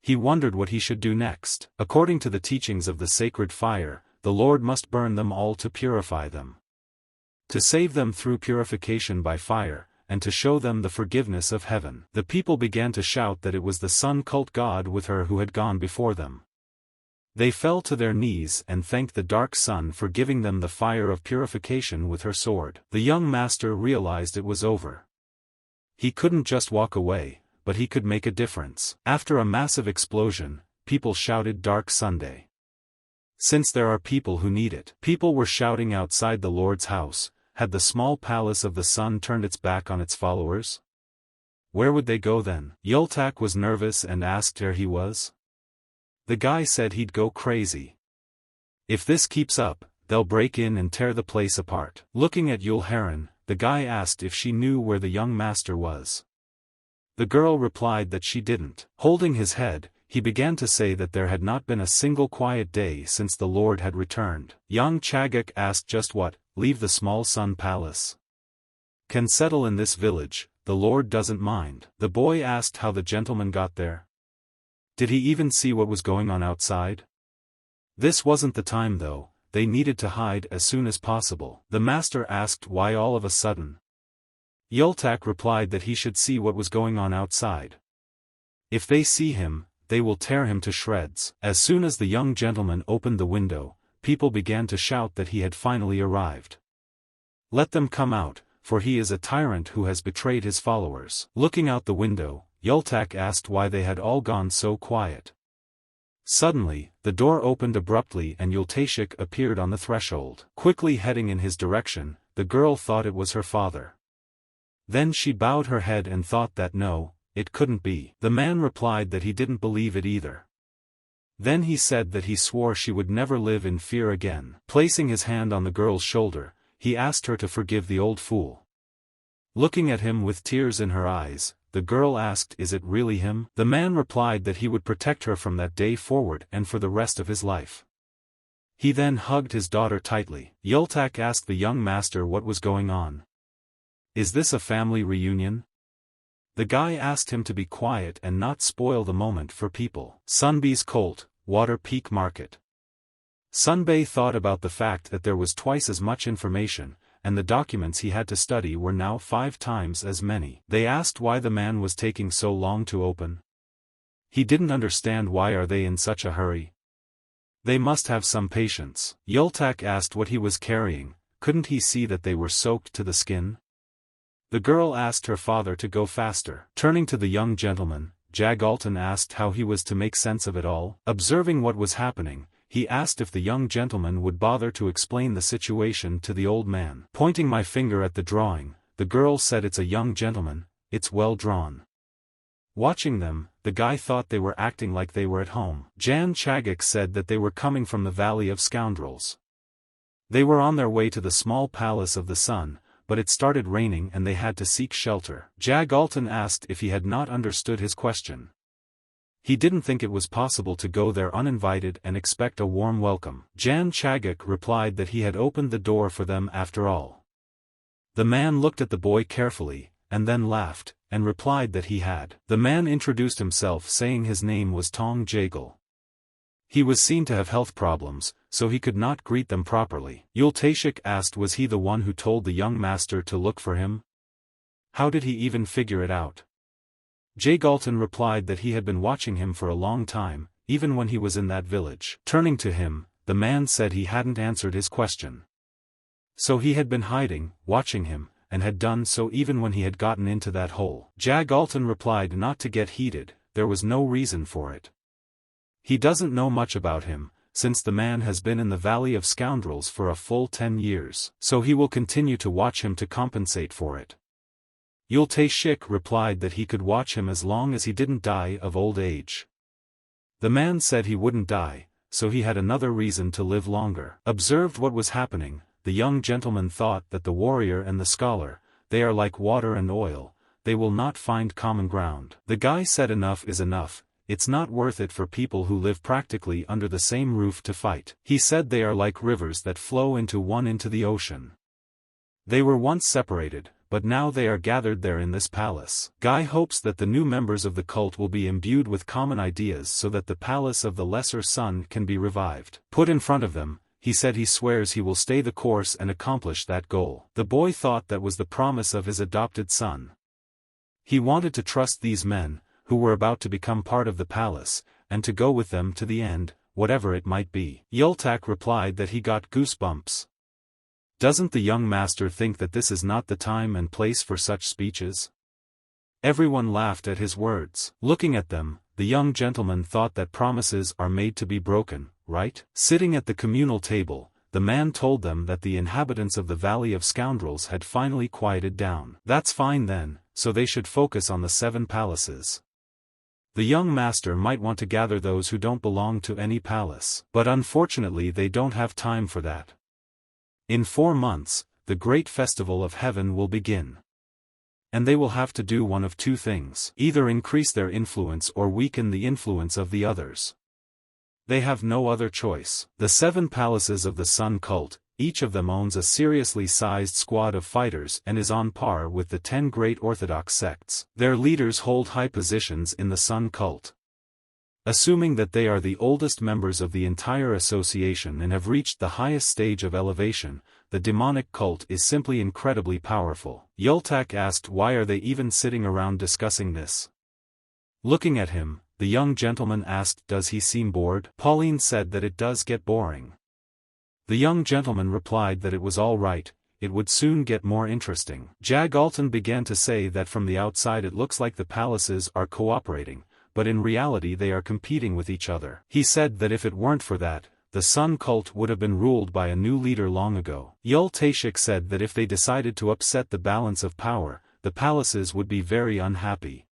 He wondered what he should do next. According to the teachings of the sacred fire, the Lord must burn them all to purify them. To save them through purification by fire, and to show them the forgiveness of heaven. The people began to shout that it was the sun cult god with her who had gone before them. They fell to their knees and thanked the dark sun for giving them the fire of purification with her sword. The young master realized it was over. He couldn't just walk away, but he could make a difference. After a massive explosion, people shouted Dark Sunday. Since there are people who need it. People were shouting outside the Lord's house. Had the small palace of the sun turned its back on its followers? Where would they go then? Yultak was nervous and asked where he was. The guy said he'd go crazy. If this keeps up, they'll break in and tear the place apart. Looking at Yulharen, the guy asked if she knew where the young master was. The girl replied that she didn't. Holding his head, he began to say that there had not been a single quiet day since the Lord had returned. Young Chagak asked just what, leave the small sun palace. Can settle in this village, the Lord doesn't mind. The boy asked how the gentleman got there. Did he even see what was going on outside? This wasn't the time though, they needed to hide as soon as possible. The master asked why all of a sudden. Yultak replied that he should see what was going on outside. If they see him, they will tear him to shreds. As soon as the young gentleman opened the window, people began to shout that he had finally arrived. Let them come out, for he is a tyrant who has betrayed his followers. Looking out the window, Yultak asked why they had all gone so quiet. Suddenly, the door opened abruptly and Yultashik appeared on the threshold. Quickly heading in his direction, the girl thought it was her father. Then she bowed her head and thought that no, it couldn't be. The man replied that he didn't believe it either. Then he said that he swore she would never live in fear again. Placing his hand on the girl's shoulder, he asked her to forgive the old fool. Looking at him with tears in her eyes, the girl asked, "Is it really him?" The man replied that he would protect her from that day forward and for the rest of his life. He then hugged his daughter tightly. Yultak asked the young master what was going on. "Is this a family reunion?" The guy asked him to be quiet and not spoil the moment for people. Sunbei's Colt, Water Peak Market. Sunbei thought about the fact that there was twice as much information, and the documents he had to study were now 5 times as many. They asked why the man was taking so long to open. He didn't understand why are they in such a hurry. They must have some patience. Yultak asked what he was carrying, couldn't he see that they were soaked to the skin? The girl asked her father to go faster. Turning to the young gentleman, Jagalton asked how he was to make sense of it all. Observing what was happening, he asked if the young gentleman would bother to explain the situation to the old man. Pointing my finger at the drawing, the girl said, "It's a young gentleman, it's well drawn." Watching them, the guy thought they were acting like they were at home. Jan Chagak said that they were coming from the Valley of Scoundrels. They were on their way to the small Palace of the Sun, but it started raining and they had to seek shelter. Jagalton asked if he had not understood his question. He didn't think it was possible to go there uninvited and expect a warm welcome. Jan Chagak replied that he had opened the door for them after all. The man looked at the boy carefully, and then laughed, and replied that he had. The man introduced himself saying his name was Tong Jagal. He was seen to have health problems, so he could not greet them properly. Yultashik asked was he the one who told the young master to look for him? How did he even figure it out? Jagalton replied that he had been watching him for a long time, even when he was in that village. Turning to him, the man said he hadn't answered his question. So he had been hiding, watching him, and had done so even when he had gotten into that hole. Jagalton replied not to get heated, there was no reason for it. He doesn't know much about him, since the man has been in the Valley of Scoundrels for a full 10 years. So he will continue to watch him to compensate for it. Yultashik replied that he could watch him as long as he didn't die of old age. The man said he wouldn't die, so he had another reason to live longer. Observed what was happening, the young gentleman thought that the warrior and the scholar, they are like water and oil, they will not find common ground. The guy said enough is enough. It's not worth it for people who live practically under the same roof to fight. He said they are like rivers that flow into the ocean. They were once separated, but now they are gathered there in this palace. Guy hopes that the new members of the cult will be imbued with common ideas so that the palace of the Lesser Sun can be revived. Put in front of them, he said he swears he will stay the course and accomplish that goal. The boy thought that was the promise of his adopted son. He wanted to trust these men, who were about to become part of the palace, and to go with them to the end, whatever it might be. Yultak replied that he got goosebumps. Doesn't the young master think that this is not the time and place for such speeches? Everyone laughed at his words. Looking at them, the young gentleman thought that promises are made to be broken, right? Sitting at the communal table, the man told them that the inhabitants of the Valley of Scoundrels had finally quieted down. That's fine then, so they should focus on the 7 palaces. The young master might want to gather those who don't belong to any palace, but unfortunately they don't have time for that. In 4 months, the great festival of heaven will begin. And they will have to do one of 2 things: either increase their influence or weaken the influence of the others. They have no other choice. The 7 palaces of the Sun cult, each of them owns a seriously sized squad of fighters and is on par with the 10 great orthodox sects. Their leaders hold high positions in the Sun cult. Assuming that they are the oldest members of the entire association and have reached the highest stage of elevation, the demonic cult is simply incredibly powerful. Yultak asked why are they even sitting around discussing this. Looking at him, the young gentleman asked does he seem bored? Pauline said that it does get boring. The young gentleman replied that it was all right, it would soon get more interesting. Jagalton began to say that from the outside it looks like the palaces are cooperating, but in reality they are competing with each other. He said that if it weren't for that, the Sun cult would have been ruled by a new leader long ago. Yultashik said that if they decided to upset the balance of power, the palaces would be very unhappy.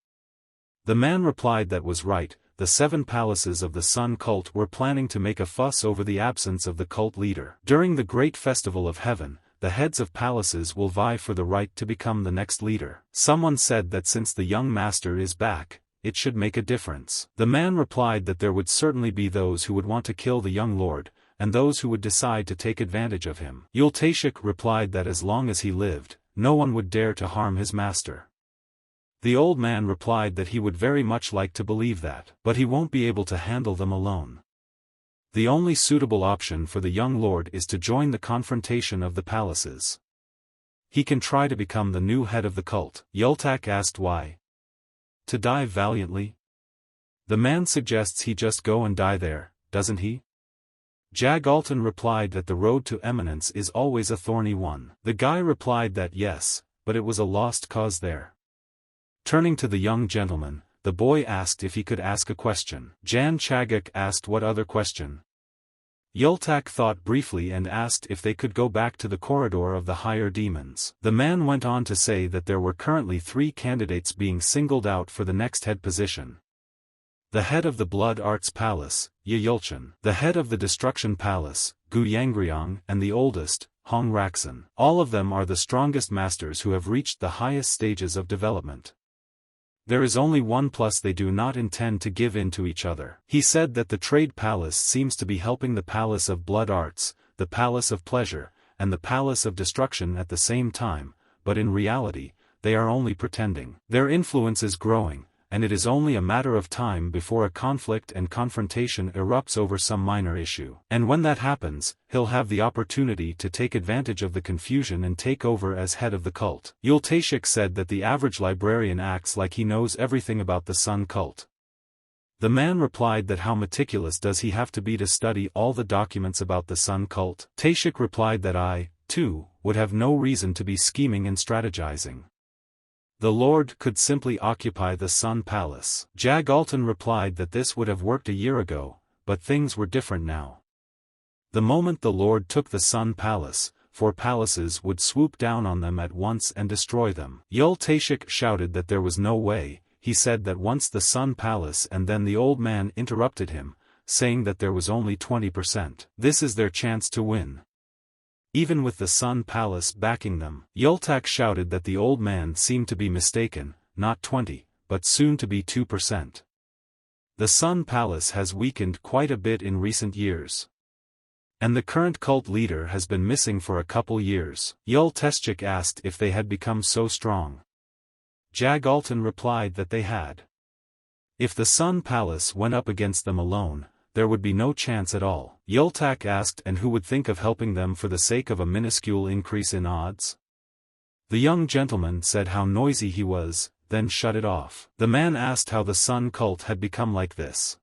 The man replied that was right. The 7 palaces of the Sun cult were planning to make a fuss over the absence of the cult leader. During the great festival of heaven, the heads of palaces will vie for the right to become the next leader. Someone said that since the young master is back, it should make a difference. The man replied that there would certainly be those who would want to kill the young lord, and those who would decide to take advantage of him. Yultashik replied that as long as he lived, no one would dare to harm his master. The old man replied that he would very much like to believe that, but he won't be able to handle them alone. The only suitable option for the young lord is to join the confrontation of the palaces. He can try to become the new head of the cult. Yultak asked why. To die valiantly? The man suggests he just go and die there, doesn't he? Jagalton replied that the road to eminence is always a thorny one. The guy replied that yes, but it was a lost cause there. Turning to the young gentleman, the boy asked if he could ask a question. Jan Chagak asked what other question. Yultak thought briefly and asked if they could go back to the corridor of the higher demons. The man went on to say that there were currently 3 candidates being singled out for the next head position. The head of the Blood Arts Palace, Ye Yulchan. The head of the Destruction Palace, Gu Yangriang, and the oldest, Hong Raksan. All of them are the strongest masters who have reached the highest stages of development. There is only one plus they do not intend to give in to each other. He said that the Trade Palace seems to be helping the Palace of Blood Arts, the Palace of Pleasure, and the Palace of Destruction at the same time, but in reality, they are only pretending. Their influence is growing, and it is only a matter of time before a conflict and confrontation erupts over some minor issue. And when that happens, he'll have the opportunity to take advantage of the confusion and take over as head of the cult. Yultashik said that the average librarian acts like he knows everything about the Sun cult. The man replied that how meticulous does he have to be to study all the documents about the Sun cult? Tashik replied that I, too, would have no reason to be scheming and strategizing. The Lord could simply occupy the Sun Palace. Jagalton replied that this would have worked a year ago, but things were different now. The moment the Lord took the Sun Palace, 4 palaces would swoop down on them at once and destroy them. Yultashik shouted that there was no way. He said that once the Sun Palace, and then the old man interrupted him, saying that there was only 20%. This is their chance to win. Even with the Sun Palace backing them. Yultak shouted that the old man seemed to be mistaken, not 20, but soon to be 2%. The Sun Palace has weakened quite a bit in recent years. And the current cult leader has been missing for a couple years. Yulteshchik asked if they had become so strong. Jagalton replied that they had. If the Sun Palace went up against them alone, there would be no chance at all. Yultak asked and who would think of helping them for the sake of a minuscule increase in odds? The young gentleman said how noisy he was, then shut it off. The man asked how the Sun cult had become like this.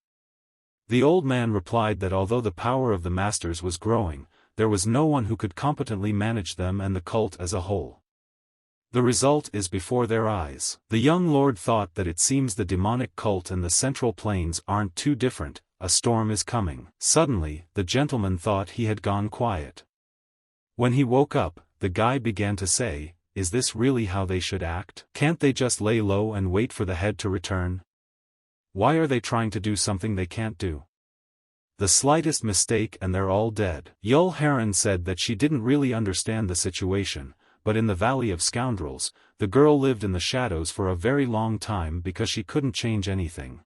The old man replied that although the power of the masters was growing, there was no one who could competently manage them and the cult as a whole. The result is before their eyes. The young lord thought that it seems the demonic cult and the Central Plains aren't too different. A storm is coming. Suddenly, the gentleman thought he had gone quiet. When he woke up, the guy began to say, is this really how they should act? Can't they just lay low and wait for the head to return? Why are they trying to do something they can't do? The slightest mistake and they're all dead. Yul Heron said that she didn't really understand the situation, but in the Valley of Scoundrels, the girl lived in the shadows for a very long time because she couldn't change anything.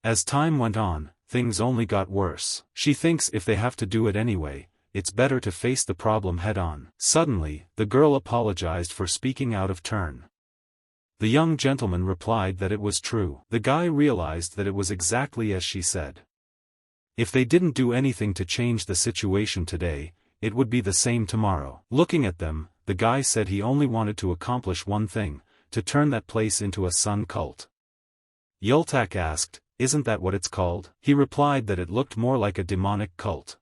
As time went on, things only got worse. She thinks if they have to do it anyway, it's better to face the problem head-on. Suddenly, the girl apologized for speaking out of turn. The young gentleman replied that it was true. The guy realized that it was exactly as she said. If they didn't do anything to change the situation today, it would be the same tomorrow. Looking at them, the guy said he only wanted to accomplish one thing, to turn that place into a Sun cult. Yultak asked, isn't that what it's called? He replied that it looked more like a demonic cult.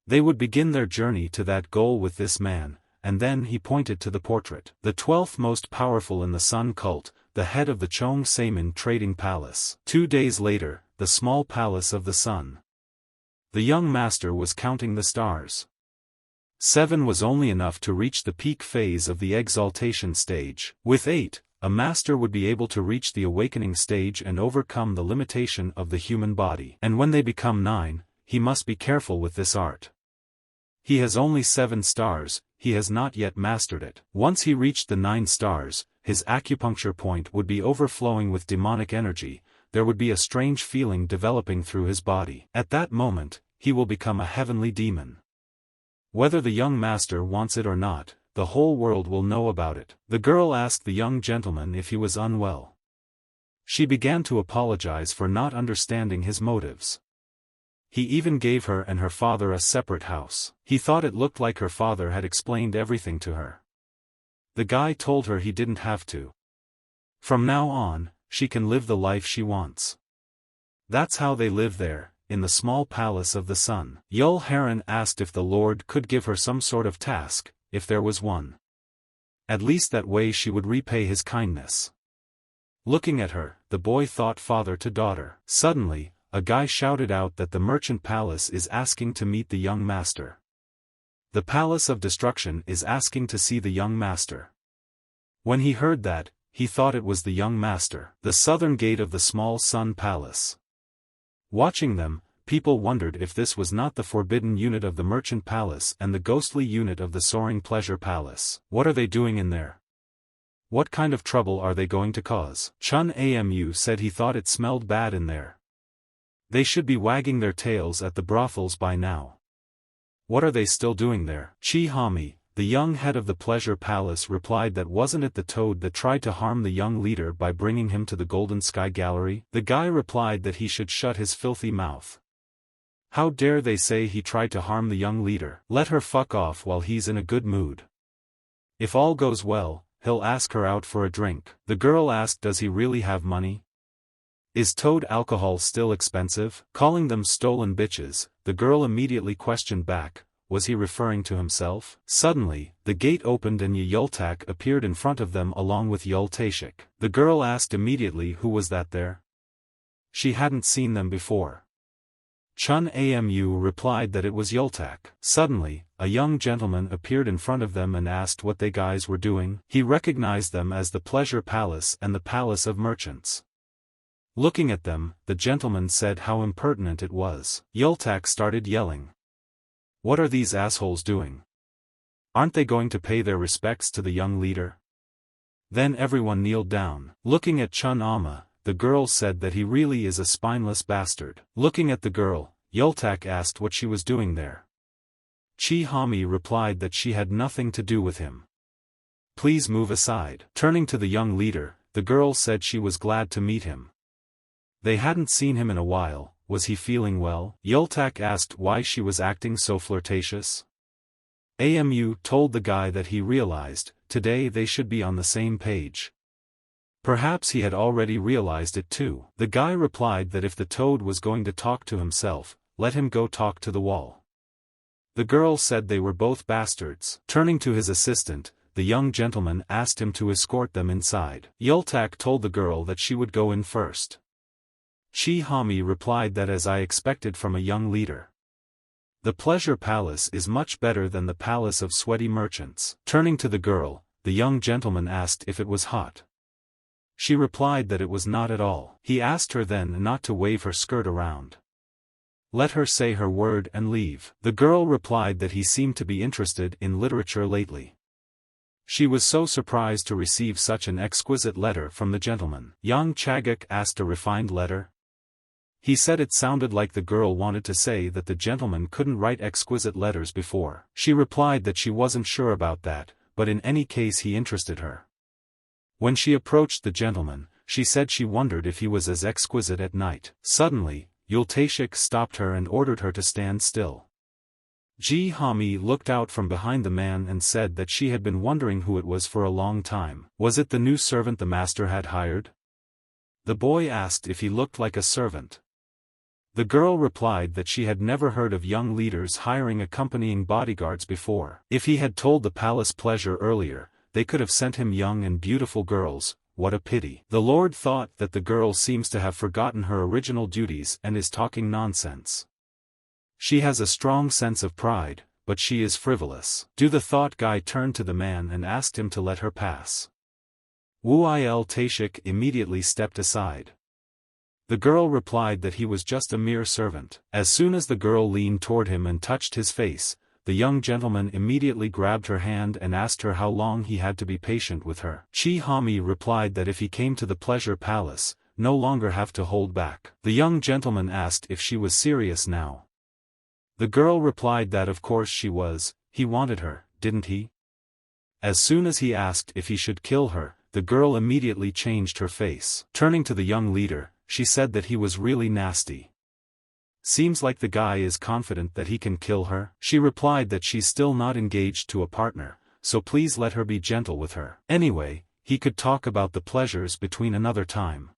They would begin their journey to that goal with this man, and then he pointed to the portrait. The 12th most powerful in the Sun cult, the head of the Chong Seimin trading palace. 2 days later, the small palace of the Sun. The young master was counting the stars. 7 was only enough to reach the peak phase of the exaltation stage. With 8, a master would be able to reach the awakening stage and overcome the limitation of the human body. And when they become 9, he must be careful with this art. He has only 7 stars, he has not yet mastered it. Once he reached the 9 stars, his acupuncture point would be overflowing with demonic energy, there would be a strange feeling developing through his body. At that moment, he will become a heavenly demon. Whether the young master wants it or not, the whole world will know about it. The girl asked the young gentleman if he was unwell. She began to apologize for not understanding his motives. He even gave her and her father a separate house. He thought it looked like her father had explained everything to her. The guy told her he didn't have to. From now on, she can live the life she wants. That's how they live there, in the small palace of the sun. Yul Heron asked if the Lord could give her some sort of task, if there was one. At least that way she would repay his kindness. Looking at her, the boy thought father to daughter. Suddenly, a guy shouted out that the merchant palace is asking to meet the young master. The palace of destruction is asking to see the young master. When he heard that, he thought it was the young master. The southern gate of the small sun palace. Watching them, people wondered if this was not the forbidden unit of the merchant palace and the ghostly unit of the soaring pleasure palace. What are they doing in there? What kind of trouble are they going to cause? Chun Amu said he thought it smelled bad in there. They should be wagging their tails at the brothels by now. What are they still doing there? Chi Hami, the young head of the pleasure palace, replied that wasn't it the toad that tried to harm the young leader by bringing him to the Golden Sky Gallery? The guy replied that he should shut his filthy mouth. How dare they say he tried to harm the young leader? Let her fuck off while he's in a good mood. If all goes well, he'll ask her out for a drink. The girl asked, does he really have money? Is toad alcohol still expensive? Calling them stolen bitches, the girl immediately questioned back, was he referring to himself? Suddenly, the gate opened and Yultak appeared in front of them along with Yul Tashik. The girl asked immediately who was that there? She hadn't seen them before. Chun Amu replied that it was Yultak. Suddenly, a young gentleman appeared in front of them and asked what they guys were doing. He recognized them as the Pleasure Palace and the Palace of Merchants. Looking at them, the gentleman said how impertinent it was. Yultak started yelling. What are these assholes doing? Aren't they going to pay their respects to the young leader? Then everyone kneeled down. Looking at Chun Ama, the girl said that he really is a spineless bastard. Looking at the girl, Yultak asked what she was doing there. Chi Hami replied that she had nothing to do with him. Please move aside. Turning to the young leader, the girl said she was glad to meet him. They hadn't seen him in a while. Was he feeling well? Yultak asked why she was acting so flirtatious. Amu told the guy that he realized, today they should be on the same page. Perhaps he had already realized it too. The guy replied that if the toad was going to talk to himself, let him go talk to the wall. The girl said they were both bastards. Turning to his assistant, the young gentleman asked him to escort them inside. Yultak told the girl that she would go in first. Chi Hami replied that as I expected from a young leader. The Pleasure Palace is much better than the Palace of Sweaty Merchants. Turning to the girl, the young gentleman asked if it was hot. She replied that it was not at all. He asked her then not to wave her skirt around. Let her say her word and leave. The girl replied that he seemed to be interested in literature lately. She was so surprised to receive such an exquisite letter from the gentleman. Young Chagak asked a refined letter. He said it sounded like the girl wanted to say that the gentleman couldn't write exquisite letters before. She replied that she wasn't sure about that, but in any case he interested her. When she approached the gentleman, she said she wondered if he was as exquisite at night. Suddenly, Yultashik stopped her and ordered her to stand still. Ji Hami looked out from behind the man and said that she had been wondering who it was for a long time. Was it the new servant the master had hired? The boy asked if he looked like a servant. The girl replied that she had never heard of young leaders hiring accompanying bodyguards before. If he had told the palace pleasure earlier, they could have sent him young and beautiful girls. What a pity. The Lord thought that the girl seems to have forgotten her original duties and is talking nonsense. She has a strong sense of pride, but she is frivolous. The thought guy turned to the man and asked him to let her pass. Wuil Tashik immediately stepped aside. The girl replied that he was just a mere servant. As soon as the girl leaned toward him and touched his face, the young gentleman immediately grabbed her hand and asked her how long he had to be patient with her. Chi Hami replied that if he came to the pleasure palace, no longer have to hold back. The young gentleman asked if she was serious now. The girl replied that of course she was. He wanted her, didn't he? As soon as he asked if he should kill her, the girl immediately changed her face. Turning to the young leader, she said that he was really nasty. Seems like the guy is confident that he can kill her. She replied that she's still not engaged to a partner, so please let her be gentle with her. Anyway, he could talk about the pleasures between another time.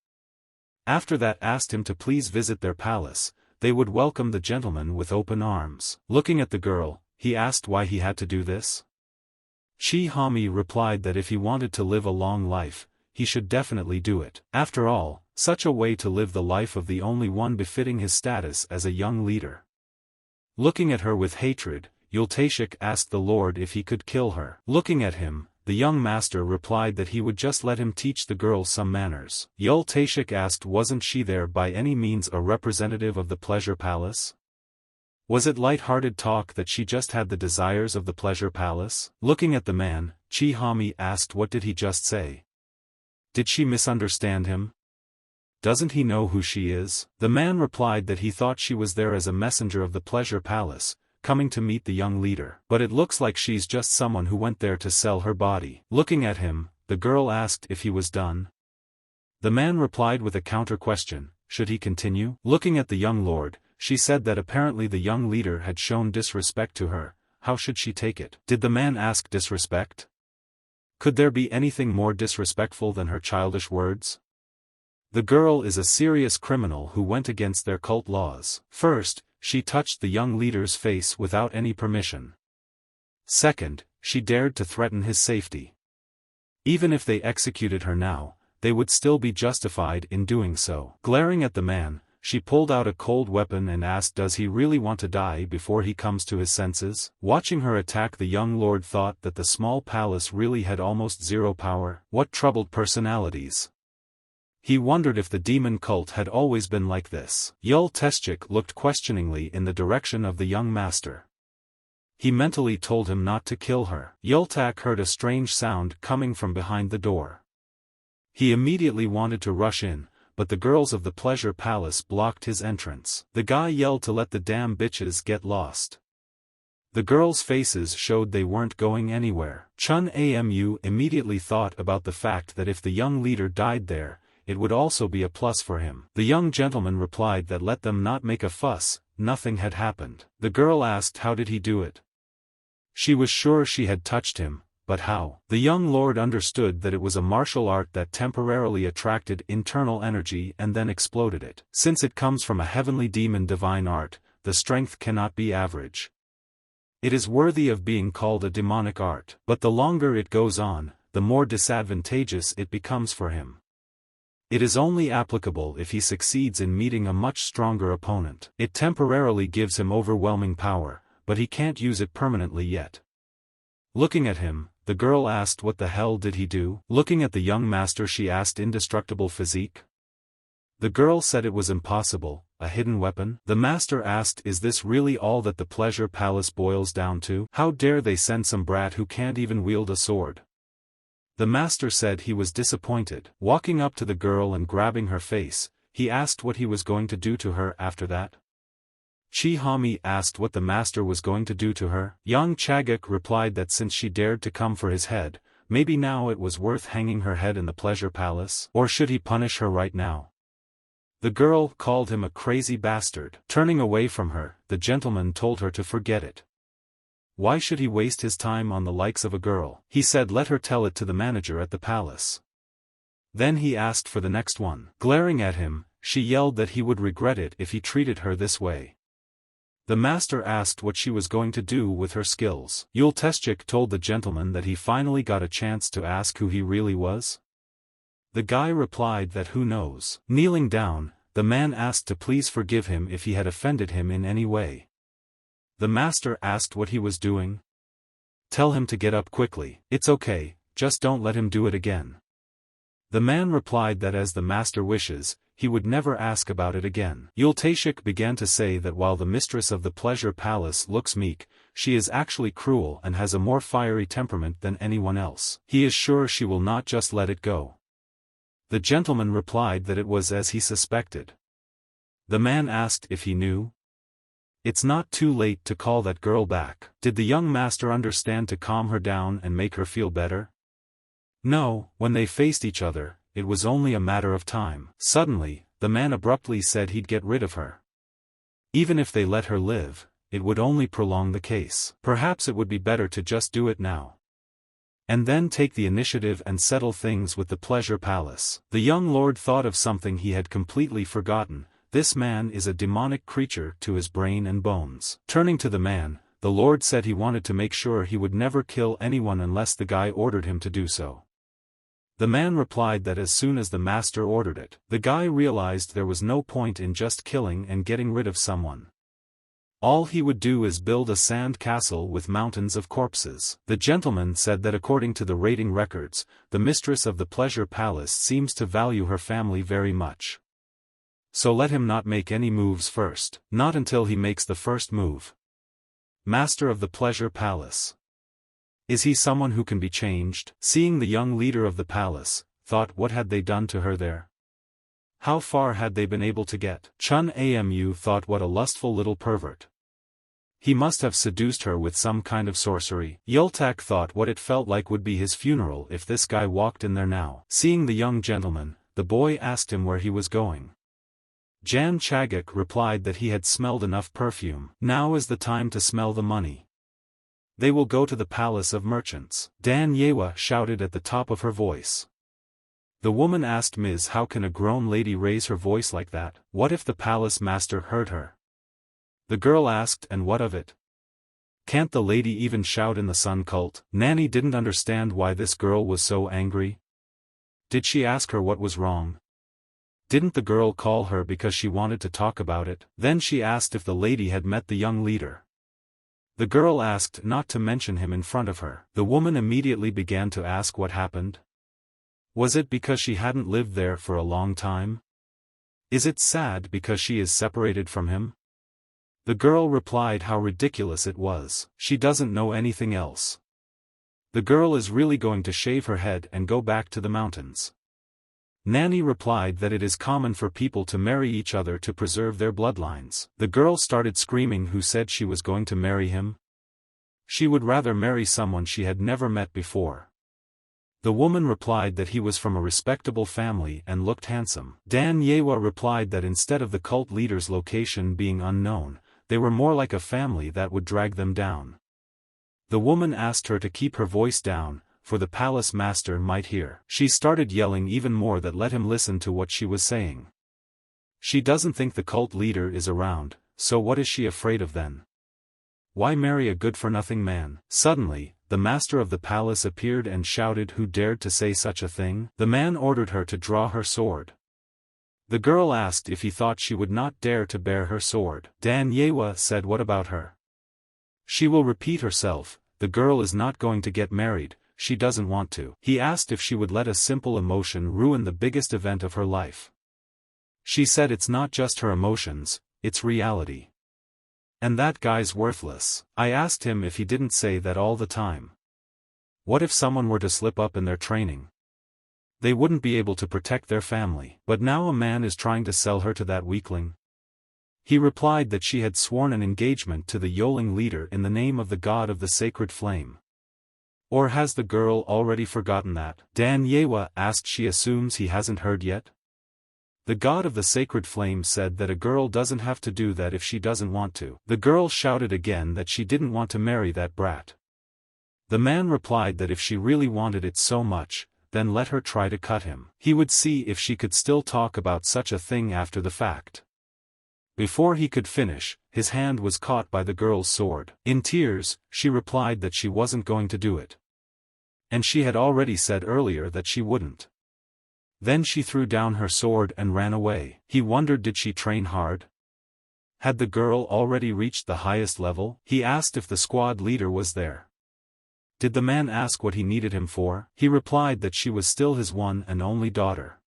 After that asked him to please visit their palace, they would welcome the gentleman with open arms. Looking at the girl, he asked why he had to do this. Chi Hami replied that if he wanted to live a long life, he should definitely do it. After all, such a way to live the life of the only one befitting his status as a young leader. Looking at her with hatred, Yultashik asked the Lord if he could kill her. Looking at him, the young master replied that he would just let him teach the girl some manners. Yultashik asked wasn't she there by any means a representative of the pleasure palace? Was it light-hearted talk that she just had the desires of the pleasure palace? Looking at the man, Chi Hami asked what did he just say? Did she misunderstand him? Doesn't he know who she is? The man replied that he thought she was there as a messenger of the pleasure palace, coming to meet the young leader. But it looks like she's just someone who went there to sell her body. Looking at him, the girl asked if he was done. The man replied with a counter-question, should he continue? Looking at the young lord, she said that apparently the young leader had shown disrespect to her. How should she take it? Did the man ask disrespect? Could there be anything more disrespectful than her childish words? The girl is a serious criminal who went against their cult laws. First, she touched the young leader's face without any permission. Second, she dared to threaten his safety. Even if they executed her now, they would still be justified in doing so. Glaring at the man, she pulled out a cold weapon and asked does he really want to die before he comes to his senses? Watching her attack the young lord thought that the small palace really had almost zero power. What troubled personalities? He wondered if the demon cult had always been like this. Yul Teschik looked questioningly in the direction of the young master. He mentally told him not to kill her. Yultak heard a strange sound coming from behind the door. He immediately wanted to rush in, but the girls of the pleasure palace blocked his entrance. The guy yelled to let the damn bitches get lost. The girls' faces showed they weren't going anywhere. Chun Amu immediately thought about the fact that if the young leader died there, it would also be a plus for him. The young gentleman replied that let them not make a fuss, nothing had happened. The girl asked how did he do it. She was sure she had touched him, but how? The young lord understood that it was a martial art that temporarily attracted internal energy and then exploded it. Since it comes from a heavenly demon divine art, the strength cannot be average. It is worthy of being called a demonic art. But the longer it goes on, the more disadvantageous it becomes for him. It is only applicable if he succeeds in meeting a much stronger opponent. It temporarily gives him overwhelming power, but he can't use it permanently yet. Looking at him, the girl asked what the hell did he do? Looking at the young master she asked indestructible physique. The girl said it was impossible, a hidden weapon? The master asked is this really all that the pleasure palace boils down to? How dare they send some brat who can't even wield a sword? The master said he was disappointed. Walking up to the girl and grabbing her face, he asked what he was going to do to her after that. Chi Hami asked what the master was going to do to her. Young Chaguk replied that since she dared to come for his head, maybe now it was worth hanging her head in the pleasure palace. Or should he punish her right now? The girl called him a crazy bastard. Turning away from her, the gentleman told her to forget it. Why should he waste his time on the likes of a girl? He said let her tell it to the manager at the palace. Then he asked for the next one. Glaring at him, she yelled that he would regret it if he treated her this way. The master asked what she was going to do with her skills. Yulteschik told the gentleman that he finally got a chance to ask who he really was. The guy replied that who knows. Kneeling down, the man asked to please forgive him if he had offended him in any way. The master asked what he was doing. Tell him to get up quickly. It's okay, just don't let him do it again. The man replied that as the master wishes, he would never ask about it again. Yultashik began to say that while the mistress of the pleasure palace looks meek, she is actually cruel and has a more fiery temperament than anyone else. He is sure she will not just let it go. The gentleman replied that it was as he suspected. The man asked if he knew. It's not too late to call that girl back. Did the young master understand to calm her down and make her feel better? No, when they faced each other, it was only a matter of time. Suddenly, the man abruptly said he'd get rid of her. Even if they let her live, it would only prolong the case. Perhaps it would be better to just do it now. And then take the initiative and settle things with the pleasure palace. The young lord thought of something he had completely forgotten. This man is a demonic creature to his brain and bones. Turning to the man, the lord said he wanted to make sure he would never kill anyone unless the guy ordered him to do so. The man replied that as soon as the master ordered it. The guy realized there was no point in just killing and getting rid of someone. All he would do is build a sand castle with mountains of corpses. The gentleman said that according to the rating records, the mistress of the pleasure palace seems to value her family very much. So let him not make any moves first, not until he makes the first move. Master of the pleasure palace. Is he someone who can be changed? Seeing the young leader of the palace, thought what had they done to her there? How far had they been able to get? Chun Amu thought what a lustful little pervert. He must have seduced her with some kind of sorcery. Yultak thought what it felt like would be his funeral if this guy walked in there now. Seeing the young gentleman, the boy asked him where he was going. Jan Chagak replied that he had smelled enough perfume. Now is the time to smell the money. They will go to the palace of merchants. Dan Ywa shouted at the top of her voice. The woman asked Ms. How can a grown lady raise her voice like that? What if the palace master heard her? The girl asked, and what of it? Can't the lady even shout in the sun cult? Nanny didn't understand why this girl was so angry. Did she ask her what was wrong? Didn't the girl call her because she wanted to talk about it? Then she asked if the lady had met the young leader. The girl asked not to mention him in front of her. The woman immediately began to ask what happened. Was it because she hadn't lived there for a long time? Is it sad because she is separated from him? The girl replied how ridiculous it was. She doesn't know anything else. The girl is really going to shave her head and go back to the mountains. Nanny replied that it is common for people to marry each other to preserve their bloodlines. The girl started screaming who said she was going to marry him. She would rather marry someone she had never met before. The woman replied that he was from a respectable family and looked handsome. Dan Ywa replied that instead of the cult leader's location being unknown, they were more like a family that would drag them down. The woman asked her to keep her voice down, for the palace master might hear. She started yelling even more that let him listen to what she was saying. She doesn't think the cult leader is around, so what is she afraid of then? Why marry a good-for-nothing man? Suddenly, the master of the palace appeared and shouted who dared to say such a thing. The man ordered her to draw her sword. The girl asked if he thought she would not dare to bear her sword. Dan Ywa said what about her? She will repeat herself, the girl is not going to get married. She doesn't want to. He asked if she would let a simple emotion ruin the biggest event of her life. She said it's not just her emotions, it's reality. And that guy's worthless. I asked him if he didn't say that all the time. What if someone were to slip up in their training? They wouldn't be able to protect their family. But now a man is trying to sell her to that weakling. He replied that she had sworn an engagement to the Yoling leader in the name of the god of the sacred flame. Or has the girl already forgotten that? Dan Ywa asked. She assumes he hasn't heard yet. The god of the sacred flame said that a girl doesn't have to do that if she doesn't want to. The girl shouted again that she didn't want to marry that brat. The man replied that if she really wanted it so much, then let her try to cut him. He would see if she could still talk about such a thing after the fact. Before he could finish, his hand was caught by the girl's sword. In tears, she replied that she wasn't going to do it. And she had already said earlier that she wouldn't. Then she threw down her sword and ran away. He wondered, did she train hard? Had the girl already reached the highest level? He asked if the squad leader was there. Did the man ask what he needed him for? He replied that she was still his one and only daughter.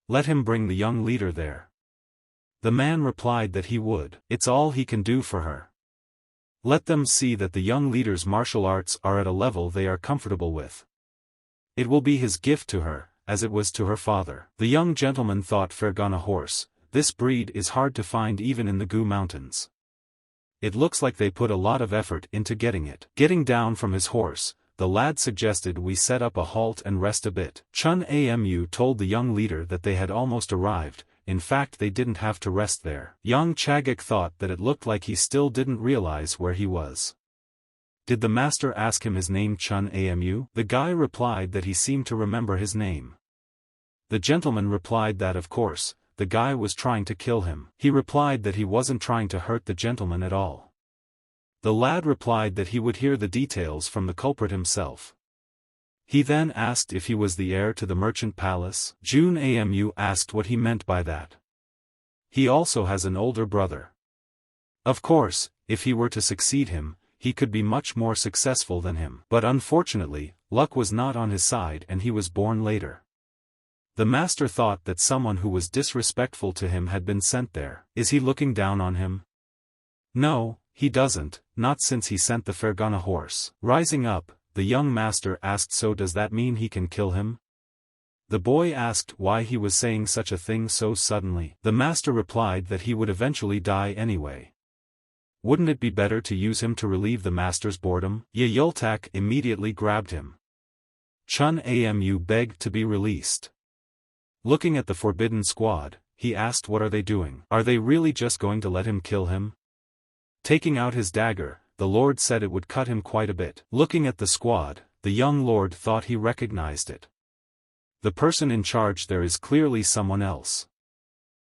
Let him bring the young leader there. The man replied that he would. It's all he can do for her. Let them see that the young leader's martial arts are at a level they are comfortable with. It will be his gift to her, as it was to her father. The young gentleman thought Fergana horse. This breed is hard to find even in the Gu Mountains. It looks like they put a lot of effort into getting it. Getting down from his horse, the lad suggested we set up a halt and rest a bit. Chun Amu told the young leader that they had almost arrived. In fact, they didn't have to rest there. Young Chagak thought that it looked like he still didn't realize where he was. Did the master ask him his name? Chun Amu? The guy replied that he seemed to remember his name. The gentleman replied that of course, the guy was trying to kill him. He replied that he wasn't trying to hurt the gentleman at all. The lad replied that he would hear the details from the culprit himself. He then asked if he was the heir to the merchant palace. Jun Amu asked what he meant by that. He also has an older brother. Of course, if he were to succeed him, he could be much more successful than him. But unfortunately, luck was not on his side and he was born later. The master thought that someone who was disrespectful to him had been sent there. Is he looking down on him? No, he doesn't, not since he sent the Fergana horse. Rising up, the young master asked, so does that mean he can kill him? The boy asked why he was saying such a thing so suddenly. The master replied that he would eventually die anyway. Wouldn't it be better to use him to relieve the master's boredom? Yultak immediately grabbed him. Chun Amu begged to be released. Looking at the forbidden squad, he asked, what are they doing? Are they really just going to let him kill him? Taking out his dagger, the lord said it would cut him quite a bit. Looking at the squad, the young lord thought he recognized it. The person in charge there is clearly someone else.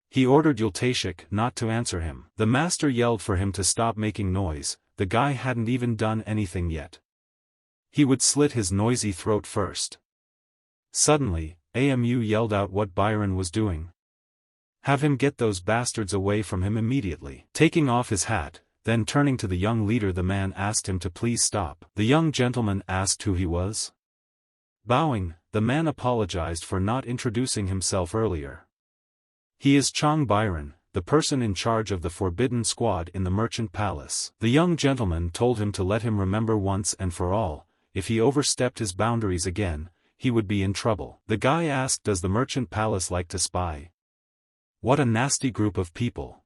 He ordered Yultashik not to answer him. The master yelled for him to stop making noise. The guy hadn't even done anything yet. He would slit his noisy throat first. Suddenly, Amu yelled out what Byron was doing. Have him get those bastards away from him immediately. Taking off his hat, then turning to the young leader, the man asked him to please stop. The young gentleman asked who he was. Bowing, the man apologized for not introducing himself earlier. He is Chong Byron, the person in charge of the forbidden squad in the merchant palace. The young gentleman told him to let him remember once and for all, if he overstepped his boundaries again, he would be in trouble. The guy asked, does the merchant palace like to spy? What a nasty group of people.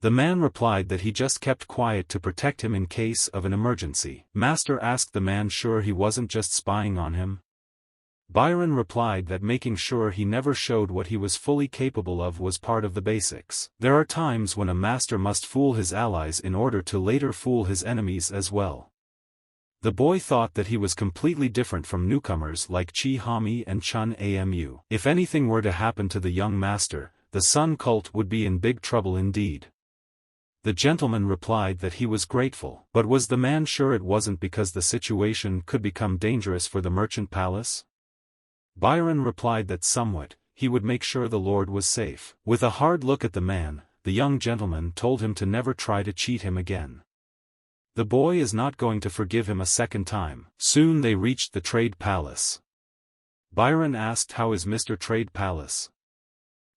The man replied that he just kept quiet to protect him in case of an emergency. Master asked the man sure he wasn't just spying on him. Byron replied that making sure he never showed what he was fully capable of was part of the basics. There are times when a master must fool his allies in order to later fool his enemies as well. The boy thought that he was completely different from newcomers like Chi Hami and Chun Amu. If anything were to happen to the young master, the Sun cult would be in big trouble indeed. The gentleman replied that he was grateful. But was the man sure it wasn't because the situation could become dangerous for the merchant palace? Byron replied that somewhat, he would make sure the lord was safe. With a hard look at the man, the young gentleman told him to never try to cheat him again. The boy is not going to forgive him a second time. Soon they reached the trade palace. Byron asked, how is Mr. Trade Palace?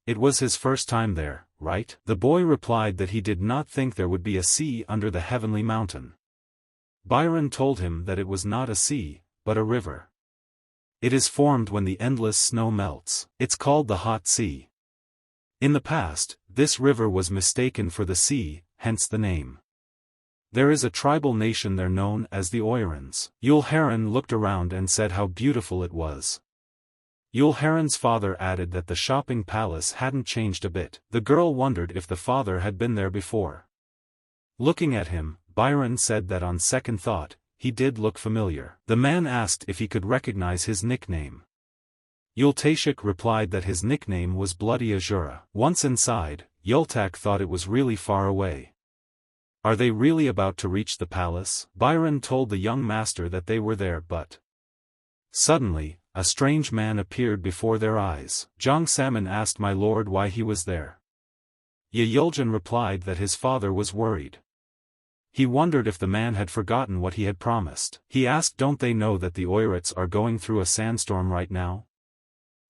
It was his first time there, right? The boy replied that he did not think there would be a sea under the heavenly mountain. Byron told him that it was not a sea, but a river. It is formed when the endless snow melts. It's called the Hot Sea. In the past, this river was mistaken for the sea, hence the name. There is a tribal nation there known as the Oirans. Yulharan looked around and said how beautiful it was. Yulharan's father added that the shopping palace hadn't changed a bit. The girl wondered if the father had been there before. Looking at him, Byron said that on second thought, he did look familiar. The man asked if he could recognize his nickname. Yultashik replied that his nickname was Bloody Azura. Once inside, Yultak thought it was really far away. Are they really about to reach the palace? Byron told the young master that they were there, but suddenly, a strange man appeared before their eyes. Zhang Salmon asked my lord why he was there. Yuljin replied that his father was worried. He wondered if the man had forgotten what he had promised. He asked, don't they know that the Oirats are going through a sandstorm right now?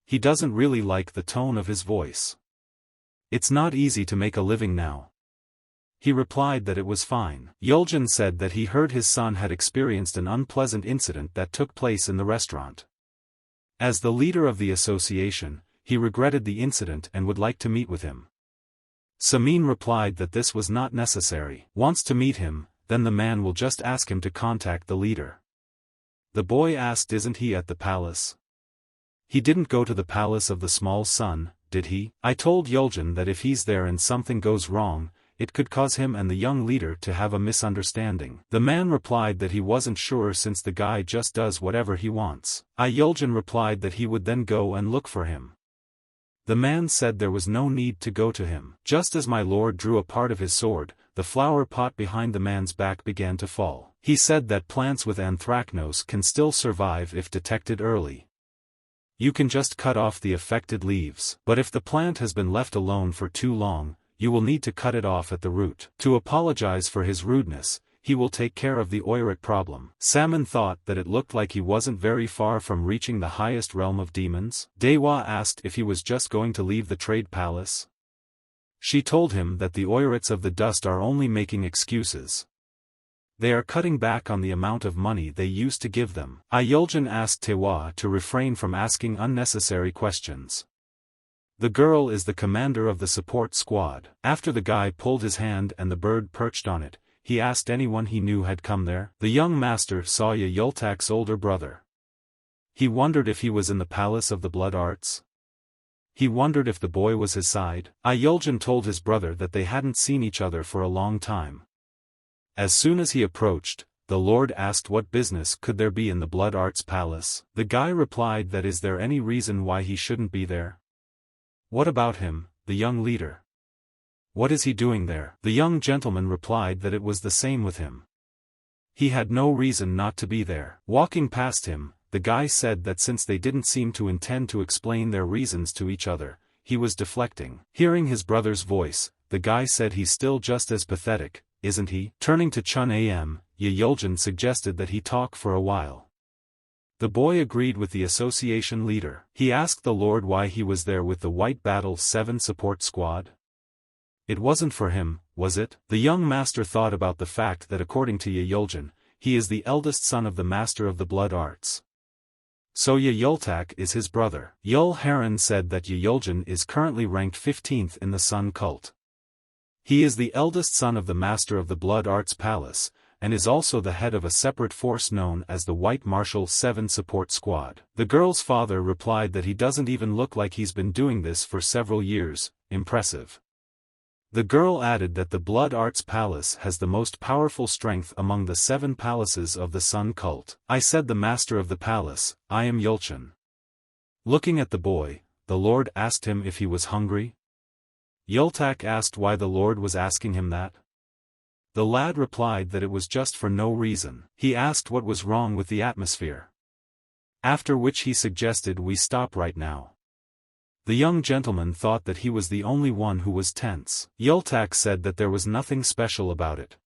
He doesn't really like the tone of his voice. It's not easy to make a living now. He replied that it was fine. Yuljin said that he heard his son had experienced an unpleasant incident that took place in the restaurant. As the leader of the association, he regretted the incident and would like to meet with him. Samin replied that this was not necessary. Wants to meet him, then the man will just ask him to contact the leader. The boy asked, isn't he at the palace? He didn't go to the palace of the small son, did he? I told Yuljin that if he's there and something goes wrong, it could cause him and the young leader to have a misunderstanding. The man replied that he wasn't sure since the guy just does whatever he wants. Yuljin replied that he would then go and look for him. The man said there was no need to go to him. Just as my lord drew a part of his sword, the flower pot behind the man's back began to fall. He said that plants with anthracnose can still survive if detected early. You can just cut off the affected leaves. But if the plant has been left alone for too long, you will need to cut it off at the root. To apologize for his rudeness, he will take care of the Oirat problem. Salmon thought that it looked like he wasn't very far from reaching the highest realm of demons. Dan Ywa asked if he was just going to leave the trade palace. She told him that the Oirats of the dust are only making excuses. They are cutting back on the amount of money they used to give them. Yuljin asked Dan Ywa to refrain from asking unnecessary questions. The girl is the commander of the support squad. After the guy pulled his hand and the bird perched on it, he asked anyone he knew had come there. The young master saw Yultak's older brother. He wondered if he was in the palace of the blood arts. He wondered if the boy was his side. Yuljin told his brother that they hadn't seen each other for a long time. As soon as he approached, the lord asked what business could there be in the blood arts palace. The guy replied that is there any reason why he shouldn't be there? What about him, the young leader? What is he doing there? The young gentleman replied that it was the same with him. He had no reason not to be there. Walking past him, the guy said that since they didn't seem to intend to explain their reasons to each other, he was deflecting. Hearing his brother's voice, the guy said he's still just as pathetic, isn't he? Turning to Chun Amu, Yuljin suggested that he talk for a while. The boy agreed with the association leader. He asked the lord why he was there with the White Battle 7 support squad. It wasn't for him, was it? The young master thought about the fact that according to Yuljin, he is the eldest son of the master of the blood arts. So Yultak is his brother. Heron said that Yuljin is currently ranked 15th in the Sun cult. He is the eldest son of the master of the blood arts palace, and is also the head of a separate force known as the White Martial 7 Support Squad. The girl's father replied that he doesn't even look like he's been doing this for several years. Impressive. The girl added that the Blood Arts Palace has the most powerful strength among the 7 palaces of the Sun cult. I said the master of the palace, I am Yulchin. Looking at the boy, the lord asked him if he was hungry. Yultak asked why the lord was asking him that. The lad replied that it was just for no reason. He asked what was wrong with the atmosphere. After which he suggested we stop right now. The young gentleman thought that he was the only one who was tense. Yultak said that there was nothing special about it.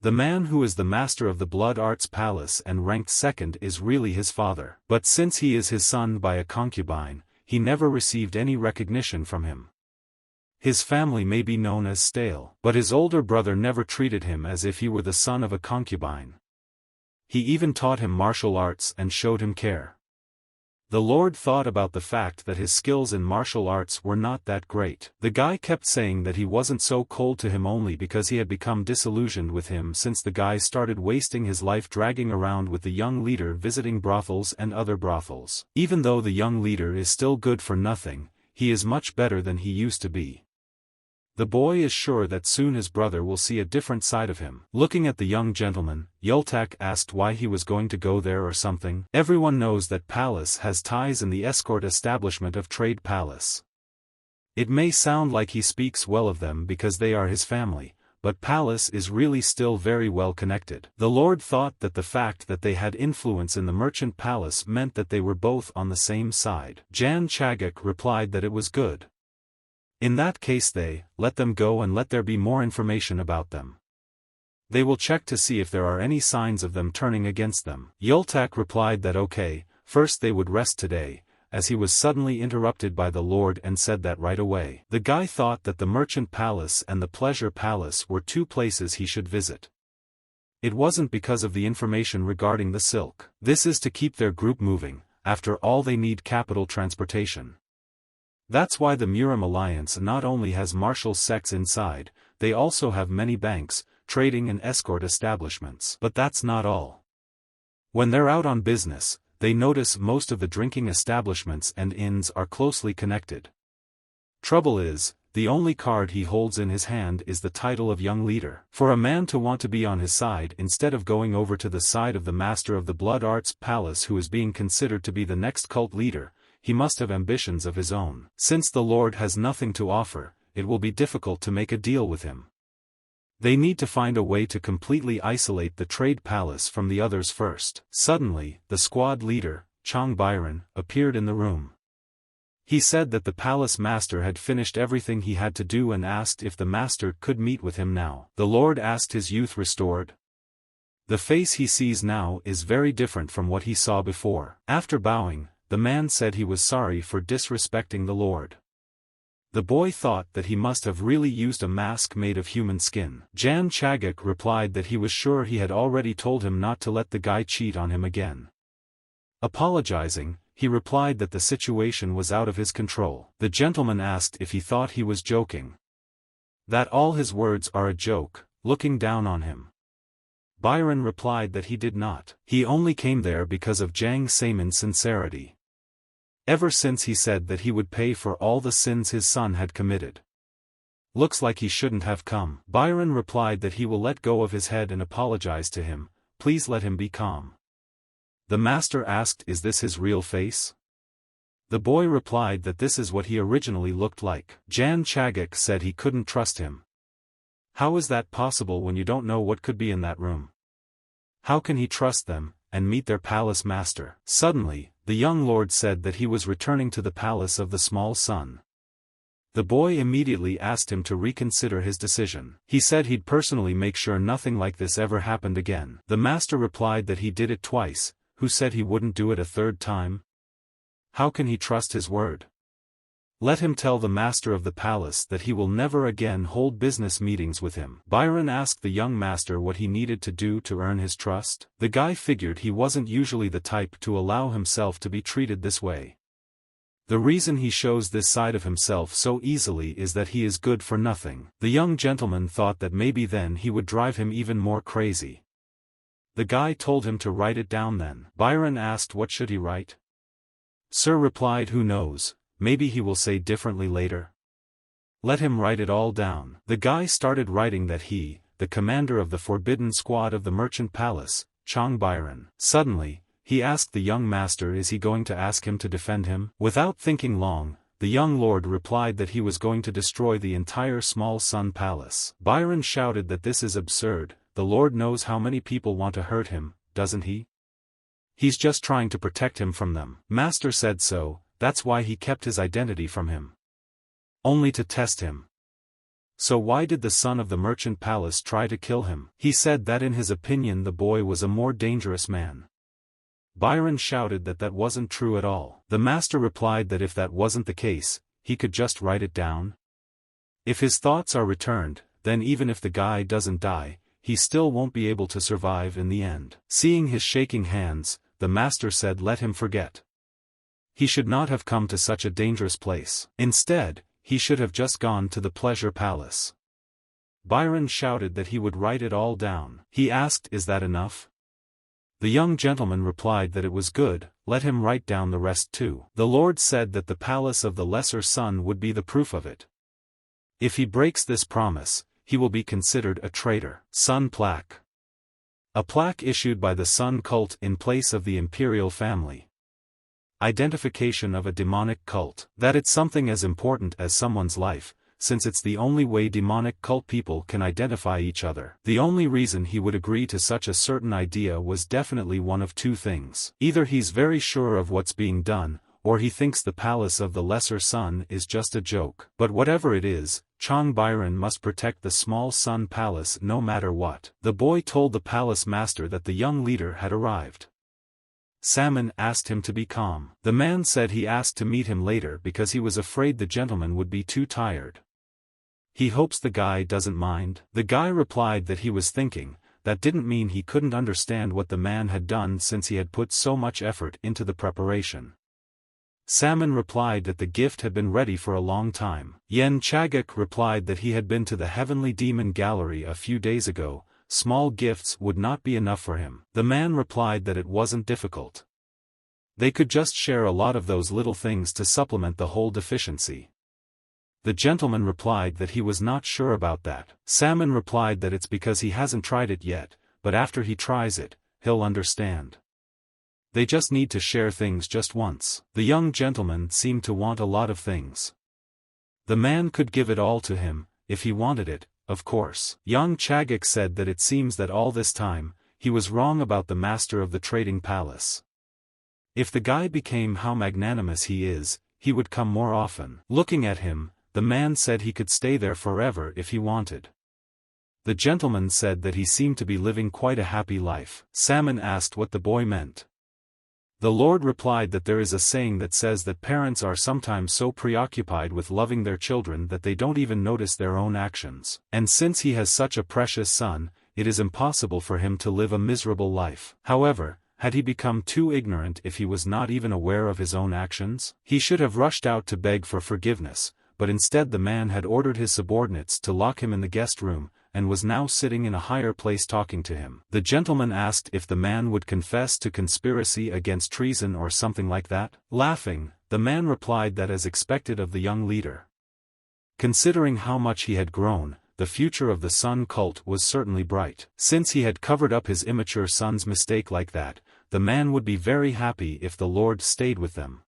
The man who is the master of the Blood Arts Palace and ranked 2nd is really his father. But since he is his son by a concubine, he never received any recognition from him. His family may be known as stale, but his older brother never treated him as if he were the son of a concubine. He even taught him martial arts and showed him care. The lord thought about the fact that his skills in martial arts were not that great. The guy kept saying that he wasn't so cold to him only because he had become disillusioned with him since the guy started wasting his life dragging around with the young leader visiting brothels and other brothels. Even though the young leader is still good for nothing, he is much better than he used to be. The boy is sure that soon his brother will see a different side of him. Looking at the young gentleman, Yultak asked why he was going to go there or something. Everyone knows that Palace has ties in the escort establishment of Trade Palace. It may sound like he speaks well of them because they are his family, but Palace is really still very well connected. The lord thought that the fact that they had influence in the merchant palace meant that they were both on the same side. Jan Chagak replied that it was good. In that case let them go and let there be more information about them. They will check to see if there are any signs of them turning against them. Yultak replied that okay, first they would rest today, as he was suddenly interrupted by the Lord and said that right away. The guy thought that the Merchant Palace and the Pleasure Palace were two places he should visit. It wasn't because of the information regarding the silk. This is to keep their group moving, after all they need capital transportation. That's why the Muram Alliance not only has martial sects inside, they also have many banks, trading and escort establishments. But that's not all. When they're out on business, they notice most of the drinking establishments and inns are closely connected. Trouble is, the only card he holds in his hand is the title of young leader. For a man to want to be on his side instead of going over to the side of the master of the Blood Arts Palace who is being considered to be the next cult leader, he must have ambitions of his own. Since the Lord has nothing to offer, it will be difficult to make a deal with him. They need to find a way to completely isolate the trade palace from the others first. Suddenly, the squad leader, Byron, appeared in the room. He said that the palace master had finished everything he had to do and asked if the master could meet with him now. The Lord asked his youth restored. The face he sees now is very different from what he saw before. After bowing, the man said he was sorry for disrespecting the Lord. The boy thought that he must have really used a mask made of human skin. Jan Chagak replied that he was sure he had already told him not to let the guy cheat on him again. Apologizing, he replied that the situation was out of his control. The gentleman asked if he thought he was joking. That all his words are a joke, looking down on him. Byron replied that he did not. He only came there because of Jang Saemon's sincerity. Ever since he said that he would pay for all the sins his son had committed. Looks like he shouldn't have come. Byron replied that he will let go of his head and apologize to him, please let him be calm. The master asked, is this his real face? The boy replied that this is what he originally looked like. Jan Chagak said he couldn't trust him. How is that possible when you don't know what could be in that room? How can he trust them, and meet their palace master? Suddenly, the young lord said that he was returning to the palace of the small sun. The boy immediately asked him to reconsider his decision. He said he'd personally make sure nothing like this ever happened again. The master replied that he did it twice, who said he wouldn't do it a third time? How can he trust his word? Let him tell the master of the palace that he will never again hold business meetings with him. Byron asked the young master what he needed to do to earn his trust. The guy figured he wasn't usually the type to allow himself to be treated this way. The reason he shows this side of himself so easily is that he is good for nothing. The young gentleman thought that maybe then he would drive him even more crazy. The guy told him to write it down then. Byron asked what should he write? Sir replied, who knows? Maybe he will say differently later. Let him write it all down. The guy started writing that he, the commander of the forbidden squad of the Merchant Palace, Byron. Suddenly, he asked the young master is he going to ask him to defend him? Without thinking long, the young lord replied that he was going to destroy the entire small sun palace. Byron shouted that this is absurd, the Lord knows how many people want to hurt him, doesn't he? He's just trying to protect him from them. Master said so. That's why he kept his identity from him. Only to test him. So why did the son of the Merchant Palace try to kill him? He said that in his opinion the boy was a more dangerous man. Byron shouted that that wasn't true at all. The master replied that if that wasn't the case, he could just write it down. If his thoughts are returned, then even if the guy doesn't die, he still won't be able to survive in the end. Seeing his shaking hands, the master said let him forget. He should not have come to such a dangerous place. Instead, he should have just gone to the pleasure palace. Byron shouted that he would write it all down. He asked, is that enough? The young gentleman replied that it was good, let him write down the rest too. The Lord said that the palace of the lesser sun would be the proof of it. If he breaks this promise, he will be considered a traitor. Sun plaque. A plaque issued by the Sun cult in place of the imperial family. Identification of a demonic cult. That it's something as important as someone's life, since it's the only way demonic cult people can identify each other. The only reason he would agree to such a certain idea was definitely one of two things. Either he's very sure of what's being done, or he thinks the palace of the lesser sun is just a joke. But whatever it is, Byron must protect the small sun palace no matter what. The boy told the palace master that the young leader had arrived. Salmon asked him to be calm. The man said he asked to meet him later because he was afraid the gentleman would be too tired. He hopes the guy doesn't mind. The guy replied that he was thinking, that didn't mean he couldn't understand what the man had done since he had put so much effort into the preparation. Salmon replied that the gift had been ready for a long time. Yen Chaguk replied that he had been to the Heavenly Demon Gallery a few days ago. Small gifts would not be enough for him. The man replied that it wasn't difficult. They could just share a lot of those little things to supplement the whole deficiency. The gentleman replied that he was not sure about that. Salmon replied that it's because he hasn't tried it yet, but after he tries it, he'll understand. They just need to share things just once. The young gentleman seemed to want a lot of things. The man could give it all to him, if he wanted it, of course. Young Chaguk said that it seems that all this time, he was wrong about the master of the trading palace. If the guy became how magnanimous he is, he would come more often. Looking at him, the man said he could stay there forever if he wanted. The gentleman said that he seemed to be living quite a happy life. Salmon asked what the boy meant. The Lord replied that there is a saying that says that parents are sometimes so preoccupied with loving their children that they don't even notice their own actions. And since he has such a precious son, it is impossible for him to live a miserable life. However, had he become too ignorant if he was not even aware of his own actions? He should have rushed out to beg for forgiveness, but instead the man had ordered his subordinates to lock him in the guest room, and was now sitting in a higher place talking to him. The gentleman asked if the man would confess to conspiracy against treason or something like that. Laughing, the man replied that as expected of the young leader. Considering how much he had grown, the future of the Sun cult was certainly bright. Since he had covered up his immature son's mistake like that, the man would be very happy if the Lord stayed with them.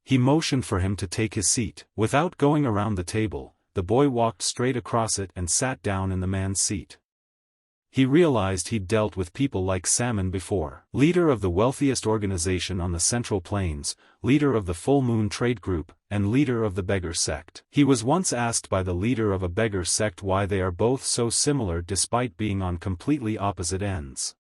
He motioned for him to take his seat. Without going around the table, the boy walked straight across it and sat down in the man's seat. He realized he'd dealt with people like Salmon before. Leader of the wealthiest organization on the Central Plains, leader of the Full Moon Trade Group, and leader of the Beggar Sect. He was once asked by the leader of a beggar sect why they are both so similar despite being on completely opposite ends.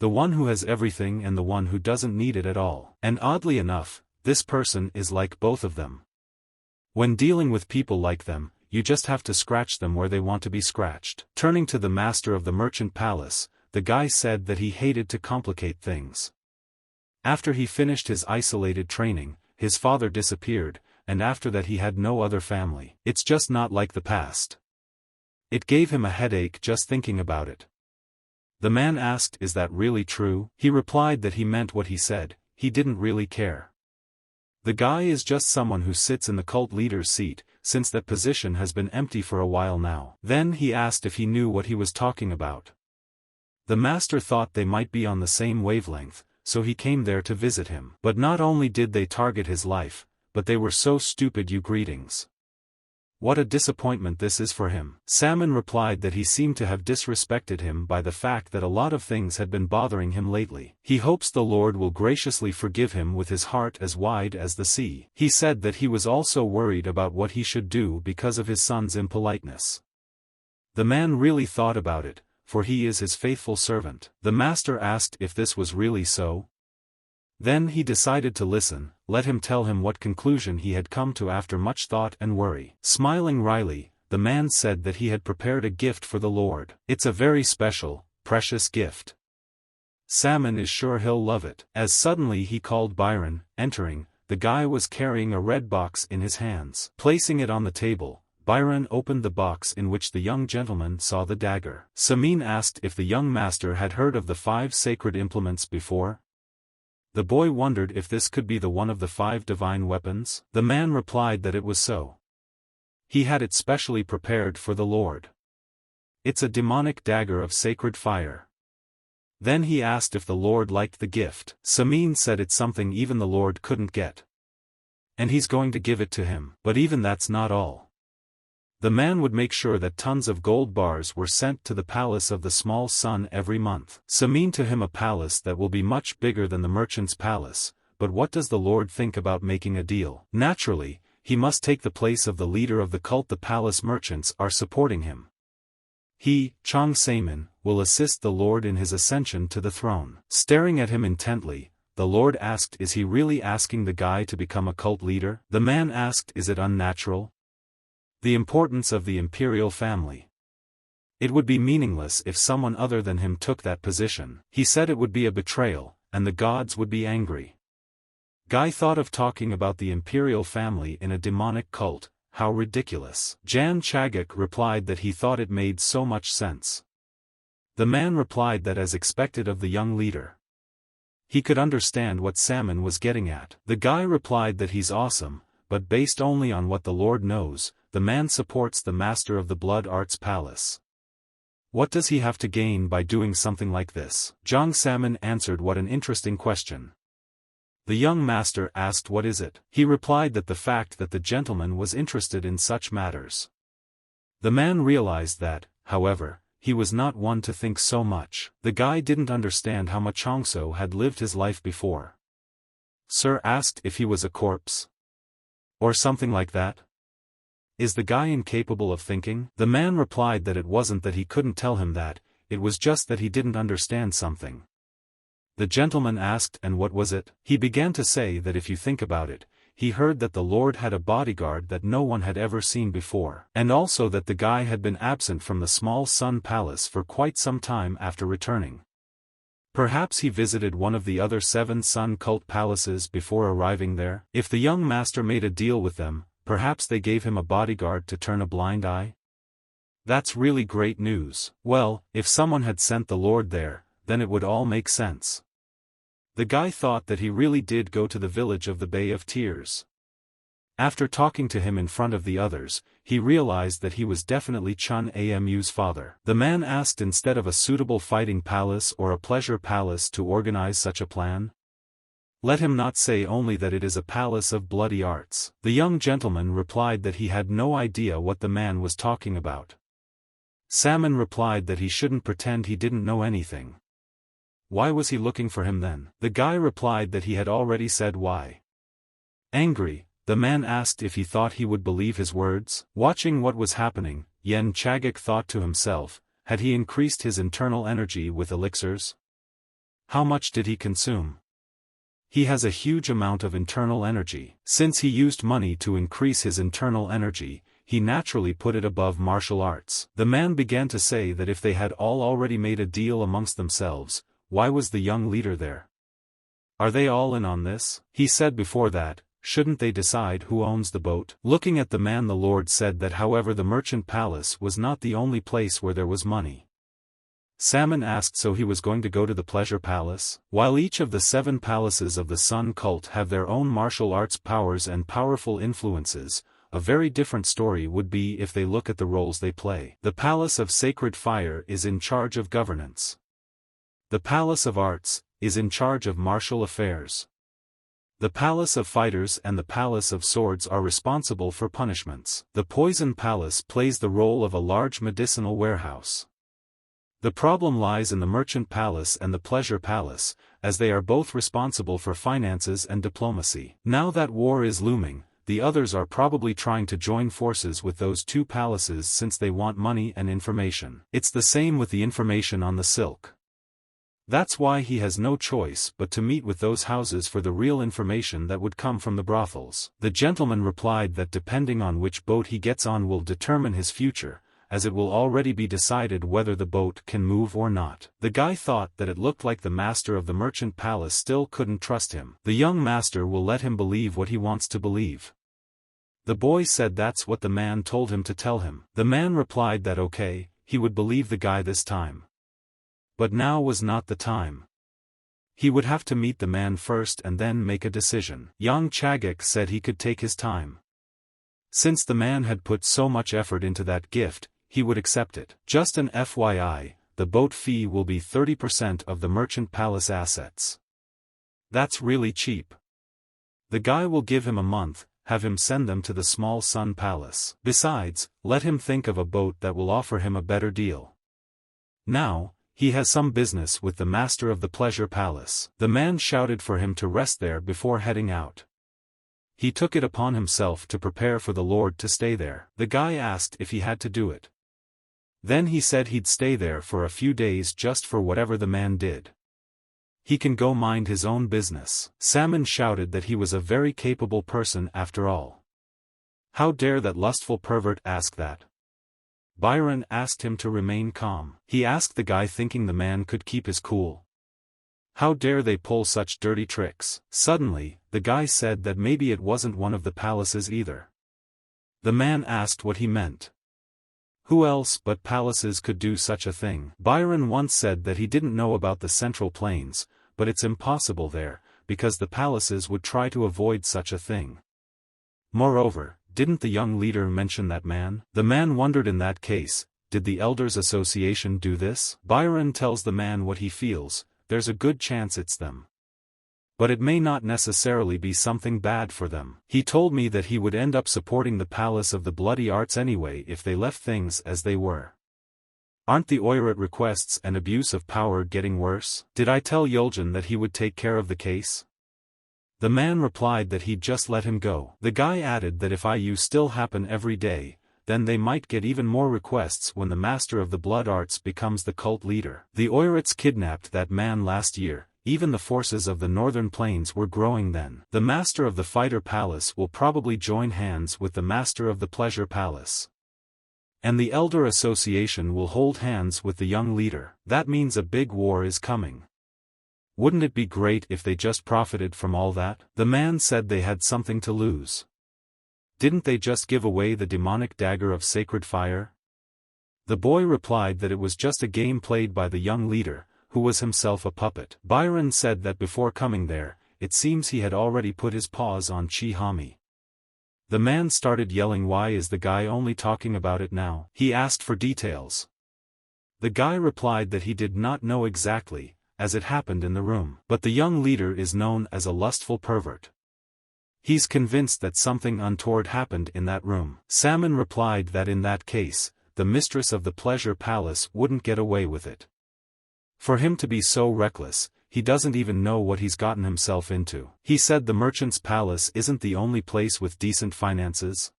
The one who has everything and the one who doesn't need it at all. And oddly enough, this person is like both of them. When dealing with people like them, you just have to scratch them where they want to be scratched. Turning to the master of the merchant palace, the guy said that he hated to complicate things. After he finished his isolated training, his father disappeared, and after that he had no other family. It's just not like the past. It gave him a headache just thinking about it. The man asked, "Is that really true?" He replied that he meant what he said, he didn't really care. The guy is just someone who sits in the cult leader's seat, since that position has been empty for a while now. Then he asked if he knew what he was talking about. The master thought they might be on the same wavelength, so he came there to visit him. But not only did they target his life, but they were so stupid. You greetings. What a disappointment this is for him. Salmon replied that he seemed to have disrespected him by the fact that a lot of things had been bothering him lately. He hopes the Lord will graciously forgive him with his heart as wide as the sea. He said that he was also worried about what he should do because of his son's impoliteness. The man really thought about it, for he is his faithful servant. The master asked if this was really so. Then he decided to listen, let him tell him what conclusion he had come to after much thought and worry. Smiling wryly, the man said that he had prepared a gift for the Lord. It's a very special, precious gift. Salmon is sure he'll love it. As suddenly he called Byron, entering, the guy was carrying a red box in his hands. Placing it on the table, Byron opened the box in which the young gentleman saw the dagger. Salmon asked if the young master had heard of the 5 sacred implements before. The boy wondered if this could be the one of the 5 divine weapons. The man replied that it was so. He had it specially prepared for the Lord. It's a demonic dagger of sacred fire. Then he asked if the Lord liked the gift. Salmon said it's something even the Lord couldn't get. And he's going to give it to him. But even that's not all. The man would make sure that tons of gold bars were sent to the palace of the small sun every month. Salmon to him a palace that will be much bigger than the merchant's palace, but what does the Lord think about making a deal? Naturally, he must take the place of the leader of the cult. The palace merchants are supporting him. He, Chang Saman, will assist the Lord in his ascension to the throne. Staring at him intently, the Lord asked, is he really asking the guy to become a cult leader? The man asked, is it unnatural? The importance of the imperial family. It would be meaningless if someone other than him took that position. He said it would be a betrayal, and the gods would be angry. Guy thought of talking about the imperial family in a demonic cult. How ridiculous. Jan Chagak replied that he thought it made so much sense. The man replied that as expected of the young leader. He could understand what Salmon was getting at. The guy replied that he's awesome, but based only on what the Lord knows, the man supports the master of the Blood Arts Palace. What does he have to gain by doing something like this? Zhang Salmon answered, what an interesting question. The young master asked, what is it? He replied that the fact that the gentleman was interested in such matters. The man realized that, however, he was not one to think so much. The guy didn't understand how Machongso had lived his life before. Sir asked if he was a corpse. Or something like that? Is the guy incapable of thinking? The man replied that it wasn't that he couldn't tell him that, it was just that he didn't understand something. The gentleman asked, and what was it? He began to say that if you think about it, he heard that the Lord had a bodyguard that no one had ever seen before, and also that the guy had been absent from the small Sun Palace for quite some time after returning. Perhaps he visited one of the other 7 Sun cult palaces before arriving there. If the young master made a deal with them, perhaps they gave him a bodyguard to turn a blind eye? That's really great news. Well, if someone had sent the Lord there, then it would all make sense. The guy thought that he really did go to the village of the Bay of Tears. After talking to him in front of the others, he realized that he was definitely Chun Amu's father. The man asked, instead of a suitable fighting palace or a pleasure palace to organize such a plan? Let him not say only that it is a palace of bloody arts. The young gentleman replied that he had no idea what the man was talking about. Salmon replied that he shouldn't pretend he didn't know anything. Why was he looking for him then? The guy replied that he had already said why. Angry, the man asked if he thought he would believe his words. Watching what was happening, Yen Chagak thought to himself, had he increased his internal energy with elixirs? How much did he consume? He has a huge amount of internal energy. Since he used money to increase his internal energy, he naturally put it above martial arts. The man began to say that if they had all already made a deal amongst themselves, why was the young leader there? Are they all in on this? He said before that, shouldn't they decide who owns the boat? Looking at the man, the Lord said that however the merchant palace was not the only place where there was money. Salmon asked, so he was going to go to the pleasure palace? While each of the 7 palaces of the Sun cult have their own martial arts powers and powerful influences, a very different story would be if they look at the roles they play. The Palace of Sacred Fire is in charge of governance. The Palace of Arts is in charge of martial affairs. The Palace of Fighters and the Palace of Swords are responsible for punishments. The Poison Palace plays the role of a large medicinal warehouse. The problem lies in the Merchant Palace and the Pleasure Palace, as they are both responsible for finances and diplomacy. Now that war is looming, the others are probably trying to join forces with those 2 palaces since they want money and information. It's the same with the information on the silk. That's why he has no choice but to meet with those houses for the real information that would come from the brothels. The gentleman replied that depending on which boat he gets on will determine his future, as it will already be decided whether the boat can move or not. The guy thought that it looked like the master of the merchant palace still couldn't trust him. The young master will let him believe what he wants to believe. The boy said that's what the man told him to tell him. The man replied that okay, he would believe the guy this time. But now was not the time. He would have to meet the man first and then make a decision. Young Chagak said he could take his time. Since the man had put so much effort into that gift, he would accept it. Just an FYI, the boat fee will be 30% of the merchant palace assets. That's really cheap. The guy will give him a month, have him send them to the small Sun Palace. Besides, let him think of a boat that will offer him a better deal. Now, He has some business with the master of the pleasure palace. The man shouted for him to rest there before heading out. He took it upon himself to prepare for the Lord to stay there. The guy asked if he had to do it. Then he said he'd stay there for a few days just for whatever the man did. He can go mind his own business. Salmon shouted that he was a very capable person after all. How dare that lustful pervert ask that? Byron asked him to remain calm. He asked the guy thinking the man could keep his cool. How dare they pull such dirty tricks? Suddenly, the guy said that maybe it wasn't one of the palaces either. The man asked what he meant. Who else but palaces could do such a thing? Byron once said that he didn't know about the Central Plains, but it's impossible there, because the palaces would try to avoid such a thing. Moreover, didn't the young leader mention that man? The man wondered in that case, did the Elders Association do this? Byron tells the man what he feels, there's a good chance it's them. But it may not necessarily be something bad for them. He told me that he would end up supporting the Palace of the Bloody Arts anyway if they left things as they were. Aren't the Oirat requests and abuse of power getting worse? Did I tell Yuljin that he would take care of the case? The man replied that he'd just let him go. The guy added that if IU still happen every day, then they might get even more requests when the Master of the Blood Arts becomes the cult leader. The Oirats kidnapped that man last year. Even the forces of the Northern Plains were growing then. The Master of the Fighter Palace will probably join hands with the Master of the Pleasure Palace. And the Elder Association will hold hands with the young leader. That means a big war is coming. Wouldn't it be great if they just profited from all that? The man said they had something to lose. Didn't they just give away the demonic dagger of sacred fire? The boy replied that it was just a game played by the young leader, who was himself a puppet. Byron said that before coming there, it seems he had already put his paws on Chihami. The man started yelling, "Why is the guy only talking about it now?" He asked for details. The guy replied that he did not know exactly, as it happened in the room. But the young leader is known as a lustful pervert. He's convinced that something untoward happened in that room. Salmon replied that in that case, the mistress of the Pleasure Palace wouldn't get away with it. For him to be so reckless, he doesn't even know what he's gotten himself into. He said the merchant's palace isn't the only place with decent finances.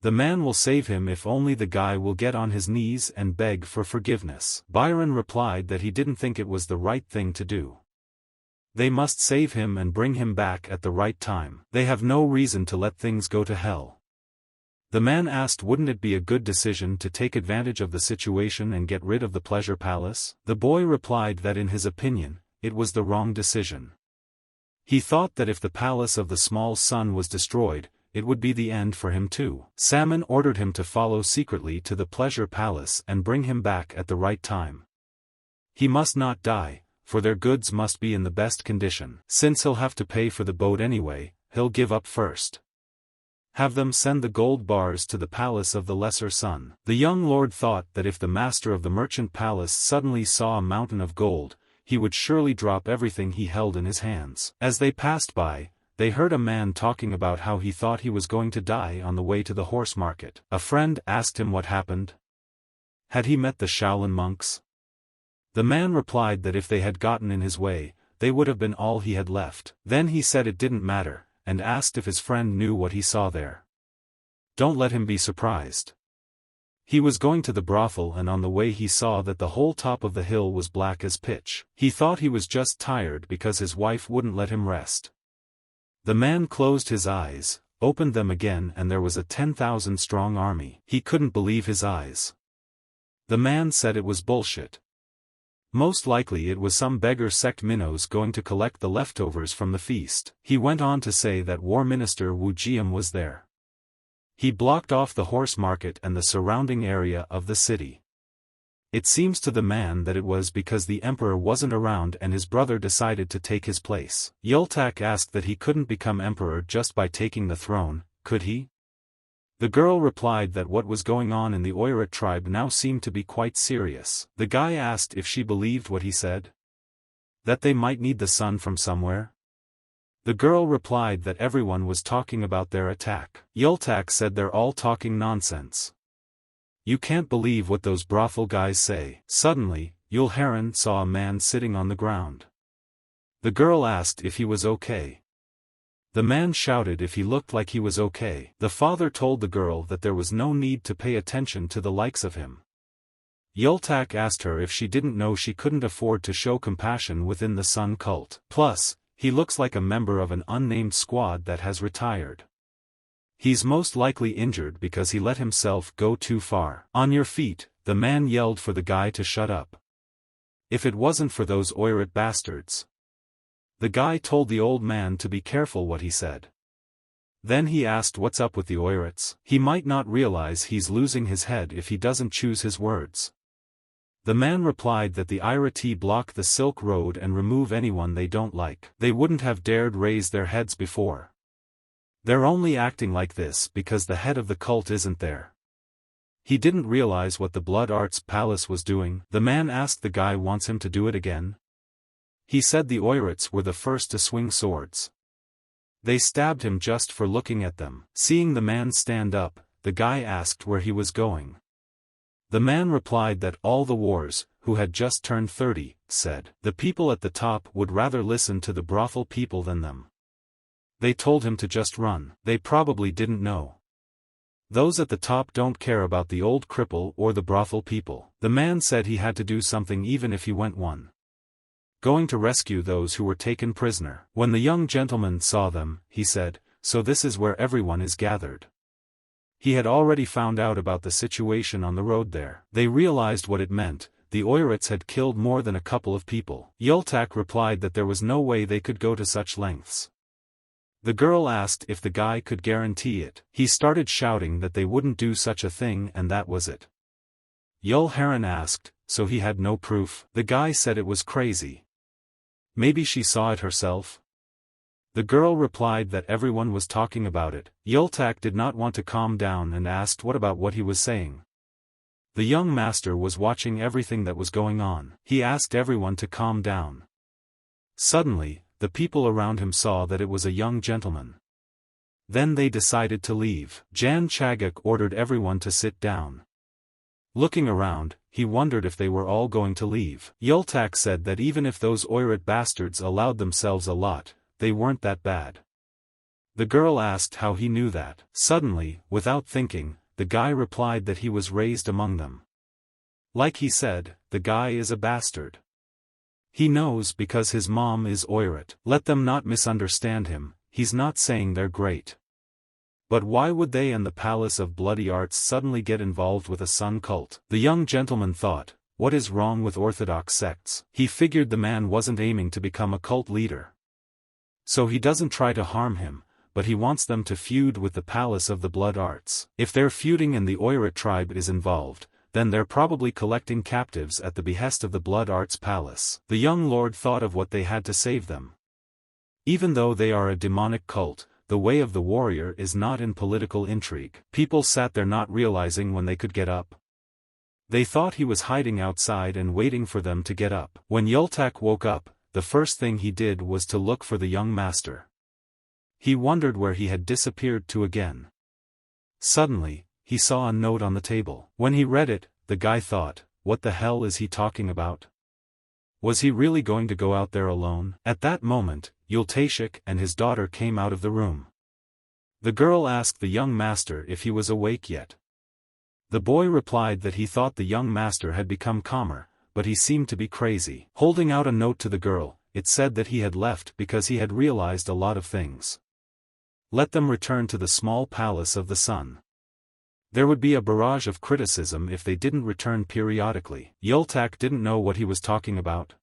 The man will save him if only the guy will get on his knees and beg for forgiveness. Byron replied that he didn't think it was the right thing to do. They must save him and bring him back at the right time. They have no reason to let things go to hell. The man asked wouldn't it be a good decision to take advantage of the situation and get rid of the Pleasure Palace? The boy replied that in his opinion, it was the wrong decision. He thought that if the Palace of the Small Sun was destroyed, it would be the end for him too. Salmon ordered him to follow secretly to the Pleasure Palace and bring him back at the right time. He must not die, for their goods must be in the best condition. Since he'll have to pay for the boat anyway, he'll give up first. Have them send the gold bars to the Palace of the Lesser Sun. The young lord thought that if the master of the Merchant Palace suddenly saw a mountain of gold, he would surely drop everything he held in his hands. As they passed by, they heard a man talking about how he thought he was going to die on the way to the horse market. A friend asked him what happened. Had he met the Shaolin monks? The man replied that if they had gotten in his way, they would have been all he had left. Then he said it didn't matter, and asked if his friend knew what he saw there. Don't let him be surprised. He was going to the brothel and on the way he saw that the whole top of the hill was black as pitch. He thought he was just tired because his wife wouldn't let him rest. The man closed his eyes, opened them again, and there was a 10,000-strong army. He couldn't believe his eyes. The man said it was bullshit. Most likely it was some beggar sect minnows going to collect the leftovers from the feast. He went on to say that War Minister Wu Jiam was there. He blocked off the horse market and the surrounding area of the city. It seems to the man that it was because the emperor wasn't around and his brother decided to take his place. Yultak asked that he couldn't become emperor just by taking the throne, could he? The girl replied that what was going on in the Oirat tribe now seemed to be quite serious. The guy asked if she believed what he said. That they might need the sun from somewhere? The girl replied that everyone was talking about their attack. Yultak said they're all talking nonsense. You can't believe what those brothel guys say. Suddenly, Heron saw a man sitting on the ground. The girl asked if he was okay. The man shouted if he looked like he was okay. The father told the girl that there was no need to pay attention to the likes of him. Yultak asked her if she didn't know she couldn't afford to show compassion within the Sun cult. Plus, he looks like a member of an unnamed squad that has retired. He's most likely injured because he let himself go too far. On your feet, the man yelled for the guy to shut up. If it wasn't for those Oirat bastards. The guy told the old man to be careful what he said. Then he asked what's up with the Oirats. He might not realize he's losing his head if he doesn't choose his words. The man replied that the Irati block the Silk Road and remove anyone they don't like. They wouldn't have dared raise their heads before. They're only acting like this because the head of the cult isn't there. He didn't realize what the Blood Arts Palace was doing. The man asked the guy wants him to do it again. He said the Oirats were the first to swing swords. They stabbed him just for looking at them. Seeing the man stand up, the guy asked where he was going. The man replied that all the wars, who had just turned 30, said the people at the top would rather listen to the brothel people than them. They told him to just run. They probably didn't know. Those at the top don't care about the old cripple or the brothel people. The man said he had to do something even if he went going to rescue those who were taken prisoner. When the young gentleman saw them, he said, "So this is where everyone is gathered." He had already found out about the situation on the road there. They realized what it meant. The Oirats had killed more than a couple of people. Yultak replied that there was no way they could go to such lengths. The girl asked if the guy could guarantee it. He started shouting that they wouldn't do such a thing and that was it. Heron asked, so he had no proof. The guy said it was crazy. Maybe she saw it herself? The girl replied that everyone was talking about it. Yultak did not want to calm down and asked what about what he was saying. The young master was watching everything that was going on. He asked everyone to calm down. Suddenly, the people around him saw that it was a young gentleman. Then they decided to leave. Jan Chagak ordered everyone to sit down. Looking around, he wondered if they were all going to leave. Yultak said that even if those Oirat bastards allowed themselves a lot, they weren't that bad. The girl asked how he knew that. Suddenly, without thinking, the guy replied that he was raised among them. Like he said, the guy is a bastard. He knows because his mom is Oirat. Let them not misunderstand him, he's not saying they're great. But why would they and the Palace of Bloody Arts suddenly get involved with a Sun cult? The young gentleman thought, what is wrong with Orthodox sects? He figured the man wasn't aiming to become a cult leader. So he doesn't try to harm him, but he wants them to feud with the Palace of the Blood Arts. If they're feuding and the Oirat tribe is involved, then they're probably collecting captives at the behest of the Blood Arts Palace. The young lord thought of what they had to save them. Even though they are a demonic cult, the way of the warrior is not in political intrigue. People sat there not realizing when they could get up. They thought he was hiding outside and waiting for them to get up. When Yultak woke up, the first thing he did was to look for the young master. He wondered where he had disappeared to again. Suddenly, he saw a note on the table. When he read it, the guy thought, what the hell is he talking about? Was he really going to go out there alone? At that moment, Yultashik and his daughter came out of the room. The girl asked the young master if he was awake yet. The boy replied that he thought the young master had become calmer, but he seemed to be crazy. Holding out a note to the girl, it said that he had left because he had realized a lot of things. Let them return to the small palace of the sun. There would be a barrage of criticism if they didn't return periodically. Yultak didn't know what he was talking about.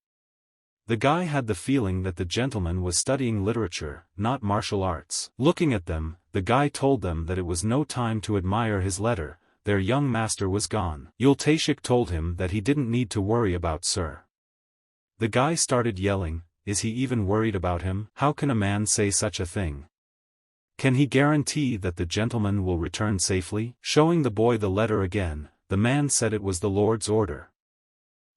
The guy had the feeling that the gentleman was studying literature, not martial arts. Looking at them, the guy told them that it was no time to admire his letter, their young master was gone. Yultashik told him that he didn't need to worry about Sir. The guy started yelling, is he even worried about him? How can a man say such a thing? Can he guarantee that the gentleman will return safely? Showing the boy the letter again, the man said it was the Lord's order.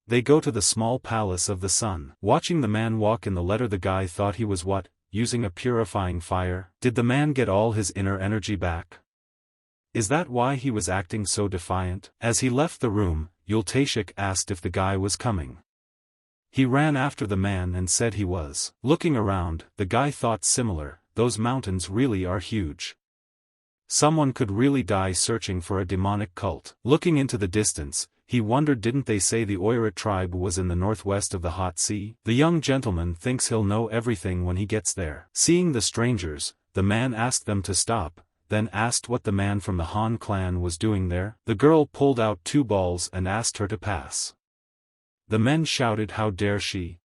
They go to the small palace of the sun. Watching the man walk in the letter, the guy thought he was what, using a purifying fire? Did the man get all his inner energy back? Is that why he was acting so defiant? As he left the room, Yultashik asked if the guy was coming. He ran after the man and said he was. Looking around, the guy thought similar, those mountains really are huge. Someone could really die searching for a demonic cult. Looking into the distance, he wondered, didn't they say the Oirat tribe was in the northwest of the hot sea? The young gentleman thinks he'll know everything when he gets there. Seeing the strangers, the man asked them to stop, then asked what the man from the Han clan was doing there. The girl pulled out 2 balls and asked her to pass. The men shouted, how dare she?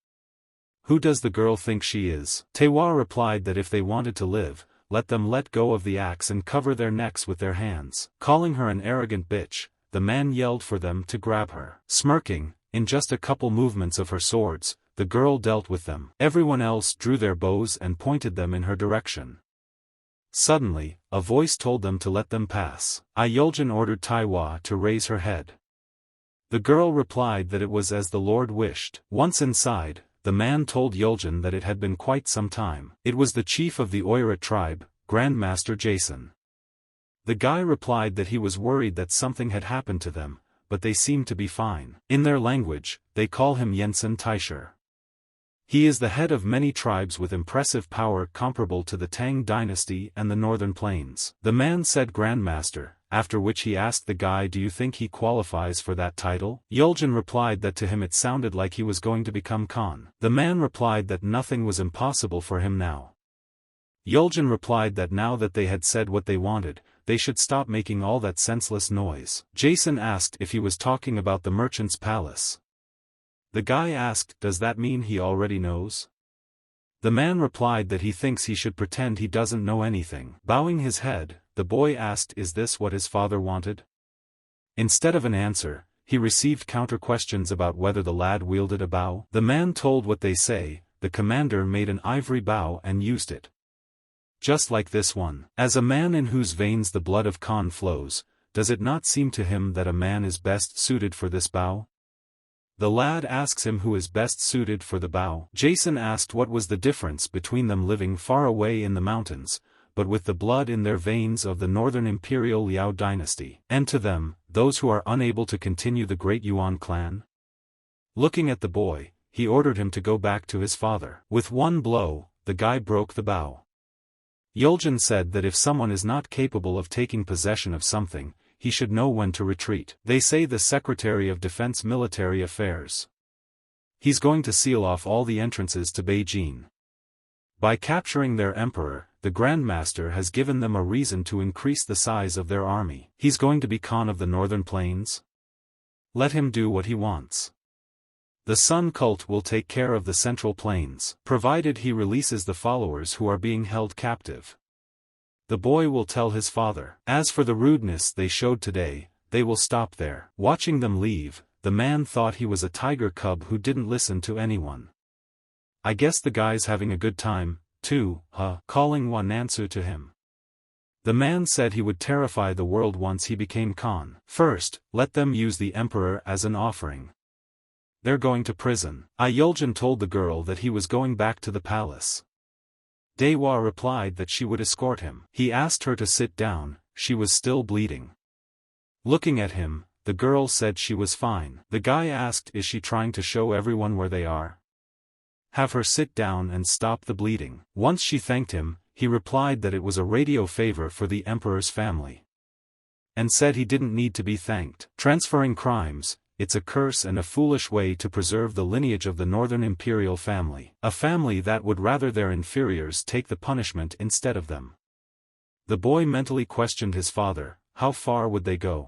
Who does the girl think she is? Tewa replied that if they wanted to live, let them let go of the axe and cover their necks with their hands. Calling her an arrogant bitch, the man yelled for them to grab her. Smirking, in just a couple movements of her swords, the girl dealt with them. Everyone else drew their bows and pointed them in her direction. Suddenly, a voice told them to let them pass. Yuljin ordered Taiwa to raise her head. The girl replied that it was as the Lord wished. Once inside, the man told Yuljin that it had been quite some time. It was the chief of the Oirat tribe, Grandmaster Jason. The guy replied that he was worried that something had happened to them, but they seemed to be fine. In their language, they call him Yensen Taisher. He is the head of many tribes with impressive power comparable to the Tang dynasty and the Northern Plains. The man said Grandmaster, after which he asked the guy, do you think he qualifies for that title? Yuljin replied that to him it sounded like he was going to become Khan. The man replied that nothing was impossible for him now. Yuljin replied that now that they had said what they wanted, they should stop making all that senseless noise. Jason asked if he was talking about the merchant's palace. The guy asked, does that mean he already knows? The man replied that he thinks he should pretend he doesn't know anything. Bowing his head, the boy asked, is this what his father wanted? Instead of an answer, he received counter-questions about whether the lad wielded a bow. The man told what they say, the commander made an ivory bow and used it. Just like this one. As a man in whose veins the blood of Khan flows, does it not seem to him that a man is best suited for this bow? The lad asks him who is best suited for the bow. Jason asked what was the difference between them living far away in the mountains, but with the blood in their veins of the Northern Imperial Liao dynasty, and to them, those who are unable to continue the great Yuan clan? Looking at the boy, he ordered him to go back to his father. With one blow, the guy broke the bow. Yuljin said that if someone is not capable of taking possession of something, he should know when to retreat. They say the Secretary of Defense Military Affairs. He's going to seal off all the entrances to Beijing. By capturing their emperor, the Grandmaster has given them a reason to increase the size of their army. He's going to be Khan of the Northern Plains? Let him do what he wants. The Sun cult will take care of the Central Plains, provided he releases the followers who are being held captive. The boy will tell his father. As for the rudeness they showed today, they will stop there. Watching them leave, the man thought he was a tiger cub who didn't listen to anyone. I guess the guy's having a good time, too, huh? Calling Wanansu to him. The man said he would terrify the world once he became Khan. First, let them use the emperor as an offering. They're going to prison. Yuljin told the girl that he was going back to the palace. Dewa replied that she would escort him. He asked her to sit down, she was still bleeding. Looking at him, the girl said she was fine. The guy asked, is she trying to show everyone where they are? Have her sit down and stop the bleeding. Once she thanked him, he replied that it was a radio favor for the emperor's family. And said he didn't need to be thanked. Transferring crimes, it's a curse and a foolish way to preserve the lineage of the Northern Imperial family. A family that would rather their inferiors take the punishment instead of them. The boy mentally questioned his father, how far would they go?